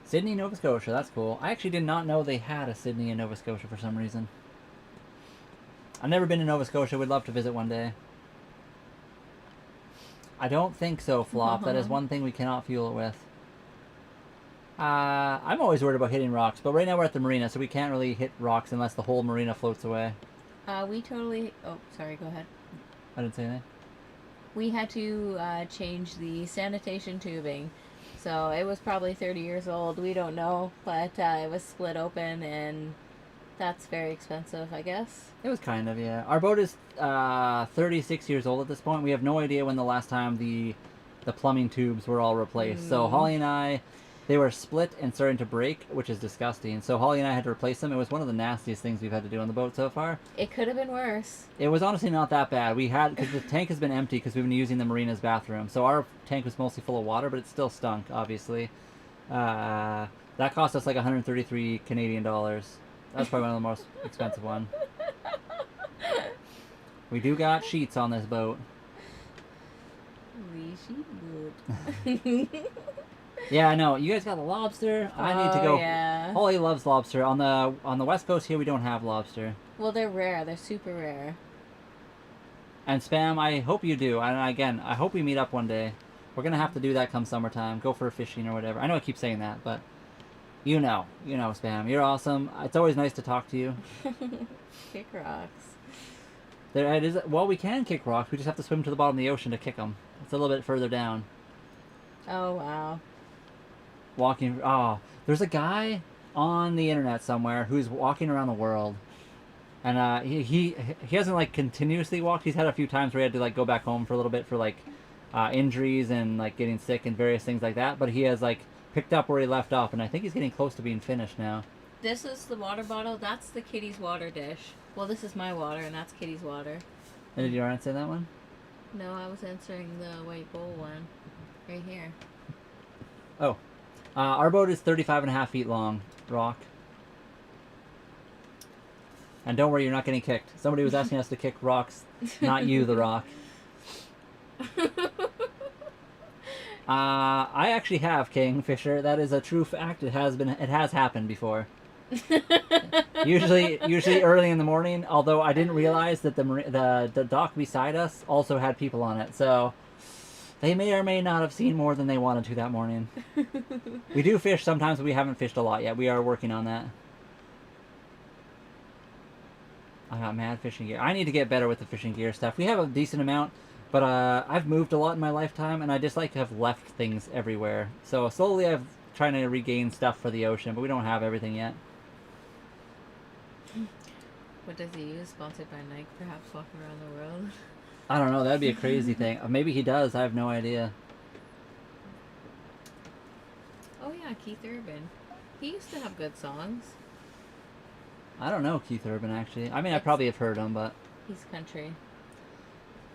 Sydney, Nova Scotia. That's cool. I actually did not know they had a Sydney in Nova Scotia for some reason. I've never been to Nova Scotia. Would love to visit one day. I don't think so, Flop. That is one thing we cannot fuel it with. I'm always worried about hitting rocks, but right now we're at the marina, so we can't really hit rocks unless the whole marina floats away. We totally... Oh, sorry, go ahead. I didn't say anything. We had to change the sanitation tubing. So it was probably 30 years old. We don't know, but it was split open, and that's very expensive, I guess. It was kind of, yeah. Our boat is 36 years old at this point. We have no idea when the last time the plumbing tubes were all replaced. So Holly and I, they were split and starting to break, which is disgusting. So Holly and I had to replace them. It was one of the nastiest things we've had to do on the boat so far. It could have been worse. It was honestly not that bad. We had, because the tank has been empty because we've been using the marina's bathroom. So our tank was mostly full of water, but it still stunk, obviously. That cost us like 133 Canadian dollars. That's probably one of the most expensive one. We do got sheets on this boat. Yeah, I know. You guys got the lobster. I need to go. Yeah. Holly loves lobster. On the west coast here, we don't have lobster. Well, they're rare. They're super rare. And Spam, I hope you do. And again, I hope we meet up one day. We're gonna have to do that come summertime. Go for fishing or whatever. I know I keep saying that, but you know, Spam. You're awesome. It's always nice to talk to you. Kick rocks. There it is. Well, we can kick rocks. We just have to swim to the bottom of the ocean to kick them. It's a little bit further down. Oh, wow. Walking. Oh, there's a guy on the internet somewhere who's walking around the world, and he hasn't like continuously walked. He's had a few times where he had to like go back home for a little bit for like injuries and like getting sick and various things like that. But he has like picked up where he left off, and I think he's getting close to being finished now. This is the water bottle. That's the kitty's water dish. Well, this is my water, and that's kitty's water. And did you answer that one? No, I was answering the white bowl one. Right here. Oh. Our boat is 35.5 feet long, Rock. And don't worry, you're not getting kicked. Somebody was asking us to kick rocks, not you, the Rock. I actually have, Kingfisher. That is a true fact. It has happened before. usually early in the morning. Although I didn't realize that the dock beside us also had people on it, so they may or may not have seen more than they wanted to that morning. We do fish sometimes, but we haven't fished a lot yet. We are working on that. I got mad fishing gear. I need to get better with the fishing gear stuff. We have a decent amount, but I've moved a lot in my lifetime, and I just like to have left things everywhere. So slowly I'm trying to regain stuff for the ocean, but we don't have everything yet. What does he use? Sponsored by Nike, perhaps walking around the world? I don't know. That'd be a crazy thing. Maybe he does. I have no idea. Oh yeah, Keith Urban. He used to have good songs. I don't know Keith Urban, actually. I mean, I It's- probably have heard him, but... He's country.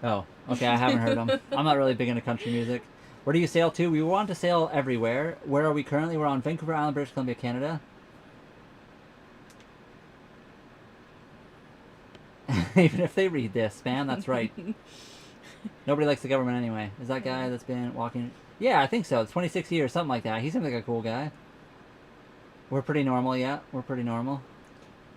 Oh, okay, I haven't heard him. I'm not really big into country music. Where do you sail to? We want to sail everywhere. Where are we currently? We're on Vancouver Island, British Columbia, Canada. Even if they read this, spam, that's right. Nobody likes the government anyway. Is that guy that's been walking... Yeah, I think so. 26 years, something like that. He seems like a cool guy. We're pretty normal, yeah. We're pretty normal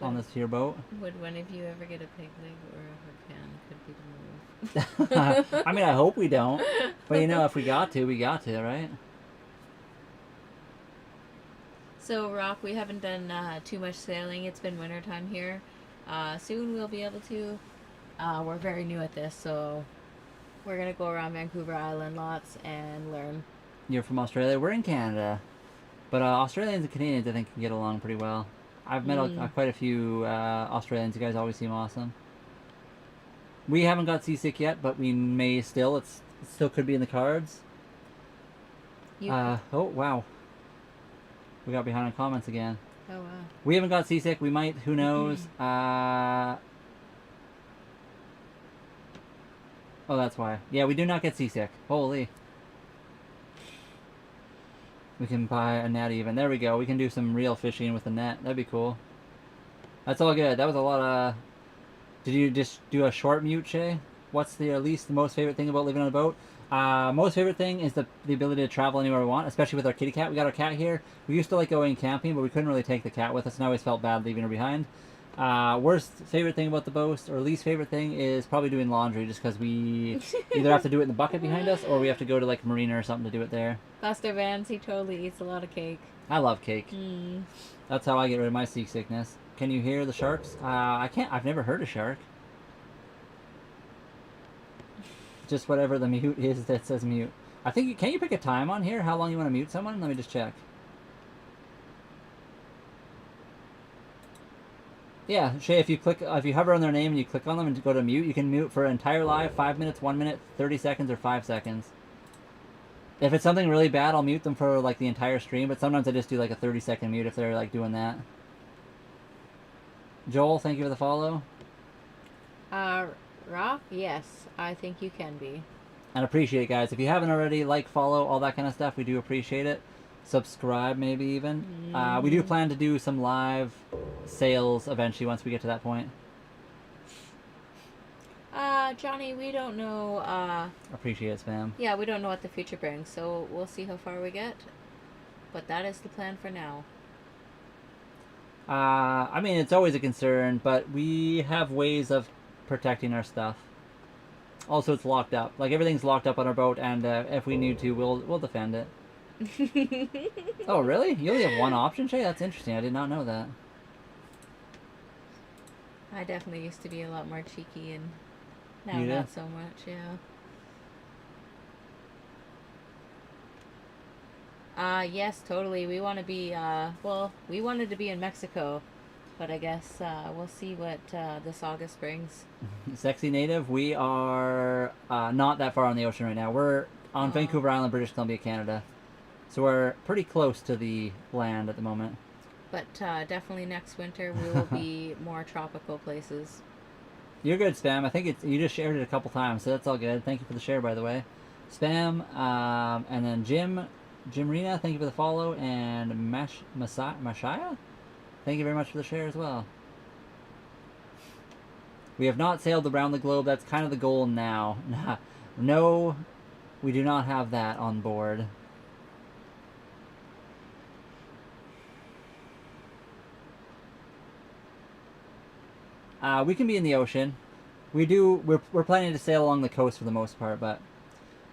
on this here boat. Would one of you ever get a pig leg or a can? Could be the move. I mean, I hope we don't. But you know, if we got to, we got to, right? So, Rock, we haven't done too much sailing. It's been wintertime here. Soon we'll be able to. We're very new at this, so we're going to go around Vancouver Island lots and learn. You're from Australia. We're in Canada. But Australians and Canadians, I think, can get along pretty well. I've met quite a few Australians. You guys always seem awesome. We haven't got seasick yet, but we may still. It still could be in the cards. Oh, wow. We got behind on comments again. Oh, wow. We haven't got seasick. We might. Who knows? Oh, that's why. Yeah, we do not get seasick. Holy. We can buy a net even. There we go. We can do some real fishing with a net. That'd be cool. That's all good. That was a lot of... Did you just do a short mute, Shay? What's the most favorite thing about living on a boat? Most favorite thing is the ability to travel anywhere we want, especially with our kitty cat. We got our cat here. We used to like going camping, but we couldn't really take the cat with us, and I always felt bad leaving her behind. Worst favorite thing about the boat, or least favorite thing, is probably doing laundry, just because we either have to do it in the bucket behind us, or we have to go to like a marina or something to do it there. Buster Vance, he totally eats a lot of cake. I love cake. That's how I get rid of my seasickness. Can you hear the sharks? I can't. I've never heard a shark. Just whatever the mute is that says mute. I think can you pick a time on here? How long you want to mute someone? Let me just check. Yeah, Shay, if you hover on their name and you click on them and go to mute, you can mute for an entire live, 5 minutes, 1 minute, 30 seconds, or 5 seconds. If it's something really bad, I'll mute them for like the entire stream, but sometimes I just do like a 30-second mute if they're like doing that. Joel, thank you for the follow. Rock, yes, I think you can be. And appreciate it, guys. If you haven't already, like, follow, all that kind of stuff, we do appreciate it. Subscribe, maybe even. We do plan to do some live sales eventually once we get to that point. Johnny, we don't know, Appreciate it, Spam. yeah, we don't know what the future brings, so we'll see how far we get. But that is the plan for now. I mean, it's always a concern, but we have ways of protecting our stuff. Also, it's locked up. Like, everything's locked up on our boat, and if we need to, we'll defend it. Oh, really? You only have one option, Shay? That's interesting. I did not know that. I definitely used to be a lot more cheeky, and now You did? not so much, yeah. Yes, totally. We want to be, well, we wanted to be in Mexico, but I guess, we'll see what, this August brings. Sexy Native, we are not that far on the ocean right now. We're on Vancouver Island, British Columbia, Canada. So we're pretty close to the land at the moment. But, definitely next winter we will be more tropical places. You're good, Spam. I think you just shared it a couple times, so that's all good. Thank you for the share, by the way. Spam, and then Jim Rena, thank you for the follow, and Mashaya, thank you very much for the share as well. We have not sailed around the globe. That's kind of the goal now. No, we do not have that on board. We can be in the ocean. We're planning to sail along the coast for the most part, but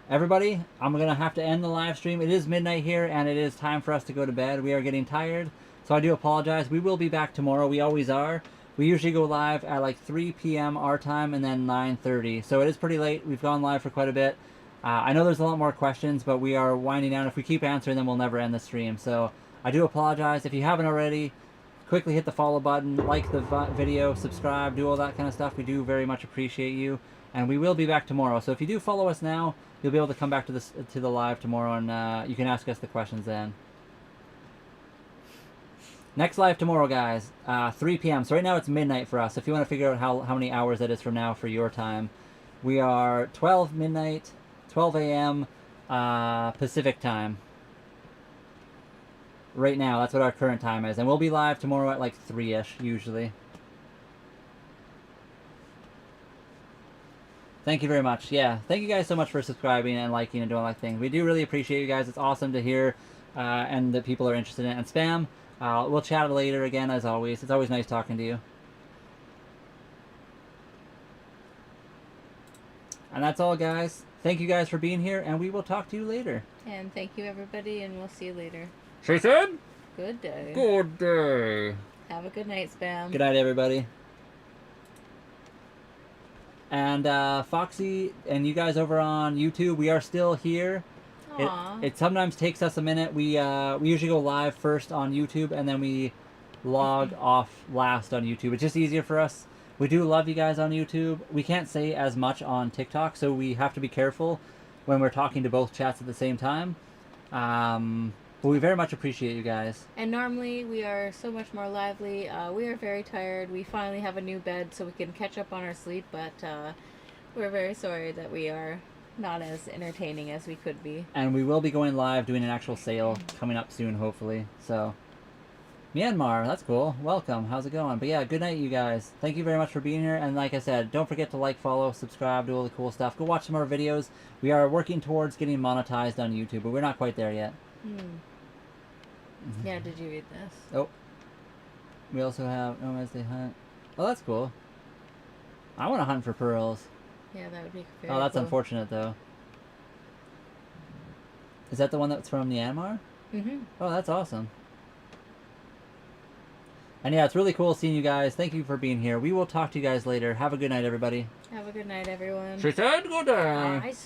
everybody, I'm going to have to end the live stream. It is midnight here, and it is time for us to go to bed. We are getting tired, so I do apologize. We will be back tomorrow. We always are. We usually go live at like 3 p.m. our time and then 9:30, so it is pretty late. We've gone live for quite a bit. I know there's a lot more questions, but we are winding down. If we keep answering them, we'll never end the stream, so I do apologize. If you haven't already, quickly hit the follow button, like the video, subscribe, do all that kind of stuff. We do very much appreciate you, and we will be back tomorrow. So if you do follow us now, you'll be able to come back to the live tomorrow, and you can ask us the questions then. Next live tomorrow, guys. 3 p.m. So right now it's midnight for us. If you want to figure out how many hours that is from now for your time, we are 12 midnight, 12 a.m. Pacific time. Right now, that's what our current time is. And we'll be live tomorrow at like 3-ish, usually. Thank you very much. Yeah, thank you guys so much for subscribing and liking and doing all that things. We do really appreciate you guys. It's awesome to hear and that people are interested in it. And Spam, we'll chat later again, as always. It's always nice talking to you. And that's all, guys. Thank you guys for being here, and we will talk to you later. And thank you, everybody, and we'll see you later. CeCe? Good day. Good day. Have a good night, Spam. Good night, everybody. And Foxy and you guys over on YouTube, we are still here. Aw. It sometimes takes us a minute. We usually go live first on YouTube, and then we log off last on YouTube. It's just easier for us. We do love you guys on YouTube. We can't say as much on TikTok, so we have to be careful when we're talking to both chats at the same time. But we very much appreciate you guys. And normally we are so much more lively. We are very tired. We finally have a new bed so we can catch up on our sleep, but we're very sorry that we are not as entertaining as we could be. And we will be going live doing an actual sale coming up soon, hopefully. So, Myanmar, that's cool. Welcome. How's it going? But yeah, good night, you guys. Thank you very much for being here. And like I said, don't forget to like, follow, subscribe, do all the cool stuff. Go watch some more videos. We are working towards getting monetized on YouTube, but we're not quite there yet. Yeah, did you read this? Oh. We also have Nomads They Hunt. Oh, that's cool. I want to hunt for pearls. Yeah, that would be very Oh, that's cool. unfortunate, though. Is that the one that's from Myanmar? Mm-hmm. Oh, that's awesome. And yeah, it's really cool seeing you guys. Thank you for being here. We will talk to you guys later. Have a good night, everybody. Have a good night, everyone. She said good day. I